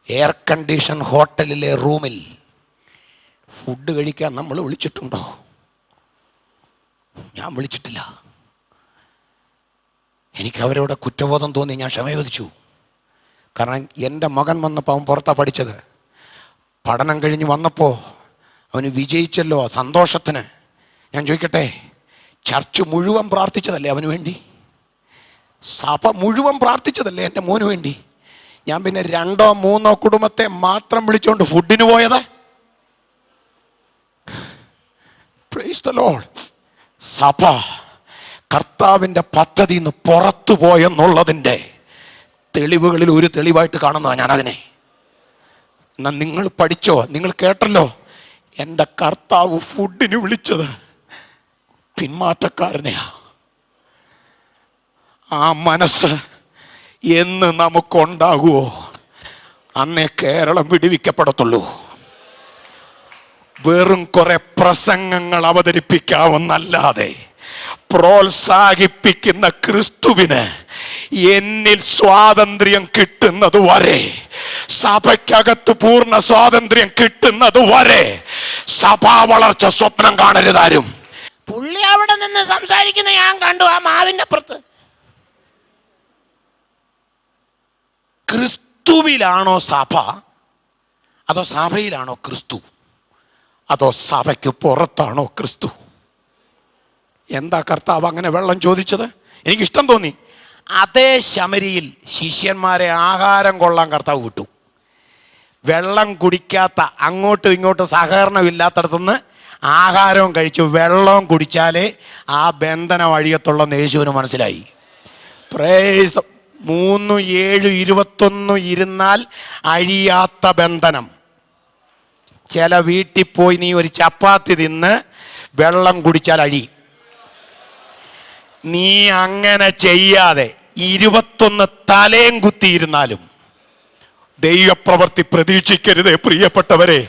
എയർ കണ്ടീഷൻ ഹോട്ടലിലെ റൂമിൽ ഫുഡ് കഴിക്കാൻ നമ്മൾ വിളിച്ചിട്ടുണ്ടോ? ഞാൻ വിളിച്ചിട്ടില്ല. എനിക്ക് അവരോട് കുറ്റബോധം തോന്നി. ഞാൻ ക്ഷമ ചോദിച്ചു. കാരണം എൻ്റെ മകൻ വന്നപ്പോൾ അവൻ പുറത്താണ് പഠിച്ചത്. പഠനം കഴിഞ്ഞ് വന്നപ്പോൾ അവന് വിജയിച്ചല്ലോ, സന്തോഷത്തിന്. ഞാൻ ചോദിക്കട്ടെ, ചർച്ച് മുഴുവൻ പ്രാർത്ഥിച്ചതല്ലേ അവന് വേണ്ടി? സഭ മുഴുവൻ പ്രാർത്ഥിച്ചതല്ലേ എൻ്റെ മോന് വേണ്ടി? ഞാൻ പിന്നെ 2ഓ 3ഓ കുടുംബത്തെ മാത്രം വിളിച്ചുകൊണ്ട് ഫുഡിന് പോയത്? Price the Lord. സഭ കർത്താവിൻ്റെ പദ്ധതിയിൽ നിന്ന് പുറത്തു പോയെന്നുള്ളതിൻ്റെ തെളിവുകളിൽ ഒരു തെളിവായിട്ട് കാണുന്നതാണ് ഞാനതിനെ. എന്നാൽ നിങ്ങൾ പഠിച്ചോ, നിങ്ങൾ കേട്ടല്ലോ, എൻ്റെ കർത്താവ് ഫുഡിന് വിളിച്ചത് പിന്മാറ്റക്കാരനെയാ. ആ മനസ്സ് എന്ന് നമുക്കുണ്ടാകുമോ അന്നേ കേരളം വിടുവിക്കപ്പെടത്തുള്ളൂ. വെറും കുറെ പ്രസംഗങ്ങൾ അവതരിപ്പിക്കാവുന്നല്ലാതെ പ്രോത്സാഹിപ്പിക്കുന്ന ക്രിസ്തുവിന് എന്നിൽ സ്വാതന്ത്ര്യം കിട്ടുന്നത് വരെ, സഭയ്ക്കകത്ത് പൂർണ്ണ സ്വാതന്ത്ര്യം കിട്ടുന്നത് വരെ സഭാ വളർച്ച സ്വപ്നം കാണരുതാരും. പുള്ളി അവിടെ നിന്ന് സംസാരിക്കുന്ന ഞാൻ കണ്ടു ആ മാവിന്റെ അപ്പുറത്ത്. ക്രിസ്തുവിലാണോ സഭ, അതോ സഭയിലാണോ ക്രിസ്തു, അതോ സഭയ്ക്ക് പുറത്താണോ ക്രിസ്തു? എന്താ കർത്താവ് അങ്ങനെ വെള്ളം ചോദിച്ചത്? എനിക്കിഷ്ടം തോന്നി. അതേ ശമരിയിൽ ശിഷ്യന്മാരെ ആഹാരം കൊള്ളാൻ കർത്താവ് വിട്ടു. വെള്ളം കുടിക്കാത്ത, അങ്ങോട്ടും ഇങ്ങോട്ടും സഹകരണമില്ലാത്തടത്തുനിന്ന് ആഹാരവും കഴിച്ച് വെള്ളവും കുടിച്ചാലേ ആ ബന്ധനം അഴിയത്തുള്ളെന്ന് യേശുവിന് മനസ്സിലായി. പ്രൈസ്. 3, 7, 21 ഇരുന്നാൽ അഴിയാത്ത ബന്ധനം. ചില വീട്ടിൽ പോയി നീ ഒരു ചപ്പാത്തി തിന്ന് വെള്ളം കുടിച്ചാൽ അഴി. നീ അങ്ങനെ ചെയ്യാതെ 21 തലയും കുത്തിയിരുന്നാലും ദൈവപ്രവൃത്തി പ്രതീക്ഷിക്കരുതേ പ്രിയപ്പെട്ടവരെ.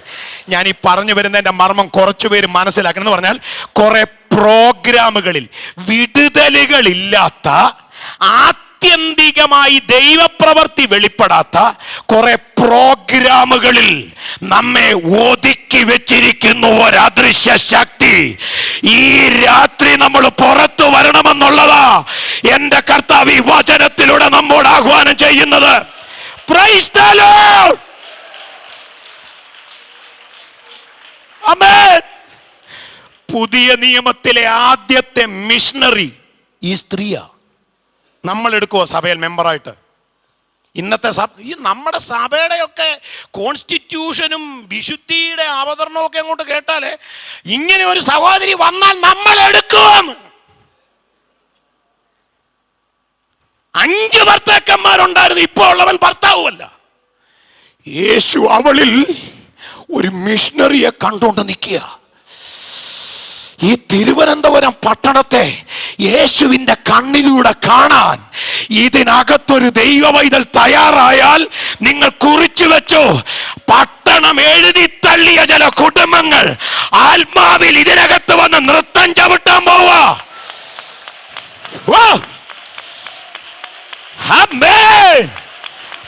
ഞാൻ ഈ പറഞ്ഞു വരുന്നതിൻ്റെ മർമ്മം കുറച്ചു പേര് മനസ്സിലാക്കണം. എന്ന് പറഞ്ഞാൽ കുറെ പ്രോഗ്രാമുകളിൽ വിടുതലുകളില്ലാത്ത, ആത്യന്തികമായി ദൈവപ്രവൃത്തി വെളിപ്പെടാത്ത കുറെ പ്രോഗ്രാമുകളിൽ നമ്മെ ഒതുക്കി വെച്ചിരിക്കുന്നു ഒരദൃശ്യ ശക്തി. ഈ രാത്രി നമ്മൾ പുറത്തു വരണമെന്നുള്ളതാ എൻ്റെ കർത്താവ് ഈ വചനത്തിലൂടെ നമ്മോട് ആഹ്വാനം ചെയ്യുന്നത്. Praise the lord. ആമേൻ. പുതിയ നിയമത്തിലെ ആദ്യത്തെ മിഷണറി ഈ സ്ത്രീയാ. നമ്മൾ എടുക്കുവോ സഭയിൽ മെമ്പറായിട്ട്? ഇന്നത്തെ ഈ നമ്മുടെ സഭയുടെയൊക്കെ കോൺസ്റ്റിറ്റ്യൂഷനും വിശുദ്ധിയുടെ അവതരണവും ഒക്കെ അങ്ങോട്ട് കേട്ടാല് ഇങ്ങനെ ഒരു സഹോദരി വന്നാൽ നമ്മൾ എടുക്കുമെന്ന്. 5 ഭർത്താക്കന്മാരുണ്ടായിരുന്നു, ഇപ്പോൾ ഉള്ളവൻ ഭർത്താവുമല്ല. യേശു അവളിൽ ഒരു മിഷണറിയെ കണ്ടുകൊണ്ട് നിൽക്കുക. ഈ തിരുവനന്തപുരം പട്ടണത്തെ യേശുവിൻ്റെ കണ്ണിലൂടെ കാണാൻ ഇതിനകത്തൊരു ദൈവവൈതൽ തയ്യാറായാൽ നിങ്ങൾ കുറിച്ചു വെച്ചോ, പട്ടണം എഴുതി തള്ളിയ ചില കുടുംബങ്ങൾ ആത്മാവിൽ ഇതിനകത്ത് വന്ന് നൃത്തം ചവിട്ടാൻ പോവാ.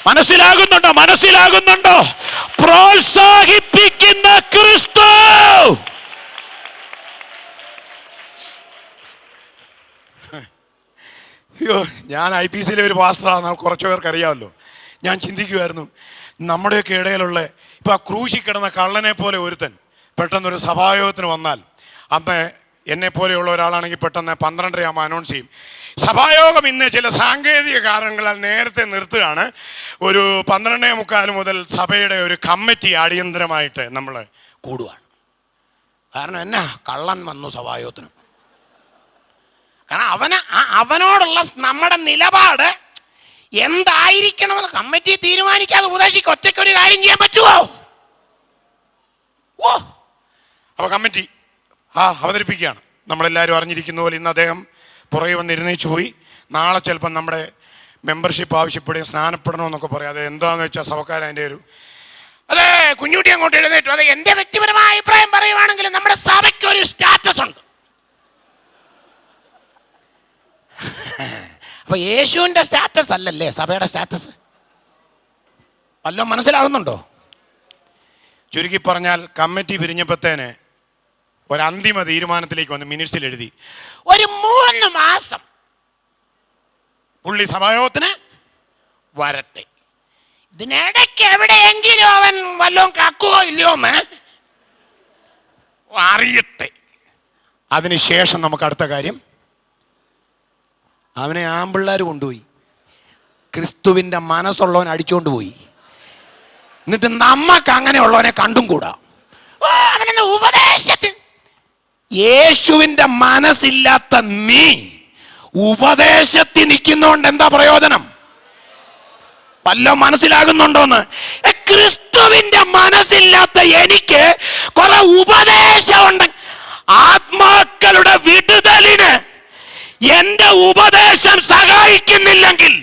മനസ്സിലാകുന്നുണ്ടോ? മനസ്സിലാകുന്നുണ്ടോ? പ്രോത്സാഹിപ്പിക്കുന്ന ക്രിസ്തു. അയ്യോ, ഞാൻ IPCയിലെ ഒരു പാസ്റ്ററാണ്, കുറച്ച് പേർക്ക് അറിയാമല്ലോ. ഞാൻ ചിന്തിക്കുമായിരുന്നു, നമ്മുടെയൊക്കെ ഇടയിലുള്ള ഇപ്പം ആ ക്രൂശി കിടന്ന കള്ളനെ പോലെ ഒരുത്തൻ പെട്ടെന്നൊരു സഭായോഗത്തിന് വന്നാൽ, അന്ന് എന്നെ പോലെയുള്ള ഒരാളാണെങ്കിൽ പെട്ടെന്ന് 12:30 ആകുമ്പോൾ അനൗൺസ് ചെയ്യും, സഭായോഗം ഇന്ന് ചില സാങ്കേതിക കാരണങ്ങളാൽ നേരത്തെ നിർത്തുകയാണ്. ഒരു 12:45 മുതൽ സഭയുടെ ഒരു കമ്മിറ്റി അടിയന്തരമായിട്ട് നമ്മൾ കൂടുകയാണ്. കാരണം എന്നാ, കള്ളൻ വന്നു സഭായോഗത്തിന്. കാരണം അവനോടുള്ള നമ്മുടെ നിലപാട് എന്തായിരിക്കണമെന്ന് കമ്മിറ്റി തീരുമാനിക്കാതെ ഉപദേശിക്ക് ഒറ്റയ്ക്കൊരു കാര്യം ചെയ്യാൻ പറ്റുമോ? അപ്പൊ കമ്മിറ്റി അവതരിപ്പിക്കുകയാണ്. നമ്മളെല്ലാവരും അറിഞ്ഞിരിക്കുന്ന പോലെ ഇന്ന് അദ്ദേഹം പുറകെ വന്ന് എഴുന്നേച്ചു പോയി. നാളെ ചിലപ്പം നമ്മുടെ മെമ്പർഷിപ്പ് ആവശ്യപ്പെടുകയും സ്നാനപ്പെടണമെന്നൊക്കെ പറയും. അത് എന്താണെന്ന് വെച്ചാൽ സഭക്കാരൻ്റെ ഒരു അതെ കുഞ്ഞുട്ടി അങ്ങോട്ട് എഴുന്നേറ്റു. അതെ, എൻ്റെ വ്യക്തിപരമായ അഭിപ്രായം പറയുവാണെങ്കിൽ നമ്മുടെ സഭയ്ക്ക് ഒരു സ്റ്റാറ്റസ് ഉണ്ട്. അപ്പൊ യേശുവിൻ്റെ സ്റ്റാറ്റസ് അല്ലല്ലേ സഭയുടെ സ്റ്റാറ്റസ്? വല്ലതും മനസ്സിലാകുന്നുണ്ടോ? ചുരുക്കി പറഞ്ഞാൽ കമ്മിറ്റി പിരിഞ്ഞപ്പോഴത്തേന് ഒരു അന്തിമ തീരുമാനത്തിലേക്ക് വന്ന് മിനിറ്റ്സിൽ എഴുതി, ഒരു 3 മാസം പുള്ളി സഭായോഗത്തിന് വരട്ടെ. ഇതിനിടയ്ക്ക് എവിടെയെങ്കിലും അവൻ വല്ലതും കക്കുവോ ഇല്ലയോ എന്ന് അറിയട്ടെ. അതിനുശേഷം നമുക്ക് അടുത്ത കാര്യം. അവനെ ആമ്പിള്ളേർ കൊണ്ടുപോയി, ക്രിസ്തുവിൻ്റെ മനസ്സുള്ളവൻ അടിച്ചുകൊണ്ട് പോയി. എന്നിട്ട് നമ്മക്ക് അങ്ങനെയുള്ളവനെ കണ്ടും കൂടാ. അവനെന്ന ഉപദേശത്തിൽ യേശുവിൻ്റെ മനസ്സില്ലാത്ത നീ ഉപദേശത്തിൽ നിൽക്കുന്നതുകൊണ്ട് എന്താ പ്രയോജനം? വല്ലതും മനസ്സിലാകുന്നുണ്ടോന്ന്? ക്രിസ്തുവിൻ്റെ മനസ്സില്ലാത്ത എനിക്ക് കുറെ ഉപദേശമുണ്ട്. ആത്മാക്കളുടെ വിടുതലിന് എന്റെ ഉപദേശം സഹായിക്കുന്നില്ലെങ്കിൽ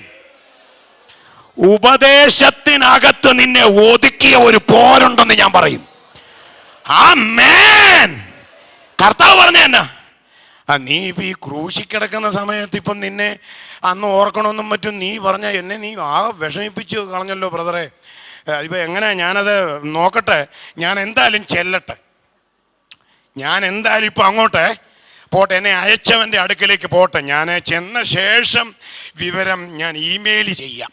ഉപദേശത്തിനകത്ത് നിന്നെ ഒതുക്കിയ ഒരു പോരുണ്ടെന്ന് ഞാൻ പറയും. ആമേൻ. കർത്താവ് പറഞ്ഞ എന്നാ, നീ ഇപ്പം ഈ ക്രൂശി കിടക്കുന്ന സമയത്ത് ഇപ്പം നിന്നെ അന്ന് ഓർക്കണമെന്നും മറ്റും നീ പറഞ്ഞ എന്നെ നീ വിഷമിപ്പിച്ച് കളഞ്ഞല്ലോ ബ്രദറെ. ഇപ്പം എങ്ങനെ ഞാനത് നോക്കട്ടെ, ഞാൻ എന്തായാലും ചെല്ലട്ടെ, ഞാൻ എന്തായാലും ഇപ്പം അങ്ങോട്ടെ പോട്ടെ, എന്നെ അയച്ചവൻ്റെ അടുക്കലേക്ക് പോട്ടെ, ഞാൻ ചെന്ന ശേഷം വിവരം ഞാൻ ഇമെയിൽ ചെയ്യാം.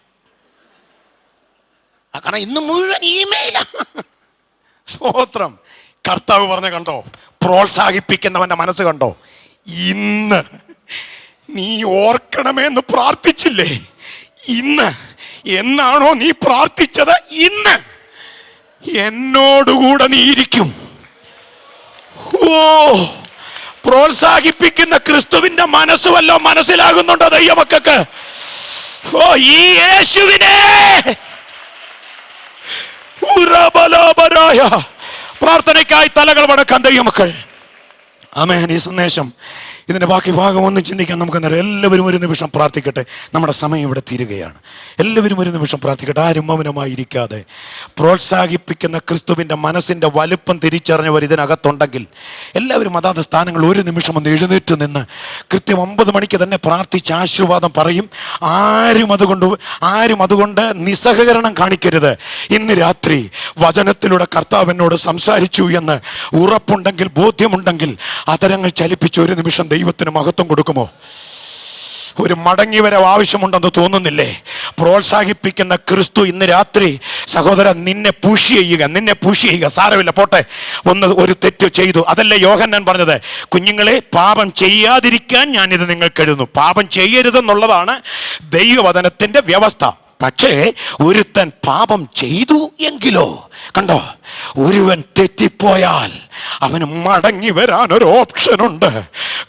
കാരണം ഇന്ന് മുഴുവൻ ഇമെയിലാണ്. സ്തോത്രം. കർത്താവ് പറഞ്ഞ കണ്ടോ, പ്രോത്സാഹിപ്പിക്കുന്നവൻ്റെ മനസ്സ് കണ്ടോ? ഇന്ന് നീ ഓർക്കണമെന്ന് പ്രാർത്ഥിച്ചില്ലേ? ഇന്ന് എന്നാണോ നീ പ്രാർത്ഥിച്ചത്, ഇന്ന് എന്നോടുകൂടെ നീ ഇരിക്കും. ഓ, പ്രോത്സാഹിപ്പിക്കുന്ന ക്രിസ്തുവിന്റെ മനസ്സ് വല്ലോ മനസ്സിലാകുന്നുണ്ടോ ദൈവമക്കൾക്ക്? ഓ, ഈ യേശുവിനെ പ്രാർത്ഥനയ്ക്കായി തലകൾ വടക്കാൻ ദൈവമക്കൾ. ആമേൻ. ഈ സന്ദേശം ഇതിൻ്റെ ബാക്കി ഭാഗം ഒന്നും ചിന്തിക്കാൻ നമുക്ക് എല്ലാവരും ഒരു നിമിഷം പ്രാർത്ഥിക്കട്ടെ. നമ്മുടെ സമയം ഇവിടെ തീരുകയാണ്. എല്ലാവരും ഒരു നിമിഷം പ്രാർത്ഥിക്കട്ടെ. ആരും മൗനമായിരിക്കാതെ. പ്രോത്സാഹിപ്പിക്കുന്ന ക്രിസ്തുവിൻ്റെ മനസ്സിൻ്റെ വലുപ്പം തിരിച്ചറിഞ്ഞവർ ഇതിനകത്തുണ്ടെങ്കിൽ എല്ലാവരും അതാത് സ്ഥാനങ്ങൾ ഒരു നിമിഷം ഒന്ന് എഴുന്നേറ്റ് നിന്ന് കൃത്യം 9 മണിക്ക് തന്നെ പ്രാർത്ഥിച്ച് ആശീർവാദം പറയും. ആരും അതുകൊണ്ട് നിസ്സഹകരണം കാണിക്കരുത്. ഇന്ന് രാത്രി വചനത്തിലൂടെ കർത്താവ് എന്നോട് സംസാരിച്ചു എന്ന് ഉറപ്പുണ്ടെങ്കിൽ, ബോധ്യമുണ്ടെങ്കിൽ അതരങ്ങൾ ചലിപ്പിച്ച് ഒരു നിമിഷം ദൈവത്തിന് മഹത്വം കൊടുക്കുമോ? ഒരു മടങ്ങിവരവ് ആവശ്യമുണ്ടെന്ന് തോന്നുന്നില്ലേ? പ്രോത്സാഹിപ്പിക്കുന്ന ക്രിസ്തു ഇന്ന് രാത്രി സഹോദരൻ നിന്നെ പുഷ് ചെയ്യുക. സാരമില്ല, പോട്ടെ, ഒരു തെറ്റ് ചെയ്തു, അതല്ലേ യോഹന്നാൻ പറഞ്ഞത്? കുഞ്ഞുങ്ങളെ, പാപം ചെയ്യാതിരിക്കാൻ ഞാനിത് നിങ്ങൾക്ക് എഴുതുന്നു. പാപം ചെയ്യരുതെന്നുള്ളതാണ് ദൈവവചനത്തിന്റെ വ്യവസ്ഥ. പക്ഷേ ഒരുത്തൻ പാപം ചെയ്തു എങ്കിലോ, കണ്ടോ, ഒരുവൻ തെറ്റിപ്പോയാൽ അവന് മടങ്ങി വരാൻ ഒരു ഓപ്ഷൻ ഉണ്ട്.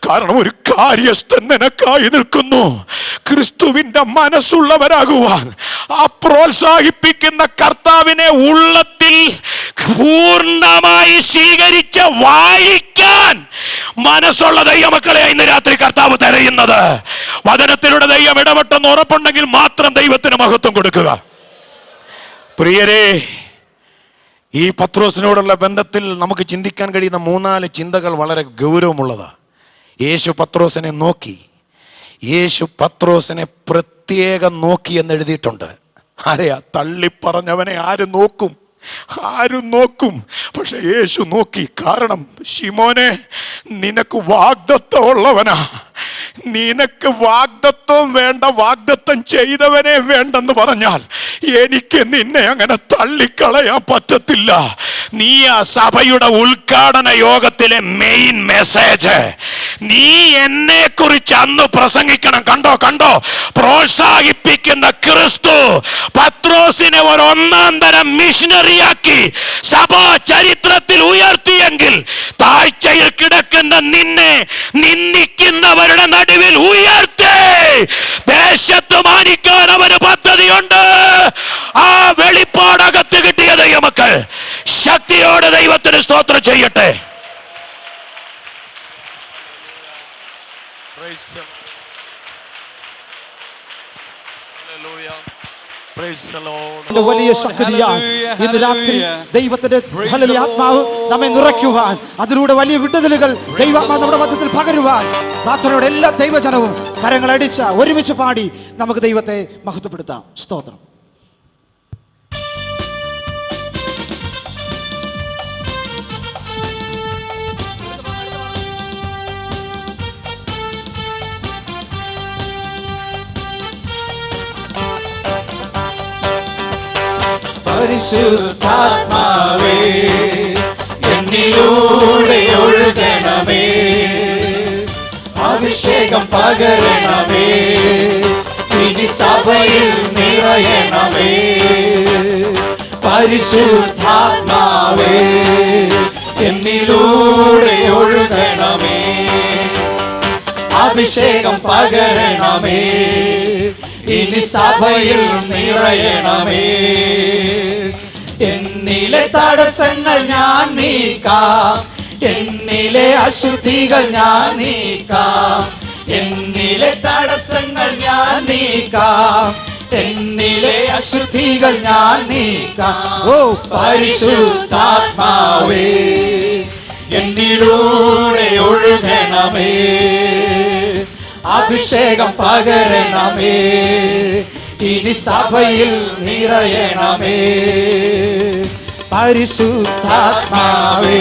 കാരണം ഒരു കാര്യസ്ഥൻ നിനക്കായി നിൽക്കുന്നു. ക്രിസ്തുവിന്റെ മനസ്സുള്ളവരാകുവാൻ ആ പ്രോത്സാഹിപ്പിക്കുന്ന കർത്താവിനെ ഉള്ളത്തിൽ പൂർണ്ണമായി സ്വീകരിച്ച് വായിക്കാൻ മനസ്സുള്ള ദൈവമക്കളെ ഇന്ന് രാത്രി കർത്താവ് തിരയുന്നത്. വചനത്തിലൂടെ ദൈവം ഇടപെട്ടെന്ന് ഉറപ്പുണ്ടെങ്കിൽ മാത്രം ദൈവത്തിന് മഹത്വം കൊടുക്കുക. പ്രിയരേ, ഈ പത്രോസിനോടുള്ള ബന്ധത്തിൽ നമുക്ക് ചിന്തിക്കാൻ കഴിയുന്ന 3-4 ചിന്തകൾ വളരെ ഗൗരവമുള്ളതാണ്. യേശു പത്രോസിനെ പ്രത്യേകം നോക്കി എന്ന് എഴുതിയിട്ടുണ്ട്. ആരെയാ? തള്ളിപ്പറഞ്ഞവനെ ആരും നോക്കും. പക്ഷെ യേശു നോക്കി. കാരണം ശിമോനെ, നിനക്ക് വാഗ്ദത്തം ഉള്ളവനാ. നിനക്ക് വാഗ്ദത്വം വേണ്ട, വാഗ്ദത്തം ചെയ്തവനെ വേണ്ടെന്ന് പറഞ്ഞാൽ എനിക്ക് നിന്നെ അങ്ങനെ തള്ളിക്കളയാൻ പറ്റത്തില്ല. നീ ആ സഭയുടെ ഉദ്ഘാടന യോഗത്തിലെ മെയിൻ മെസ്സേജ് നീ എന്നെ കുറിച്ച് അന്ന് പ്രസംഗിക്കണം. കണ്ടോ, പ്രോത്സാഹിപ്പിക്കുന്ന ക്രിസ്തു പത്രോസിനെ ഒരു 1-ാം തരം മിഷനറിയാക്കി സഭാ ചരിത്രത്തിൽ ഉയർത്തിയെങ്കിൽ താഴ്ചയിൽ കിടക്കുന്ന നിന്നെ നിന്ദിക്കുന്നവരുടെ നടുവിൽ ഉയർത്തി ദേശത്ത് മാനിക്കാൻ അവന് പദ്ധതിയുണ്ട്. ആ വെളിപ്പാടകത്ത് കിട്ടിയ ദൈവമക്കൾ ശക്തിയോടെ ദൈവത്തിന് സ്തോത്രം ചെയ്യട്ടെ. വലിയ ശക്തിയാൽ ഇന്ന് രാത്രി ദൈവത്തിന്റെ ആത്മാവ് നമ്മെ നിറയ്ക്കുവാൻ, അതിലൂടെ വലിയ വിടുതലുകൾ ദൈവാത്മാവ് നമ്മുടെ മധ്യത്തിൽ പകരുവാൻ പ്രാർത്ഥനയോടെ എല്ലാ ദൈവജനവും കരങ്ങളടിച്ച ഒരുമിച്ച് പാടി നമുക്ക് ദൈവത്തെ മഹത്വപ്പെടുത്താം. സ്തോത്രം. പരിശുദ്ധാത്മാവേ, എന്നിലൂടെ ഒഴുകണമേ, അഭിഷേകം പകരണമേ, ഇനി സഭയിൽ നിറയണമേ. പരിശുദ്ധാത്മാവേ, എന്നിലൂടെ ഒഴുകണമേ, അഭിഷേകം പകരണമേ, ഇനി സഭയിൽ നിറയണമേ. എന്നിലെ തടസ്സങ്ങൾ ഞാൻ നീക്കാം, എന്നിലെ അശുദ്ധികൾ ഞാൻ നീക്കാം, എന്നിലെ തടസ്സങ്ങൾ ഞാൻ നീക്കാം, എന്നിലെ അശുദ്ധികൾ ഞാൻ നീക്കാം. ഓ പരിശുദ്ധാത്മാവേ, എന്നിലൂടെ ഒഴുകണമേ, അഭിഷേകം പകരണമേ, ഇനി സഭയിൽ നിറയണമേ. പരിശുദ്ധാത്മാവേ,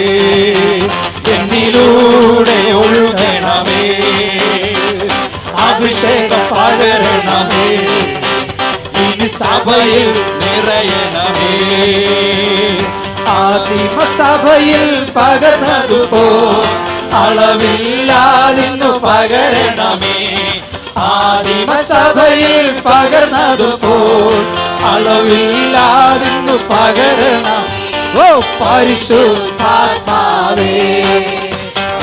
എന്നിലൂടെ ഒഴുകണമേ, അഭിഷേകം പകരണമേ, ഇനി സഭയിൽ നിറയണമേ. ആദിമസഭയിൽ പകർന്നതുപോ അളവില്ലാതിന്നു പകരണമേ. ആദിമസഭയിൽ പകർന്നതുപോൽ അളവില്ലാതിന്നു പകരണം. ഓ പരിശുദ്ധാത്മാവേ,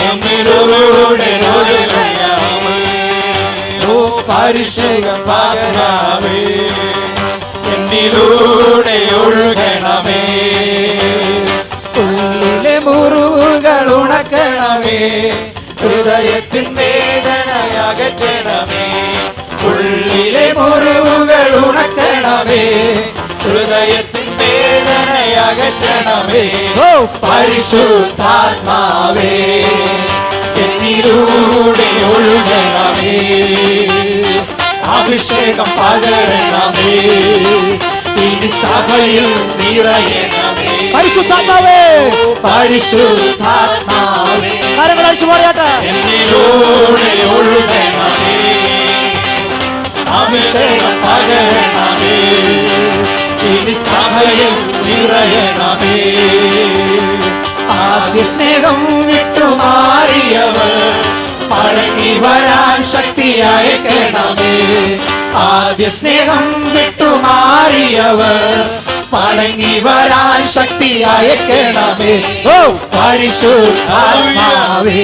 എന്നിലൂടെ ഒഴുകണമേ. ഓ പരിശുദ്ധാത്മാവേ, എന്നിലൂടെ ഒഴുകണമേ. ഉള്ളിലെ മുറിവുകൾ ഉണക്കണമേ, ഹൃദയത്തിൻ വേദനയകറ്റണമേ. ഉള്ളിലെ മുറിവുകൾ ഉണക്കണമേ, ഹൃദയത്തിൻ വേദനയകറ്റണമേ. ഓ പരിശുദ്ധാത്മാവേ, എന്നിലൂടെ ഒഴുകണമേ, അഭിഷേകം പകരണമേ, ഇനി സഭയിൽ നിറയണമേ. പരിശുദ്ധാത്മാവേ, പരിശുദ്ധാത്മാവേ, കരങ്ങളടിച്ചു പറയട്ടെ. എന്നിലൂടെ ഒഴുകണമേ, അഭിഷേകം പകരണമേ, ഇനി സഭയിൽ നിറയണമേ. ആദ്യ സ്നേഹം വിട്ടുമാറിയവർ മടങ്ങി വരാൻ ശക്തി അയക്കണമേ. ആദ്യ സ്നേഹം വിട്ടുമാറിയവർ മടങ്ങി വരാൻ ശക്തി അയക്കണമേ. ഓ പരിശുദ്ധാത്മാവേ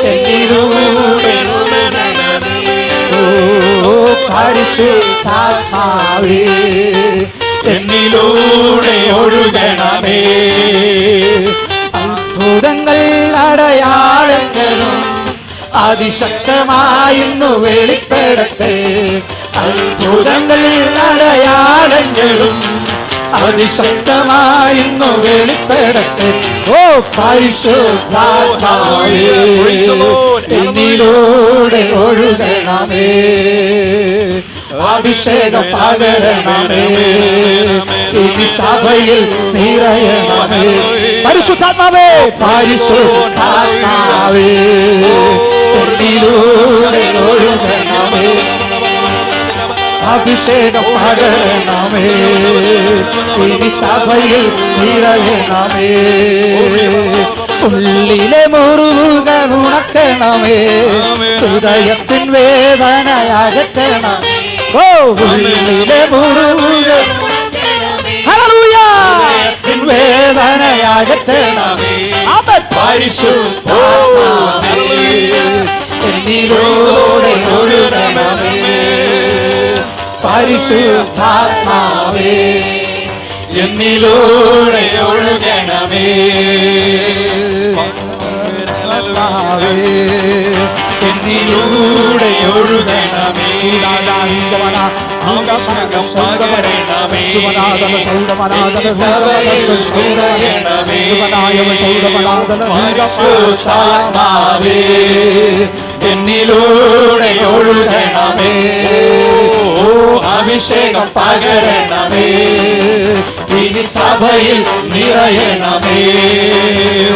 എന്നിലൂടെ, ഓ പരിശുദ്ധാത്മാവേ എന്നിലൂടെ ഒഴുകണമേ. അത്ഭുതങ്ങൾ അടയാളങ്ങളും അതിശക്തമായിന്നു വെളിപ്പെടട്ടെ. അത്ഭുതങ്ങൾ അടയാളങ്ങളും അതിശക്തമായിന്നു വെളിപ്പെടട്ടെ. ഓ പരിശുദ്ധാത്മാവേ എന്നിലൂടെ ഒഴുകണമേ. അഭിഷേകം പകരണമേ, ഇനി സഭയിൽ നിറയണമേ. പരിശുദ്ധാത്മാവേ പരിശുദ്ധാത്മാവേ എന്നിലൂടെ ഒഴുകണമേ. അഭിഷേകം പകരണമേ, ഇനി സഭയിൽ നിറയണമേ. ഉള്ളിലെ മുറിവുകൾ ഉണക്കണമേ, ഹൃദയത്തിൻ വേദനയകറ്റണമേ. ഓ ഉള്ളിലെ മുറിവുകൾ ഹല്ലേലൂയ വേദനയകറ്റണമേ. പരിശുദ്ധാത്മാവേ എന്നിലൂടെ ഒഴുകണമേ. പരിശുദ്ധാത്മാവേ എന്നിലൂടെ ഒഴുകണമേ. എന്നിലൂടെ ഒഴുകണമേ. എന്നിലൂടെ ഒഴുകണമേ. ഓ അഭിഷേകം പകരണമേ, ഇനി സഭയിൽ നിറയണമേ.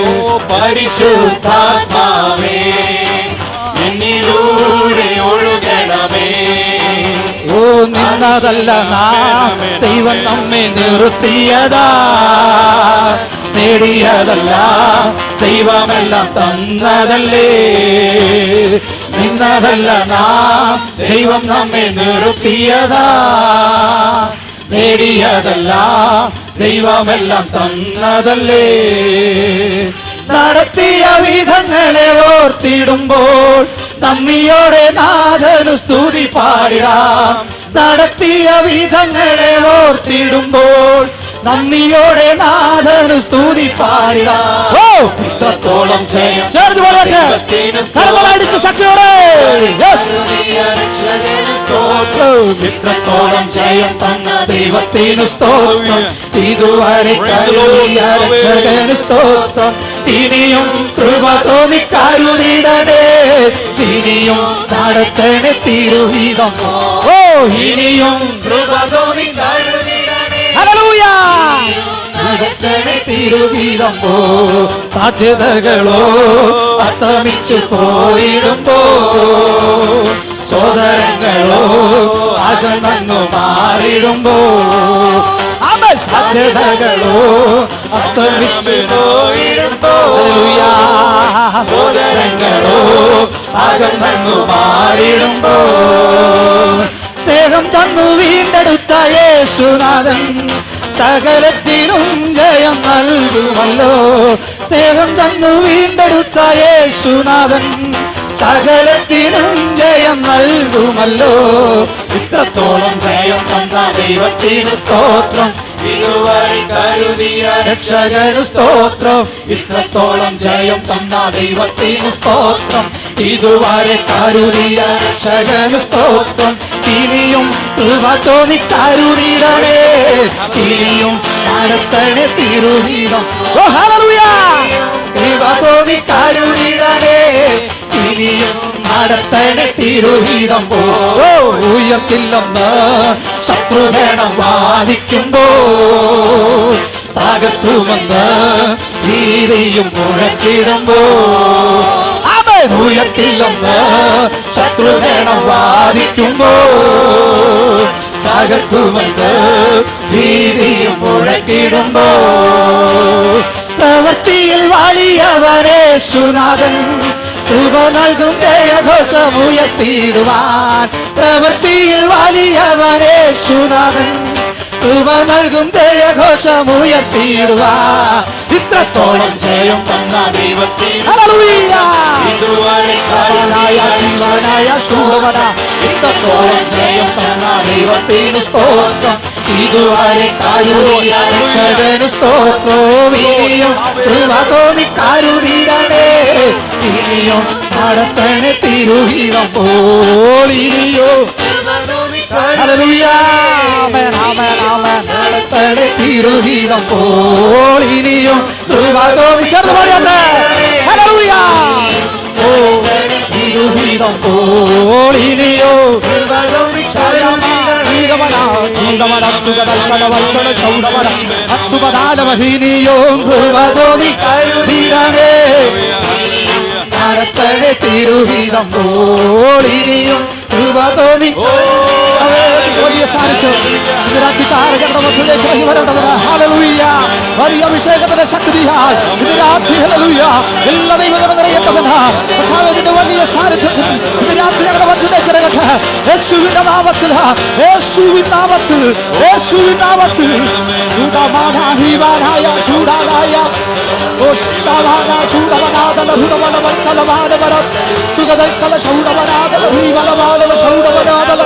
ഓ പരിശുദ്ധാത്മാവേ എന്നിലൂടെ ഒഴുകണമേ. ഓ നിന്നതല്ല നാം ദൈവം നമ്മെ നിർത്തിയതാ, നേടിയതല്ല ദൈവമെല്ലാം തന്നതല്ലേ. നിന്നതല്ല നാം ദൈവം നമ്മെ നിർത്തിയതാ, നേടിയതല്ല ദൈവമെല്ലാം തന്നതല്ലേ. നടത്തിയ വിധങ്ങളെ ഓർത്തിടുമ്പോൾ നന്ദിയോടെ നാഥനു സ്തുതി പാടിടാം. നടത്തിയ വിധങ്ങളെ ഓർത്തിടുമ്പോൾ നന്ദിയോടെ നാഥനു സ്തുതി പാടിടാം. ഓ ഇത്രത്തോളം ജയം ചേർന്ന് പറയട്ടെ, കരമടിച്ച് ശക്തിയോടെ. ഇത്രത്തോളം ജയം തന്ന ദൈവത്തിനു സ്തോത്രം, ഇതുവരെ കരുതിയ രക്ഷകന് സ്തോത്രം. ഇനിയും കൃപ തോന്നി കരുതിടണേ, ഇനിയും നടത്തണേ തിരുഹിതം. ഓ ഇനിയും കൃപ തോന്നി കരുതിടണേ. ഹല്ലേലൂയ നടത്തണേ തിരുഹിതം. ഓ സാധ്യതകളോ അസ്തമിച്ചു പോയിടുമ്പോ, സോദരങ്ങളോ അകന്നു മാറിടുമ്പോ, സാധ്യതകളോ അസ്തമിച്ചു പോയിടുമ്പോ, സോദരങ്ങളോ അകന്നു മാറിടുമ്പോ, സ്നേഹം തന്നു വീണ്ടെടുത്ത യേശുനാഥൻ സകലത്തിനും ജയം നൽകുമല്ലോ. സ്നേഹം തന്നു വീണ്ടെടുത്ത യേശുനാഥൻ സകലത്തിനും ജയം നൽകുമല്ലോ. ഇത്രത്തോളം ജയം തന്ന ദൈവത്തിനു സ്തോത്രം, ഇതുവരെ കരുതിയ രക്ഷകനു സ്തോത്രം. ഇത്രത്തോളം ജയം തന്ന ദൈവത്തിനു സ്തോത്രം, ഇതുവരെ കരുതിയ രക്ഷകനു സ്തോത്രം. ഇനിയും കൃപ തോന്നി കരുതിടണേ, ഇനിയും നടത്തണേ തിരുഹിതം. ഓ ഹല്ലേലൂയ കൃപ തോന്നി കരുതിടണേ, ഇനിയും നടത്തണേ തിരുഹിതം. ഓ ഉയർത്തില്ലെന്ന് ശത്രുഗണം വാദിക്കുമ്പോ, തകർത്തുമെന്ന് ഭീതിയും മുഴക്കിടുമ്പോ, ഉയർത്തില്ലെന്ന് ശത്രുജനം വാദിക്കുമ്പോ തകർക്കുമെന്ന് ഭീതിയും മുഴക്കിടുമ്പോ പ്രവൃത്തിയിൽ വലിയവനേശുനാഥൻ കൃപ നൽകും ജയഘോഷമുയർത്തിയിടുവാൻ പ്രവൃത്തിയിൽ വലിയവനേശുനാഥൻ കൃപ നൽകും ജയഘോഷമുയർത്തിയിടുവാൻ ഇത്രത്തോളം ജയം തന്ന ദൈവത്തിന് ജീവനായ ശൂടവന ഇത്രത്തോളം ജയം തന്ന ദൈവത്തിന് സ്തോത്രം ഇതുവരെ കരുതിയ രക്ഷകന് സ്തോത്രം ഇനിയും കൃപ തോന്നി കരുതിടണേ ഇനിയും നടത്തണേ തിരുഹിതം പോൾ ഇനിയും നടത്തണേ തിരുഹിതം പോൾ ഇനിയും കൃപ തോന്നി ചേർന്ന് പാടിയാട്ടെ തിരുഹിതം പോൾ ഇനിയോ നടത്തണേ തിരുഹിതം പോൾ ഇനിയും കൃപ തോന്നി വലിയ സാധിച്ചു വലിയ അഭിഷേകത്തിന്റെ ശക്തിയാൽ ഇത് രാത്രി എല്ലാ ദൈവങ്ങളും നിറയേണ്ടതിന് ഇതിന്റെ വലിയ സാന്നിധ്യത്തിൽ ഇത് രാത്രി ഞങ്ങളുടെ മധ്യത്തേക്ക് ഇറങ്ങട്ടെ യേശുവിന്റെ നാമത്തിൽ യേശുവിൻ നാമത്തിൽ യേശുവിൻ നാമത്തിൽ ചൂടാനായ ചൂടവനാദല ഹൃദവനവൽക്കലവാനവര തുകതൽക്കല ചൗടവനാദല ഭീമലവാനവ ചൗടവനാദല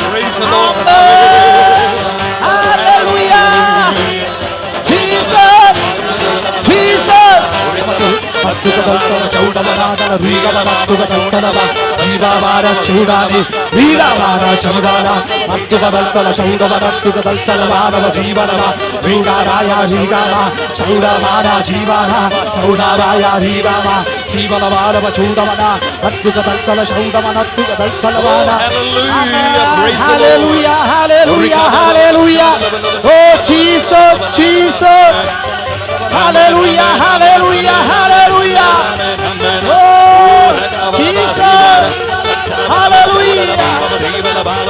Praise the Lord. Hallelujah. Jesus. Jesus. ചൗടവനാദല ഭീമലവാനവ ജീവവാര ചൂടാനി വീരവാര ചൗടാന മത്തുകതൽക്കല ചൗടവനത്തുകതൽക്കലവാനവ ജീവനവ വീരായ ജീവന ചൗടവാന ജീവന ചൗടാരായ ജീവന ജീവനവാനവ ചൂടവന മത്തുകതൽക്കല ചൗടവനത്തുകതൽക്കലവാന Hallelujah, hallelujah, hallelujah. Oh Jesus, Jesus. Hallelujah, hallelujah, hallelujah. Oh Jesus. Hallelujah.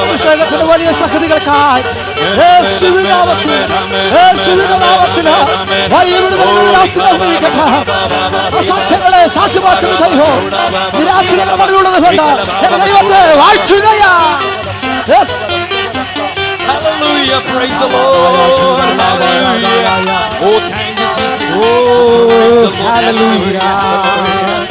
അഭിഷേകത്തിന്റെ വലിയ ശക്തികൾക്കായി യേശുവിന്റെ നാമത്തിൽ വലിയ വിടുതലുകൾ അസാധ്യങ്ങളെ സാധ്യമാക്കുന്ന ദൈവം ഈ രാത്രി ഞങ്ങളുടെ മടിയുള്ളത് കൊണ്ട് ഞങ്ങളുടെ ദൈവത്തെ വാഴ്ത്തുകയാ. Yes. Hallelujah. Praise the Lord. Hallelujah. Oh, thank you, Jesus. Oh, hallelujah.